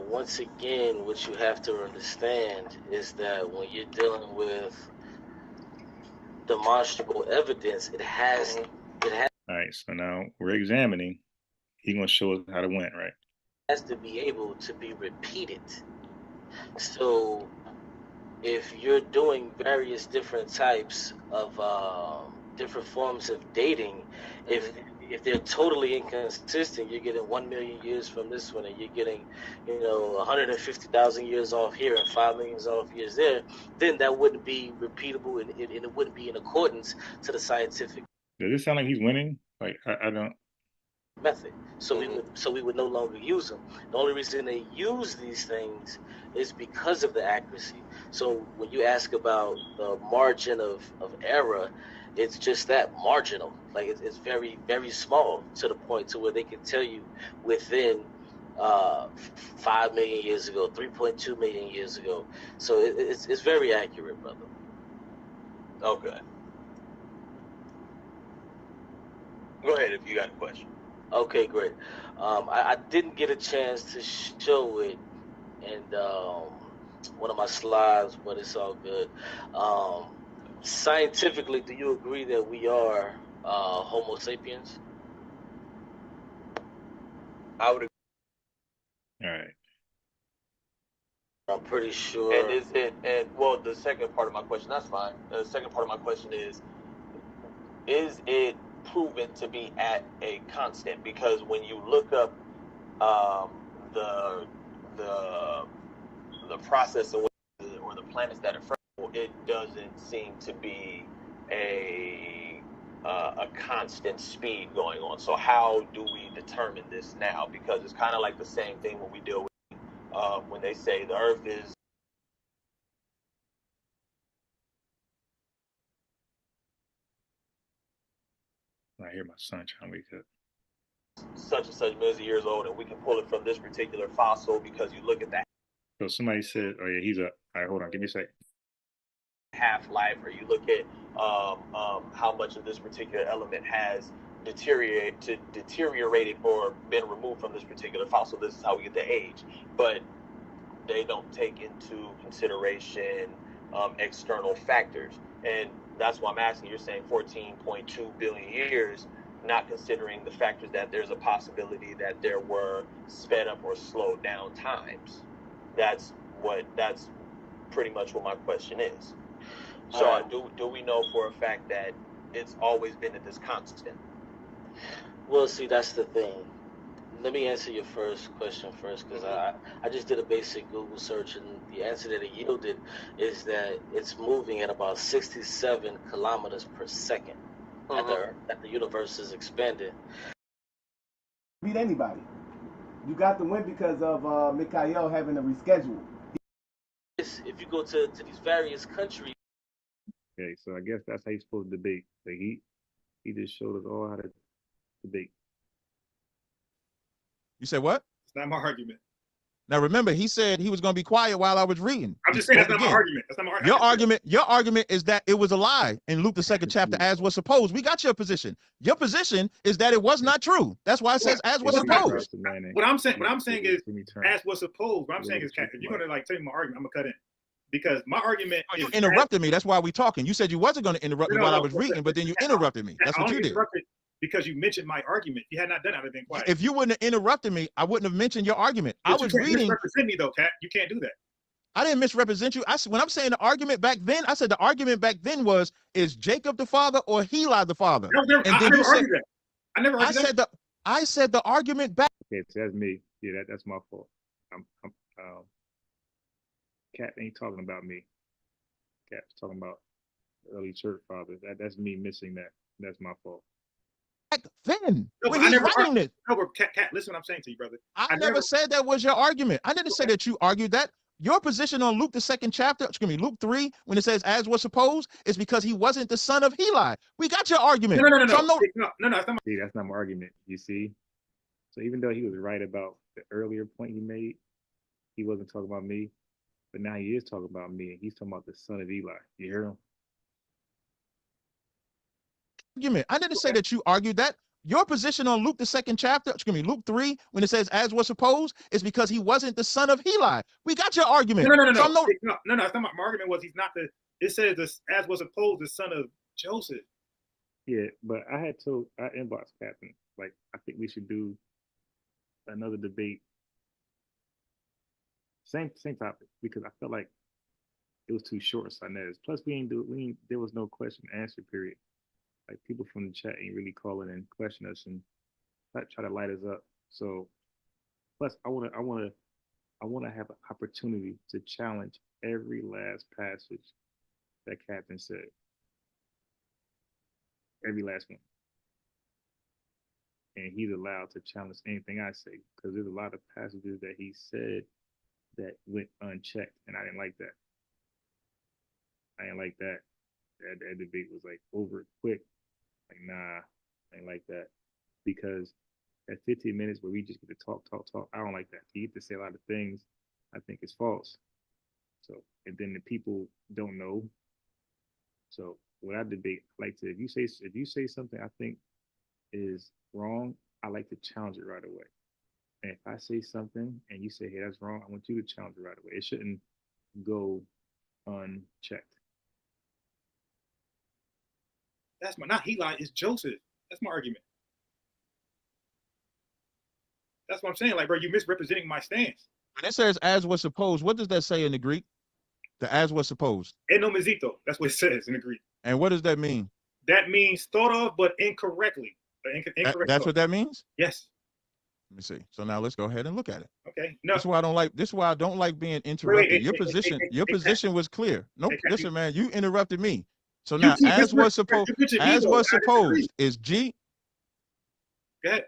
once again, what you have to understand is that when you're dealing with demonstrable evidence, it has. All right, so now we're examining. He's gonna show us how to win, right? Has to be able to be repeated. So if you're doing various different types of different forms of dating, if they're totally inconsistent, you're getting 1 million years from this one, and you're getting 150,000 years off here and 5 million off years there, then that wouldn't be repeatable, and it wouldn't be in accordance to the scientific. Does it sound like he's winning? Like I don't. Method. So we would no longer use them. The only reason they use these things is because of the accuracy. So when you ask about the margin of error, it's just that, marginal. Like it's very, very small, to the point to where they can tell you within 5 million years ago, 3.2 million years ago. So it's very accurate, brother. Okay. Go ahead if you got a question. Okay, great. I didn't get a chance to show it in one of my slides, but it's all good. Scientifically, do you agree that we are Homo sapiens? I would agree. All right. I'm pretty sure. And well, the second part of my question, that's fine. The second part of my question is, is it proven to be at a constant? Because when you look up the process of or the planets that are fertile, it doesn't seem to be a constant speed going on. So how do we determine this now? Because it's kind of like the same thing when we deal with when they say the Earth is I hear my son trying to wake up. such and such millions of years old, and we can pull it from this particular fossil because you look at that So somebody said, "Oh yeah, he's up." All right, hold on, give me a second. half-life, or you look at how much of this particular element has deteriorated or been removed from this particular fossil. This is how we get the age, but they don't take into consideration external factors, and that's why I'm asking. You're saying 14.2 billion years, not considering the factors that there's a possibility that there were sped up or slowed down times. That's pretty much what my question is. So do we know for a fact that it's always been at this constant? Well, see, that's the thing. Let me answer your first question first, because I just did a basic Google search, and the answer that it yielded is that it's moving at about 67 kilometers per second at the universe is expanding. Beat anybody. You got the win because of Mikhail having to reschedule. If you go to these various countries. Okay, so I guess that's how you're supposed to debate. Like he just showed us all how to debate. You said what? It's not my argument. Now remember, he said he was going to be quiet while I was reading. I'm just saying that's not my argument. That's not my argument. Your argument is that it was a lie in Luke the 2nd chapter, as was supposed. We got your position. Your position is that it was not true. That's why it says as was supposed. What I'm saying is as was supposed. What I'm saying is, if you're gonna like tell me my argument, I'm gonna cut in. Because my argument you interrupted me. That's why we talking. You said you wasn't going to interrupt me while I was reading, but then you interrupted me. That's what you did. Because you mentioned my argument. If you had not done that, I'd have been quiet. If you wouldn't have interrupted me, I wouldn't have mentioned your argument. But I was reading. Misrepresent me though, Cat. You can't do that. I didn't misrepresent you. When I'm saying the argument back then, I said the argument back then was, is Jacob the father or Heli the father? I never argued that. I never argued that. I said the argument back. Okay, so that's me. Yeah, that's my fault. Cat ain't talking about me. Cat's talking about early church fathers. That's me missing that. That's my fault. Back then, no, when he's writing it. No, but Cat, listen what I'm saying to you, brother. I never said that was your argument. I didn't say that you argued that. Your position on Luke the 2nd chapter, Luke 3, when it says as was supposed, is because he wasn't the son of Heli. We got your argument. No, that's not my argument. You see? So even though he was right about the earlier point he made, he wasn't talking about me. But now he is talking about me, and he's talking about the son of Eli. You hear him? Argument. I didn't say that you argued that. Your position on Luke the 2nd chapter, Luke 3, when it says as was supposed, is because he wasn't the son of Heli. We got your argument. No. That's not my argument. Was he's not the? It says this as was supposed, the son of Joseph. Yeah, but I inbox Captain. Like I think we should do another debate. Same topic, because I felt like it was too short, Sinez. Plus, there was no question and answer period. Like people from the chat ain't really calling and question us and try to light us up. So, plus, I wanna have an opportunity to challenge every last passage that Captain said. Every last one. And he's allowed to challenge anything I say, because there's a lot of passages that he said that went unchecked, and I didn't like that. That debate was like over quick. Like, nah, I ain't like that. Because at 15 minutes where we just get to talk, I don't like that. You get to say a lot of things I think is false. So, and then the people don't know. So when I debate, I like to, if you say something I think is wrong, I like to challenge it right away. And if I say something and you say, hey, that's wrong, I want you to challenge it right away. It shouldn't go unchecked. That's not Heli, it's Joseph. That's my argument. That's what I'm saying. Like, bro, you're misrepresenting my stance. When it says as was supposed, what does that say in the Greek? The as was supposed. Enomizito. That's what it says in the Greek. And what does that mean? That means thought of, but incorrectly. Incorrect That's thought. what that means? Yes. Let me see. So now let's go ahead and look at it. Okay. No. This is why I don't like. This is why I don't like being Wait, interrupted. Your position was clear. Nope. Cat. Listen, man, you interrupted me. So You now, keep as was supposed, you mentioned me, as though. was I disagree. supposed, is G Go ahead.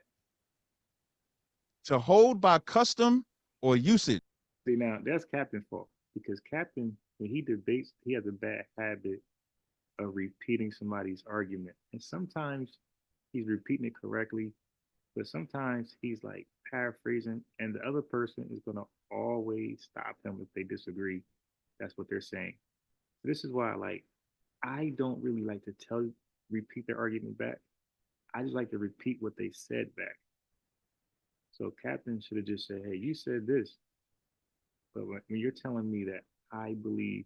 to hold by custom or usage. See, now that's Captain's fault because Captain, when he debates, he has a bad habit of repeating somebody's argument, and sometimes he's repeating it correctly, but sometimes he's like paraphrasing, and the other person is gonna always stop him if they disagree. That's what they're saying. So this is why, like, I don't really like to repeat their argument back. I just like to repeat what they said back. So Captain should have just said, "Hey, you said this," but when you're telling me that I believe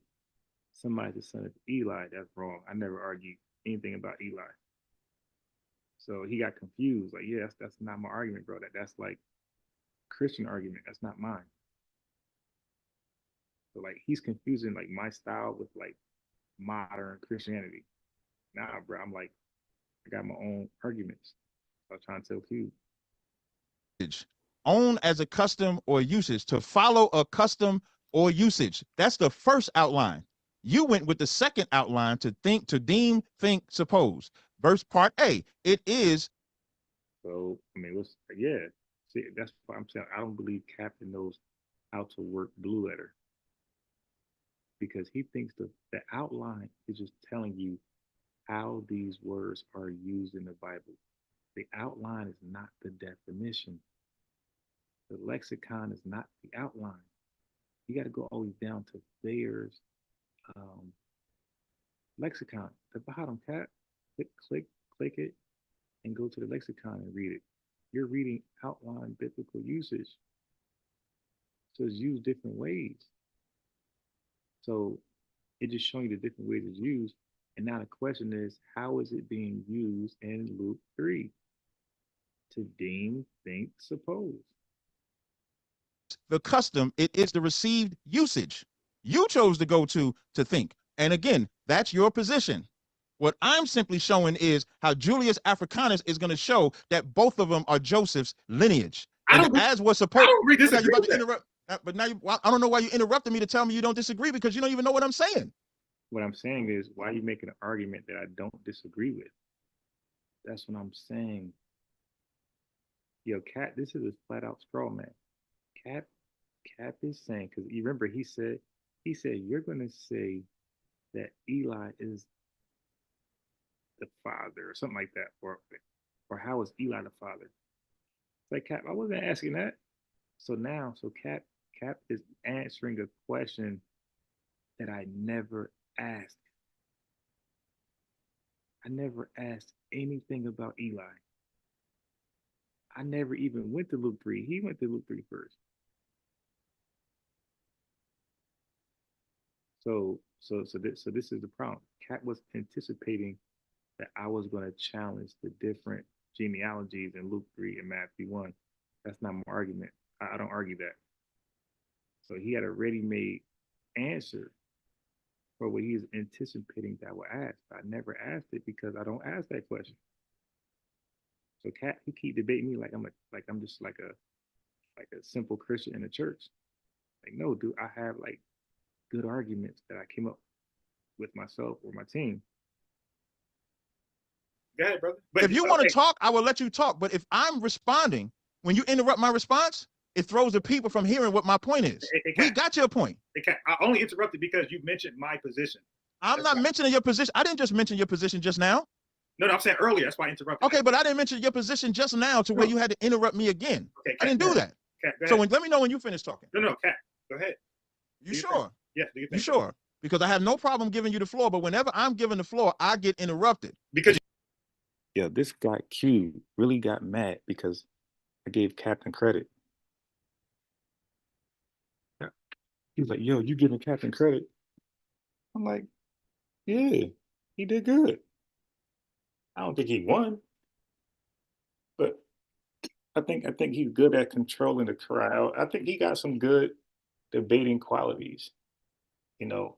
somebody's the son of Eli, that's wrong. I never argued anything about Eli. So he got confused. Like, yeah, that's not my argument, bro. That's like Christian argument. That's not mine. So like he's confusing like my style with like modern Christianity. Nah, bro. I'm like, I got my own arguments. I was trying to tell Q. Own as a custom or usage, to follow a custom or usage. That's the first outline. You went with the second outline, to think, to deem, think, suppose. Verse part A, it is. So, I mean, yeah. See, that's what I'm saying. I don't believe Captain knows how to work Blue Letter because he thinks the outline is just telling you how these words are used in the Bible. The outline is not the definition. The lexicon is not the outline. You got to go always down to Thayer's lexicon. The bottom, Cap. Click it, and go to the lexicon and read it. You're reading outline biblical usage. So it's used different ways. So it's just showing you the different ways it's used. And now the question is, how is it being used in Luke 3? To deem, think, suppose. The custom, it is the received usage. You chose to go to think. And again, that's your position. What I'm simply showing is how Julius Africanus is going to show that both of them are Joseph's lineage. As was supposed. I don't agree. Disagree about to interrupt. But now I don't know why you interrupted me to tell me you don't disagree, because you don't even know what I'm saying. What I'm saying is, why are you making an argument that I don't disagree with? That's what I'm saying. Yo, Cap, this is a flat out straw man. Cap is saying, because you remember he said you're gonna say that Eli is the father or something like that, or how is Eli the father? It's like, Cap, I wasn't asking that. So Cap is answering a question that I never asked. I never asked anything about Eli. I never even went to Luke 3. He went to Luke 3 first. So this is the problem. Cap was anticipating that I was going to challenge the different genealogies in Luke 3 and Matthew 1. That's not my argument. I don't argue that. So he had a ready-made answer for what he's anticipating that I would ask. I never asked it because I don't ask that question. So Cap, he keep debating me like I'm just like a simple Christian in the church. Like, no, dude, I have like good arguments that I came up with myself or my team. Go ahead, brother. But if you want to talk, I will let you talk. But if I'm responding, when you interrupt my response, it throws the people from hearing what my point is. We got your point. I only interrupted because you mentioned my position. I'm not mentioning your position. I didn't just mention your position just now. No, I'm saying earlier. That's why I interrupted. Okay, but I didn't mention your position just now to where you had to interrupt me again. Okay, I didn't do that. So let me know when you finish talking. No, Cat, go ahead. You sure? Yeah. You sure? Because I have no problem giving you the floor, but whenever I'm given the floor, I get interrupted. Because yeah, this guy Q really got mad because I gave Captain credit. He's like, yo, you giving Captain credit? I'm like, yeah, he did good. I don't think he won, but I think he's good at controlling the crowd. I think he got some good debating qualities. You know,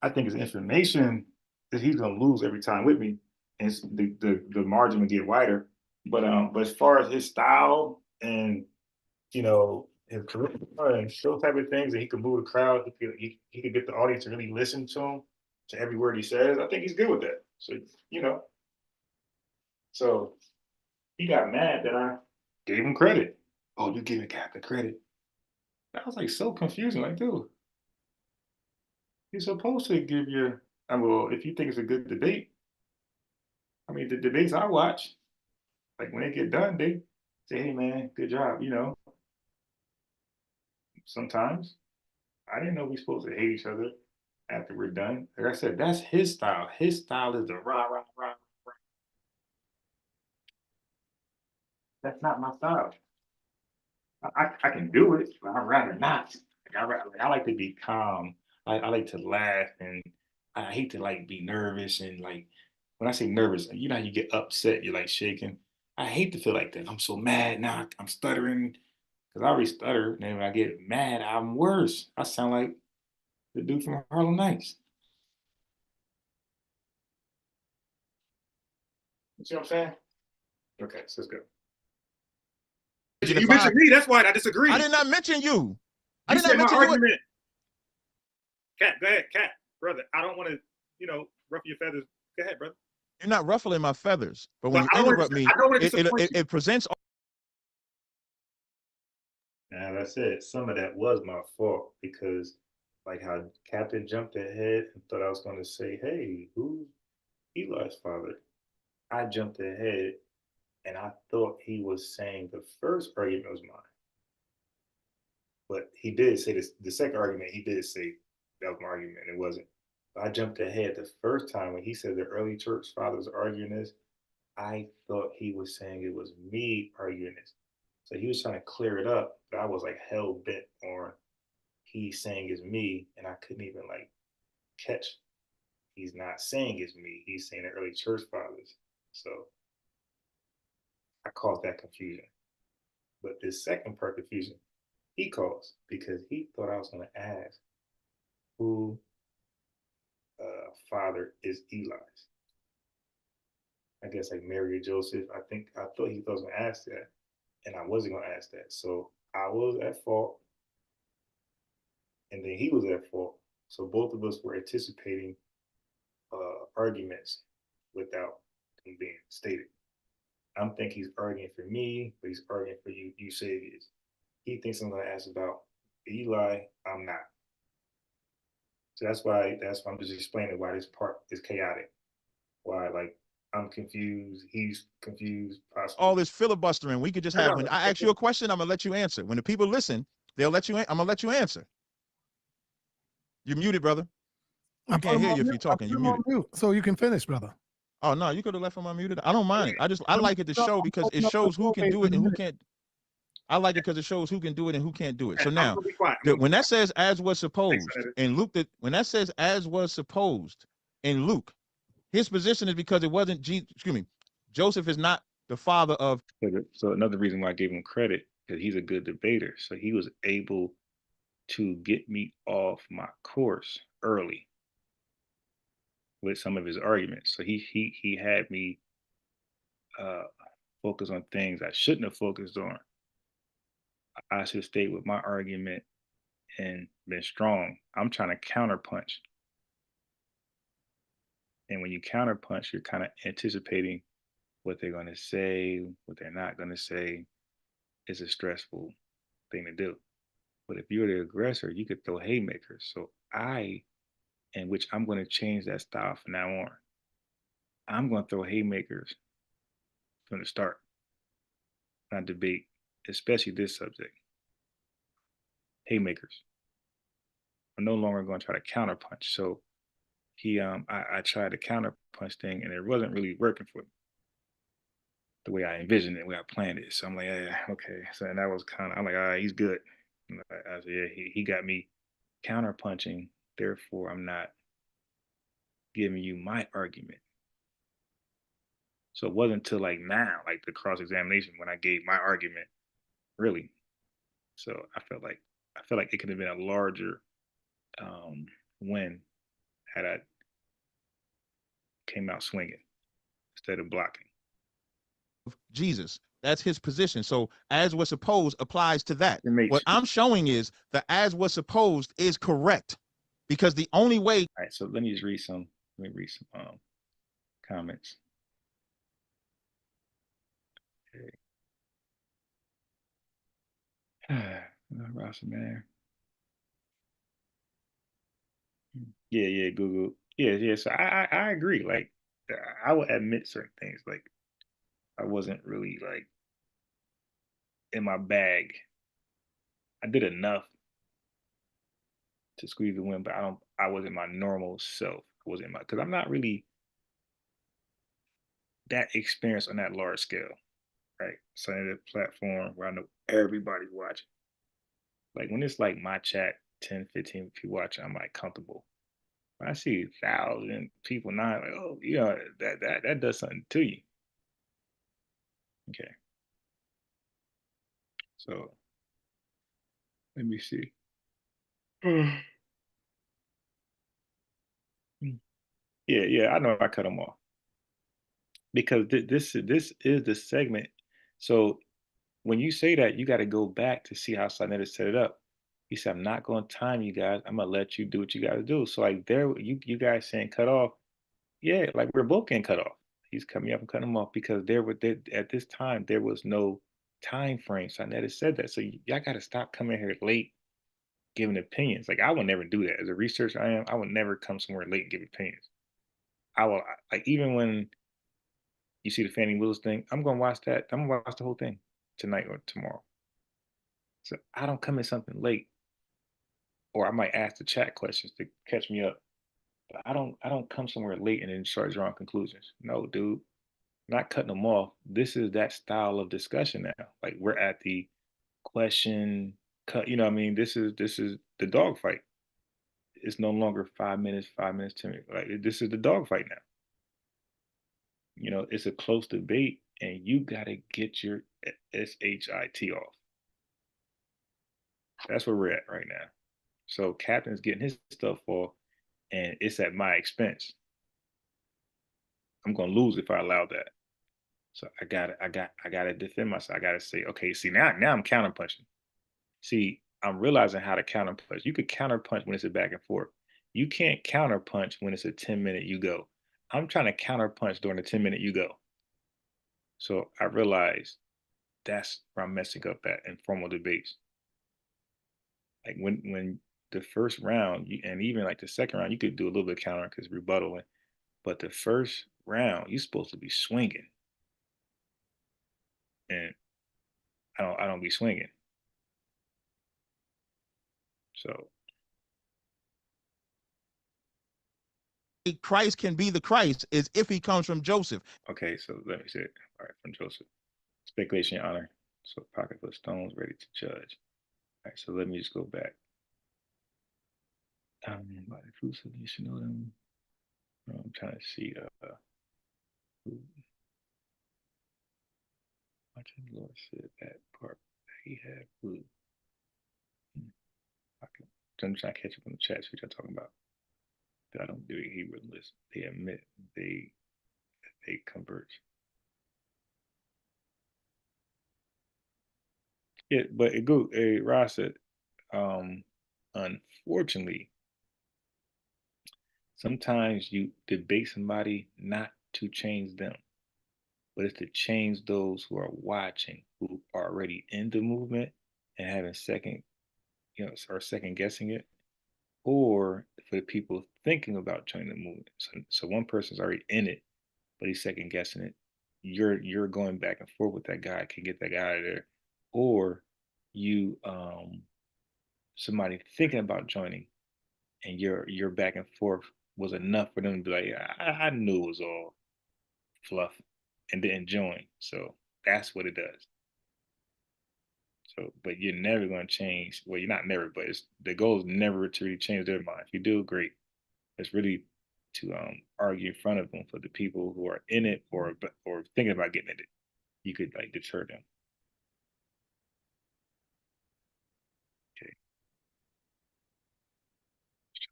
I think his information that he's gonna lose every time with me. and the margin would get wider. But as far as his style and his charisma and those type of things, and he could move the crowd, he could get the audience to really listen to him, to every word he says. I think he's good with that. So so he got mad that I gave him credit. Oh, you giving Captain credit? That was like so confusing. Like, dude, you're supposed to give your. Well, if you think it's a good debate, I mean, the debates I watch, like when they get done, they say, "Hey, man, good job." Sometimes I didn't know we supposed to hate each other after we're done. Like I said, that's his style. His style is the rah rah rah rah. That's not my style. I can do it, but I'd rather not. I like to be calm. I like to laugh, and I hate to like be nervous. And like when I say nervous, you know how you get upset, you're like shaking. I hate to feel like that. I'm so mad now. I'm stuttering because I already stutter. And then when I get mad, I'm worse. I sound like the dude from Harlem Nights. You see what I'm saying? Okay, so let's go. You mentioned me. That's why I disagree. I did not mention you. I You did not said my mention you. argument. Cat, go ahead, Cat, brother. I don't want to, ruffle your feathers. Go ahead, brother. You're not ruffling my feathers, but when But you interrupt me, it presents. And that's it. Some of that was my fault because, like how Captain jumped ahead and thought I was going to say, "Hey, who's Eli's father?" I jumped ahead and I thought he was saying the first argument was mine. But he did say this, the second argument, he did say that was my argument. It wasn't. I jumped ahead the first time when he said the early church fathers arguing this. I thought he was saying it was me arguing this. So he was trying to clear it up, but I was like hell bent on he's saying it's me, and I couldn't even like catch. He's not saying it's me. He's saying the early church fathers. So I caused that confusion. But this second part confusion, he caused because he thought I was going to ask who father is Eli's. I guess like Mary or Joseph. I thought he was going to ask that, and I wasn't going to ask that. So I was at fault, and then he was at fault. So both of us were anticipating arguments without them being stated. I'm thinking he's arguing for me, but he's arguing for you. You say it is. He thinks I'm going to ask about Eli. I'm not. So that's why I'm just explaining why this part is chaotic. Why like I'm confused, he's confused, possibly. All this filibustering we could just have. When I ask you a question, I'm gonna let you answer. When the people listen, they'll let you. I'm gonna let you answer. You're muted, brother. I can't hear you if you're talking. You're muted. So you can finish, brother. Oh no, you could have left him unmuted. I don't mind it. I like it to show because it shows who can do it and who can't. I like it because it shows who can do it and who can't do it. So now, when that says as was supposed in Luke, when that says as was supposed in Luke, his position is because it wasn't Joseph is not the father of. So another reason why I gave him credit because he's a good debater. So he was able to get me off my course early with some of his arguments. So he had me focus on things I shouldn't have focused on. I should have stayed with my argument and been strong. I'm trying to counterpunch. And when you counterpunch, you're kind of anticipating what they're going to say, what they're not going to say. It's a stressful thing to do. But if you're the aggressor, you could throw haymakers. So in which I'm going to change that style from now on. I'm going to throw haymakers from the start. Not debate, especially this subject. Haymakers. I'm no longer going to try to counterpunch. So I tried the counterpunch thing, and it wasn't really working for me the way I envisioned it, the way I planned it. So I'm like, yeah, okay. So and that was kind of, I'm like, all right, he's good. I said, yeah, he got me counterpunching. Therefore, I'm not giving you my argument. So it wasn't until like now, like the cross-examination, when I gave my argument, really. So I felt like it could have been a larger win had I came out swinging. instead of blocking. Jesus. That's his position. So as was supposed applies to that. It makes What I'm showing is that as was supposed is correct, because the only way. All right, so let me just read some. Let me read some comments. Okay. Ross, man. Yeah, Google. Yeah. So I agree. Like, I will admit certain things. Like, I wasn't really like in my bag. I did enough to squeeze the win, but I wasn't my normal self. I wasn't my, because I'm not really that experienced on that large scale, right? So in a platform where I know everybody's watching. Like when it's like my chat, 10, 15 people watching, I'm like comfortable. When I see 1,000 people not like, oh, you know, that does something to you. Okay. So let me see. Yeah, I know I cut them off because this is the segment. So when you say that, you got to go back to see how Sinetta set it up. He said, "I'm not going to time you guys. I'm gonna let you do what you got to do." So like there, you guys saying cut off, yeah, like we're both getting cut off. He's cutting me off and cutting him off because at this time there was no time frame. Sinetta said that, so y'all got to stop coming here late giving opinions. Like I would never do that as a researcher. I would never come somewhere late and give opinions. I will like even when you see the Fannie Willis thing, I'm gonna watch that. I'm gonna watch the whole thing tonight or tomorrow. So I don't come in something late, or I might ask the chat questions to catch me up. But I don't come somewhere late and then start drawing conclusions. No, dude, not cutting them off. This is that style of discussion now. Like we're at the question cut. You know what I mean? This is the dog fight. It's no longer 5 minutes, 5 minutes, 10 minutes. Like this is the dog fight now. You know, it's a close debate, and you gotta get your shit off. That's where we're at right now. So Captain's getting his stuff off, and it's at my expense. I'm gonna lose if I allow that. So I gotta defend myself. I gotta say, okay, see now I'm counterpunching. See, I'm realizing how to counterpunch. You could counterpunch when it's a back and forth. You can't counterpunch when it's a 10-minute you go. I'm trying to counterpunch during the 10-minute you go. So I realized that's where I'm messing up at informal debates. Like when the first round, and even like the second round, you could do a little bit of counter because rebuttaling. But the first round, you're supposed to be swinging, and I don't be swinging. So Christ can be the Christ is if he comes from Joseph. okay, so let me say it. All right, from Joseph, speculation, Your Honor. So pocket full of stones, ready to judge. All right, so let me just go back. By the fruits of you should know them. I'm trying to see. Who, much of the Lord said that part that he had food. I'm trying to catch up on the chat. What y'all talking about? That I don't do a Hebrew list. They admit they converge. Yeah, but it go. Ross said, unfortunately, sometimes you debate somebody not to change them, but it's to change those who are watching, who are already in the movement and having second, or second guessing it, or for the people thinking about joining the movement. So one person's already in it, but he's second guessing it. You're going back and forth with that guy, can get that guy out of there, or you somebody thinking about joining, and your back and forth was enough for them to be like, yeah, I knew it was all fluff, and didn't join. So that's what it does. So, but you're never going to change. Well, you're not never, but the goal is never to really change their mind. If you do, great. It's really to argue in front of them for the people who are in it or thinking about getting in it. You could like deter them. Okay,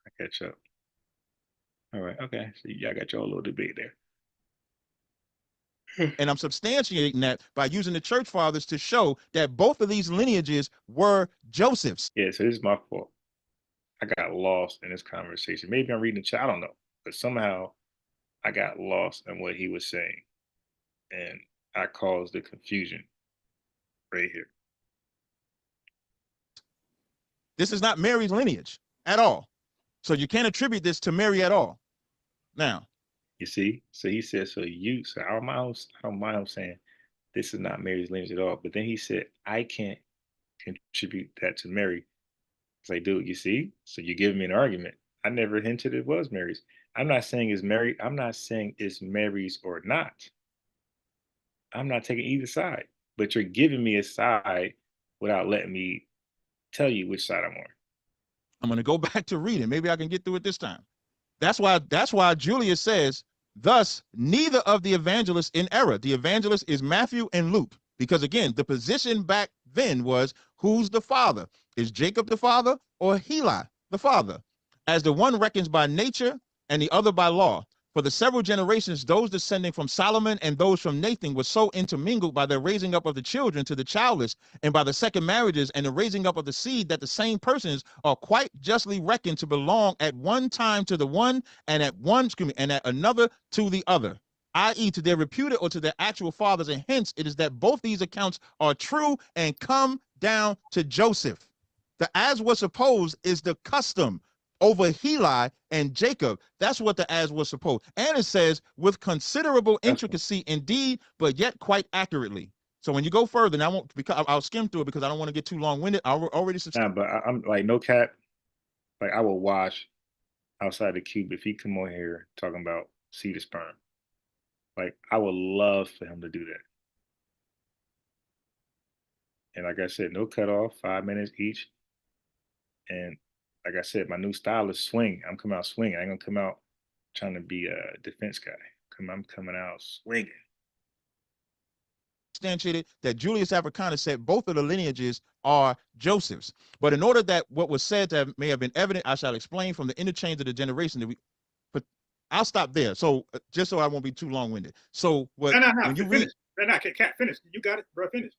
I catch up. All right, okay. So y'all got your little debate there. And I'm substantiating that by using the church fathers to show that both of these lineages were Joseph's. Yeah, so this is my fault. I got lost in this conversation. Maybe I'm reading the chat, I don't know. But somehow I got lost in what he was saying. And I caused the confusion right here. This is not Mary's lineage at all. So you can't attribute this to Mary at all. Now, you see, so he said, so I don't mind him saying this is not Mary's lineage at all. But then he said, I can't contribute that to Mary. It's like, dude, you see, so you're giving me an argument. I never hinted it was Mary's. I'm not saying it's Mary's or not. I'm not taking either side, but you're giving me a side without letting me tell you which side I'm on. I'm going to go back to reading. Maybe I can get through it this time. That's why Julius says, thus, neither of the evangelists in error. The evangelist is Matthew and Luke. Because again, the position back then was, who's the father? Is Jacob the father or Heli the father? As the one reckons by nature and the other by law. For the several generations, those descending from Solomon and those from Nathan were so intermingled by the raising up of the children to the childless and by the second marriages and the raising up of the seed that the same persons are quite justly reckoned to belong at one time to the one and at another to the other, i.e. to their reputed or to their actual fathers. And hence it is that both these accounts are true and come down to Joseph. The as was supposed is the custom over Heli and Jacob. That's what the as was supposed. And it says with considerable intricacy indeed, but yet quite accurately. So when you go further, and I won't, because I'll skim through it because I don't want to get too long-winded. I already but I'm like, no cap. Like, I will watch outside the cube if he come on here talking about seed of sperm. Like, I would love for him to do that. And like I said, no cutoff, 5 minutes each. And like I said, my new style is swing. I'm coming out swinging. I ain't gonna come out trying to be a defense guy. I'm coming out swinging. Substantiated that Julius Africanus said both of the lineages are Joseph's. But in order that what was said to may have been evident, I shall explain from the interchange of the generation that but I'll stop there. So just so I won't be too long-winded. So when you read, Cat, finish. You got it, bro. Finish.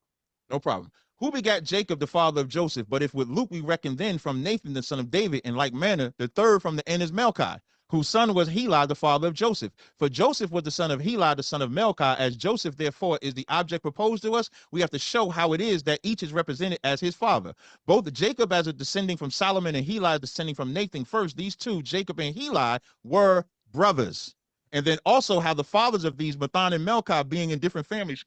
No problem. Who begat Jacob, the father of Joseph? But if with Luke we reckon then from Nathan, the son of David, in like manner, the third from the end is Melchi, whose son was Heli, the father of Joseph. For Joseph was the son of Heli, the son of Melchi. As Joseph, therefore, is the object proposed to us, we have to show how it is that each is represented as his father. Both Jacob as a descending from Solomon and Heli descending from Nathan. First, these two, Jacob and Heli, were brothers. And then also how the fathers of these, Mathan and Melchi, being in different families,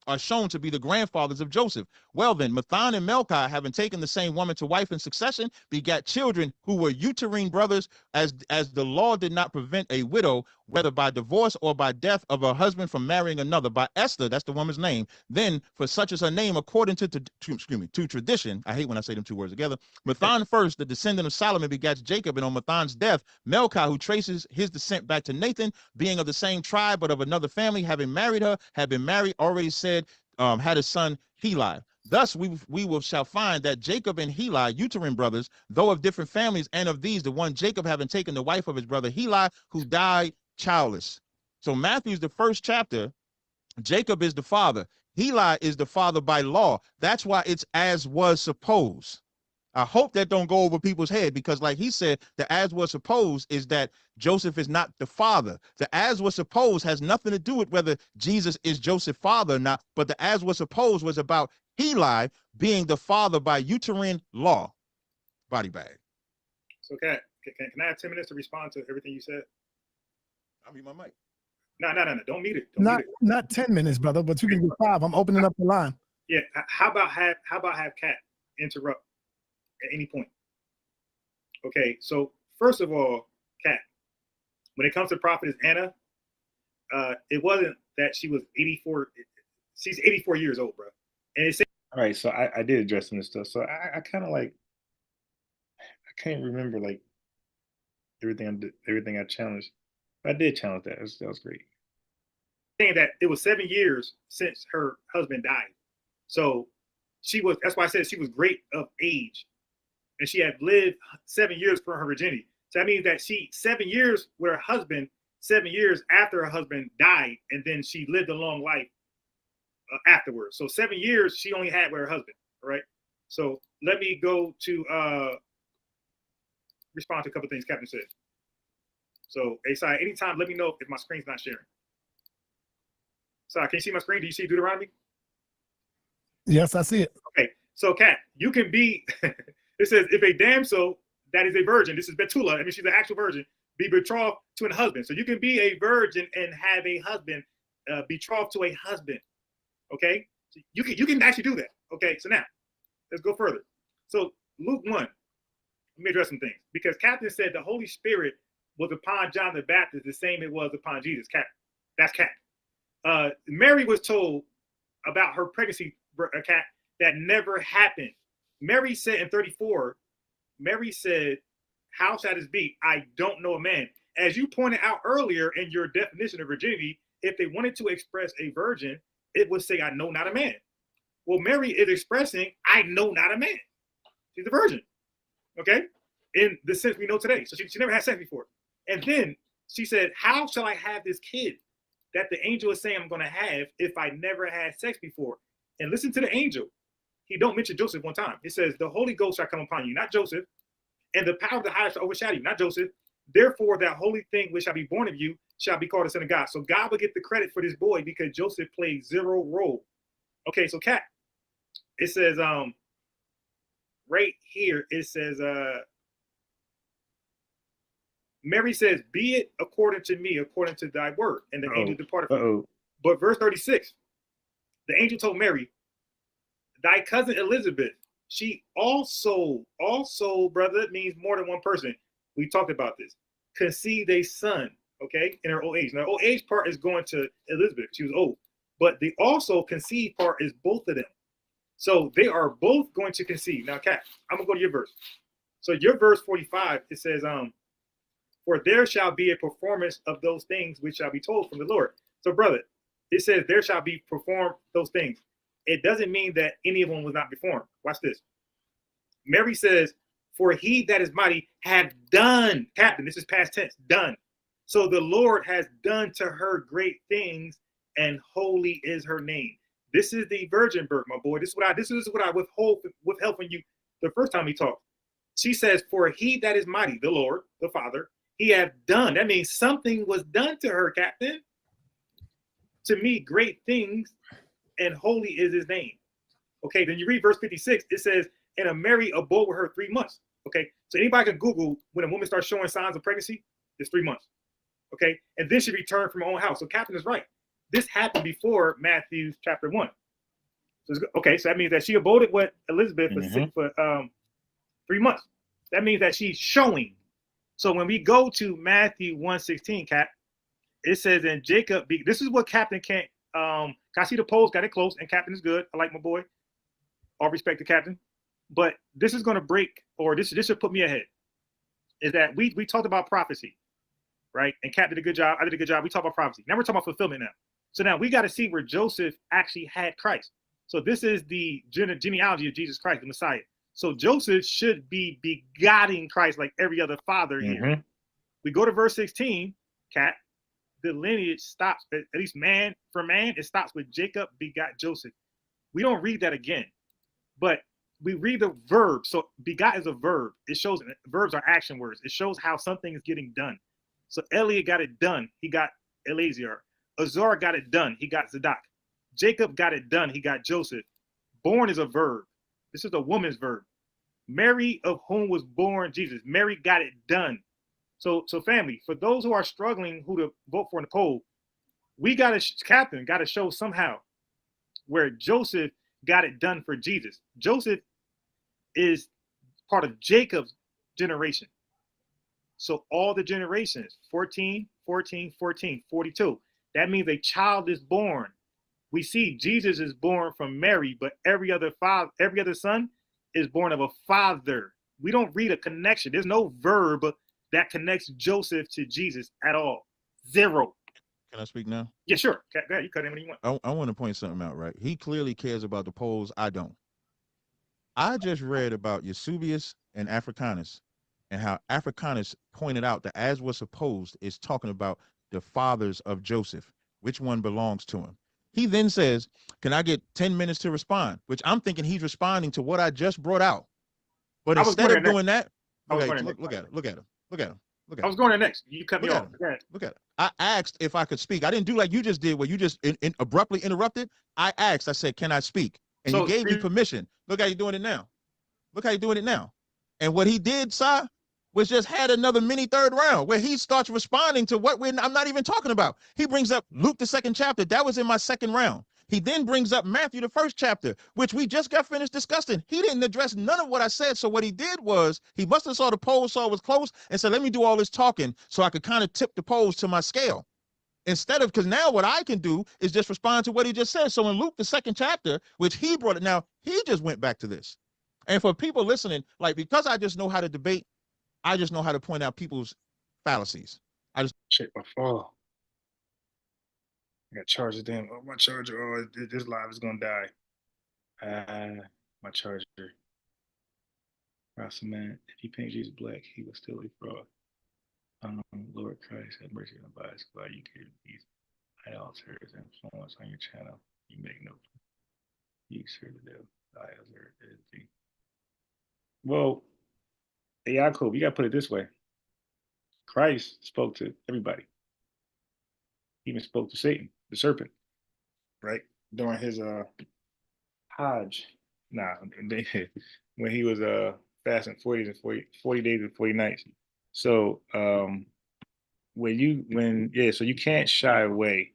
are shown to be the grandfathers of Joseph. Well then, Mathan and Melchi, having taken the same woman to wife in succession, begat children who were uterine brothers, as the law did not prevent a widow, whether by divorce or by death of her husband, from marrying another. By Esther, that's the woman's name. Then, for such is her name, according to tradition, I hate when I say them two words together, Mathan first, the descendant of Solomon, begats Jacob, and on Mathan's death, Melchi, who traces his descent back to Nathan, being of the same tribe but of another family, having married her, had been married, already said, had a son Heli. Thus we shall find that Jacob and Heli, uterine brothers, though of different families, and of these the one Jacob having taken the wife of his brother Heli, who died childless. So Matthew's the first chapter. Jacob is the father. Heli is the father by law. That's why it's as was supposed. I hope that don't go over people's head, because like he said, the as was supposed is that Joseph is not the father. The as was supposed has nothing to do with whether Jesus is Joseph's father or not, but the as was supposed was about Heli being the father by uterine law. Body bag. So Cat, can I have 10 minutes to respond to everything you said? I'll mute my mic. No. Don't mute it. Not 10 minutes, brother, but you can do 5. I'm opening up the line. Yeah. How about have Cat interrupt at any point? Okay, so first of all, Cat, when it comes to Prophetess Anna, it wasn't that she was 84. She's 84 years old, bro. And it's all right. So I did address some of this stuff. So I kind of like, I can't remember like everything I challenged. But I did challenge that. That was great. Saying that it was 7 years since her husband died. So that's why I said she was great of age. And she had lived 7 years for her virginity. So that means that 7 years with her husband, 7 years after her husband died, and then she lived a long life afterwards. So 7 years she only had with her husband. All right. So let me go to respond to a couple things Captain said. So, hey, Si, anytime, let me know if my screen's not sharing. Si, can you see my screen? Do you see Deuteronomy? Yes, I see it. Okay. So, Cap, you can be, it says, if a damsel that is a virgin, this is Betula, I mean, she's an actual virgin, be betrothed to a husband. So you can be a virgin and have a husband betrothed to a husband. Okay. So you can actually do that. Okay. So now, let's go further. So Luke 1, let me address some things. Because Captain said the Holy Spirit was upon John the Baptist the same it was upon Jesus. Cap. That's Cap. Mary was told about her pregnancy, Cap, that never happened. Mary said in 34, Mary said, how shall this be? I don't know a man. As you pointed out earlier in your definition of virginity, if they wanted to express a virgin, it would say, I know not a man. Well, Mary is expressing, I know not a man. She's a virgin. Okay? In the sense we know today. So she never had sex before. And then she said, how shall I have this kid that the angel is saying I'm going to have if I never had sex before? And listen to the angel. He don't mention Joseph one time. It says, the Holy Ghost shall come upon you, not Joseph. And the power of the highest shall overshadow you, not Joseph. Therefore, that holy thing which shall be born of you shall be called a son of God. So God will get the credit for this boy because Joseph played zero role. Okay, so Cat, it says, right here, it says, Mary says, be it according to me, according to thy word. And the angel departed from him. But verse 36, the angel told Mary, thy cousin Elizabeth, she also, brother, means more than one person. We talked about this. Conceived a son, okay, in her old age. Now, old age part is going to Elizabeth. She was old. But the also conceived part is both of them. So they are both going to conceive. Now, Kat, I'm going to go to your verse. So your verse 45, it says, for there shall be a performance of those things which shall be told from the Lord. So, brother, it says there shall be performed those things. It doesn't mean that any of them was not performed. Watch this. Mary says, for he that is mighty had done, Captain, this is past tense, done. So the Lord has done to her great things, and holy is her name. This is the virgin birth, my boy. This is what I withheld from you the first time we talked. She says, for he that is mighty, the Lord, the Father, he hath done. That means something was done to her, Captain. To me, great things, and holy is his name. Okay, then you read verse 56, it says, and Mary abode with her 3 months. Okay, so anybody can Google when a woman starts showing signs of pregnancy, it's 3 months. Okay, and then she returned from her own house. So Captain is right. This happened before Matthew chapter 1. So okay, so that means that she aboded with Elizabeth for 3 months. That means that she's showing. So when we go to Matthew 1:16, Cap, it says, and Jacob, this is what Captain can't, I see the polls got it close, and Captain is good. I like my boy. All respect to Captain. But this is going to break, or this should put me ahead, is that we talked about prophecy, right? And Captain did a good job. I did a good job. We talked about prophecy. Now we're talking about fulfillment now. So now we got to see where Joseph actually had Christ. So this is the genealogy of Jesus Christ, the Messiah. So Joseph should be begotten Christ like every other father here. We go to verse 16, Cat. The lineage stops, at least man for man, it stops with Jacob begot Joseph. We don't read that again, but we read the verb. So begot is a verb. It shows verbs are action words. It shows how something is getting done. So Eliab got it done. He got Eleazar. Azar got it done. He got Zadok. Jacob got it done. He got Joseph. Born is a verb. This is a woman's verb. Mary, of whom was born Jesus. Mary got it done. So family, for those who are struggling who to vote for in the poll, we got to, Captain, got to show somehow where Joseph got it done for Jesus. Joseph is part of Jacob's generation. So all the generations, 14, 14, 14, 42. That means a child is born. We see Jesus is born from Mary, but every other son is born of a father. We don't read a connection. There's no verb that connects Joseph to Jesus at all. Zero. Can I speak now? Yeah, sure. Go ahead. You cut in when you want. I want to point something out, right? He clearly cares about the polls. I don't. I just read about Eusebius and Africanus and how Africanus pointed out that as was supposed is talking about the fathers of Joseph. Which one belongs to him? He then says, can I get 10 minutes to respond? Which I'm thinking he's responding to what I just brought out. But I was instead going of there doing that, I was look going at, next. look at him, look at him, look at him, look at I him. was going there next. You cut me Look off. at him. Go ahead. Look at it. I asked if I could speak. I didn't do like you just did, where you just abruptly interrupted. I asked. I said, "Can I speak?" And you So, gave me permission. Look how you're doing it now. Look how you're doing it now. And what he did, Si, was just had another mini third round where he starts responding to what I'm not even talking about. He brings up Luke, the 2nd chapter. That was in my 2nd round. He then brings up Matthew, the 1st chapter, which we just got finished discussing. He didn't address none of what I said. So what he did was he must have saw the poll, saw it was close, and said, let me do all this talking so I could kind of tip the polls to my scale. Instead of, because now what I can do is just respond to what he just said. So in Luke, the 2nd chapter, which he brought it, now he just went back to this. And for people listening, like, because I just know how to debate, I just know how to point out people's fallacies. I just Shit, my phone. I got to charge it down. Oh, my charger. Oh, this live is gonna die. My charger. Rasa, man, if he paints Jesus black, he will still be fraud. Lord Christ, have mercy on us. God, you give these idolaters influence on your channel. You make no. You serve the devil. Well, Yaakov, you got to put it this way. Christ spoke to everybody. He even spoke to Satan, the serpent, right? During his Hajj. When he was fasting 40 days and 40 nights. So so you can't shy away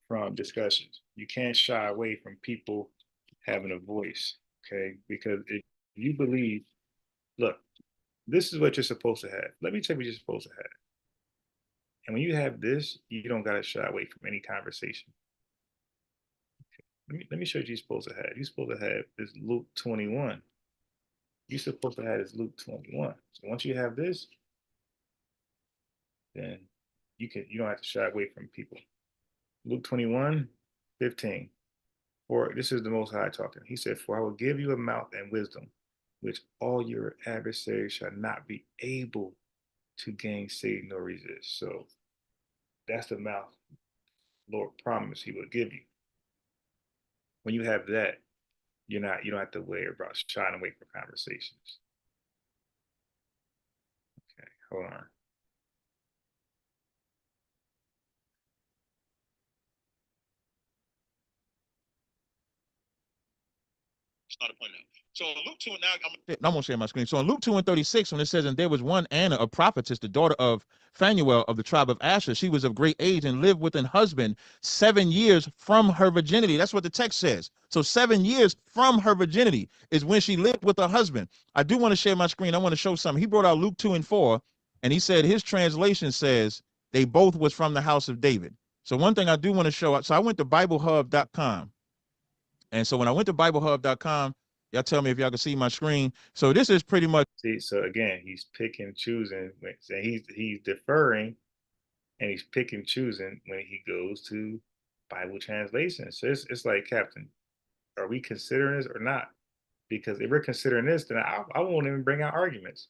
from discussions. You can't shy away from people having a voice, okay? Because if you believe, look, this is what you're supposed to have. Let me tell you what you're supposed to have. And when you have this, you don't got to shy away from any conversation. Okay. Let me show you what you're supposed to have. You're supposed to have this Luke 21. You're supposed to have this Luke 21. So once you have this, then you don't have to shy away from people. Luke 21:15. For this is the Most High talking. He said, for I will give you a mouth and wisdom, which all your adversaries shall not be able to gainsay nor resist. So that's the mouth Lord promised he would give you. When you have that, you don't have to worry about shying away from conversations. Okay, hold on. Start a point now. So in Luke 2, now I'm gonna share my screen. So in Luke 2:36, when it says, and there was one Anna, a prophetess, the daughter of Phanuel of the tribe of Asher, she was of great age and lived with an husband 7 years from her virginity. That's what the text says. So 7 years from her virginity is when she lived with her husband. I do want to share my screen. I want to show something. He brought out Luke 2:4, and he said his translation says they both was from the house of David. So one thing I do want to show, so I went to BibleHub.com. And so when I went to BibleHub.com, y'all tell me if y'all can see my screen. So this is pretty much. See, so again, he's picking, choosing. He's deferring, and he's picking, choosing when he goes to Bible translation. So it's like, Captain, are we considering this or not? Because if we're considering this, then I won't even bring out arguments.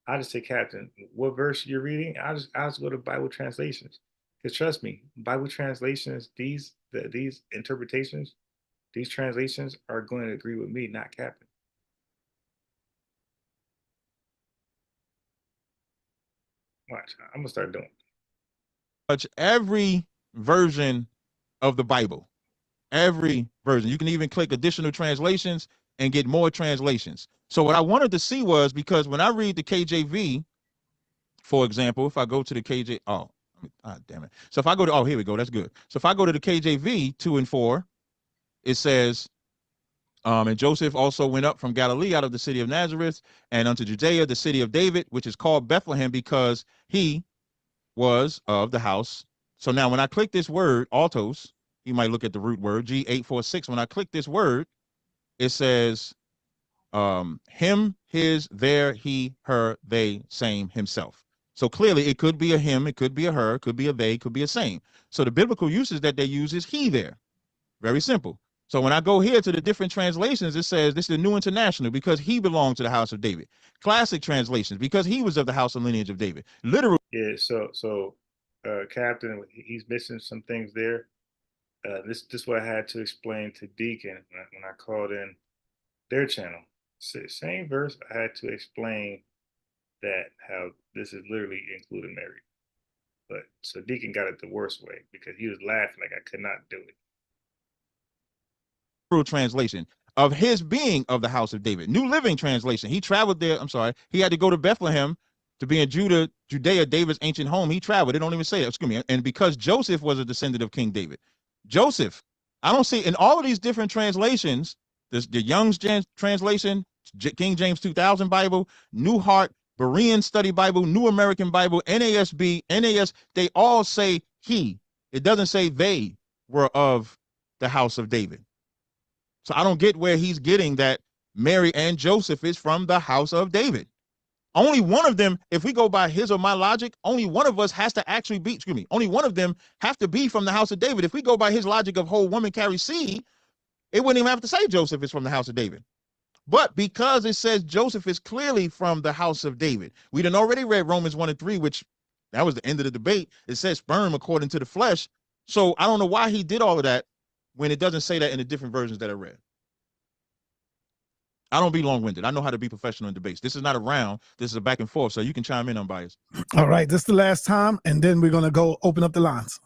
I just say, Captain, what verse you're reading? I'll just go to Bible translations. Because trust me, Bible translations, these interpretations, these translations are going to agree with me, not Captain. Watch, I'm gonna start doing Much every version of the Bible, every version. You can even click additional translations and get more translations. So what I wanted to see was, because when I read the KJV, for example, if I go to the KJ, damn it. So if I go to, here we go, that's good. So if I go to the KJV 2:4, it says, and Joseph also went up from Galilee out of the city of Nazareth and unto Judea, the city of David, which is called Bethlehem, because he was of the house. So now when I click this word, autos, you might look at the root word, G846. When I click this word, it says him, his, their, he, her, they, same, himself. So clearly it could be a him, it could be a her, it could be a they, it could be a same. So the biblical usage that they use is he there. Very simple. So when I go here to the different translations, it says this is the New International, because he belonged to the house of David. Classic translations, because he was of the house and lineage of David. Literal. Yeah, so Captain, he's missing some things there. This what I had to explain to Deacon when I called in their channel. Same verse. I had to explain that how this is literally including Mary. But so Deacon got it the worst way because he was laughing like I could not do it. Translation of his being of the house of David. New Living Translation. He traveled there. I'm sorry. He had to go to Bethlehem to be in Judea, David's ancient home. He traveled. They don't even say it. Excuse me. And because Joseph was a descendant of King David. Joseph, I don't see in all of these different translations, the Young's translation, King James 2000 Bible, New Heart, Berean Study Bible, New American Bible, NASB, NAS, they all say he. It doesn't say they were of the house of David. So I don't get where he's getting that Mary and Joseph is from the house of David. Only one of them, if we go by his or my logic, only one of us has to actually be, excuse me, only one of them have to be from the house of David. If we go by his logic of whole woman carry seed, it wouldn't even have to say Joseph is from the house of David. But because it says Joseph is clearly from the house of David, we done already read Romans 1 and 3, which that was the end of the debate. It says sperm according to the flesh. So I don't know why he did all of that when it doesn't say that in the different versions that I read. I don't be long-winded. I know how to be professional in debates. This is not a round. This is a back and forth. So you can chime in, unbiased. All right, this is the last time, and then we're gonna go open up the lines.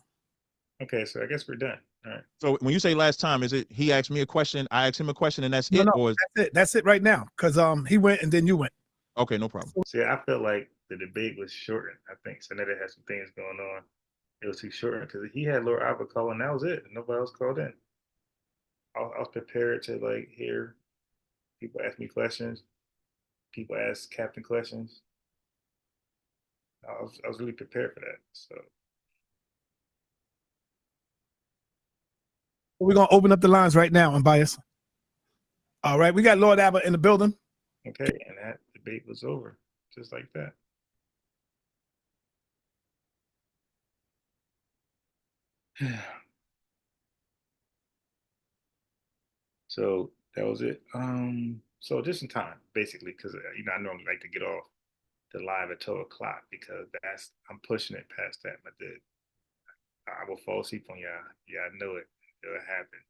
Okay, so I guess we're done. All right. So when you say last time, is it he asked me a question, I asked him a question, and that's No, it? no, Or is... that's it. That's it right now, because he went and then you went. Okay, no problem. See, I felt like the debate was shortened. I think Sanetta had some things going on. It was too short because he had Lord Alba call, and that was it. Nobody else called in. I was prepared to like hear people ask me questions. People ask Captain questions. I was really prepared for that. So We're gonna open up the lines right now, unbiased. All right, we got Lord Abbott in the building. okay, and that debate was over just like that. So that was it. So just in time, basically, because I normally like to get off the live at 12 o'clock because I'm pushing it past that. But I will fall asleep on y'all. Yeah, I know it. It'll happen.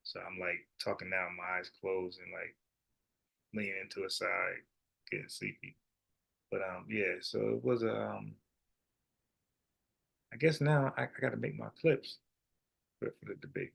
So I'm like talking now, my eyes closed and like leaning into a side, getting sleepy. But yeah. So it was I guess now I got to make my clips for the debate.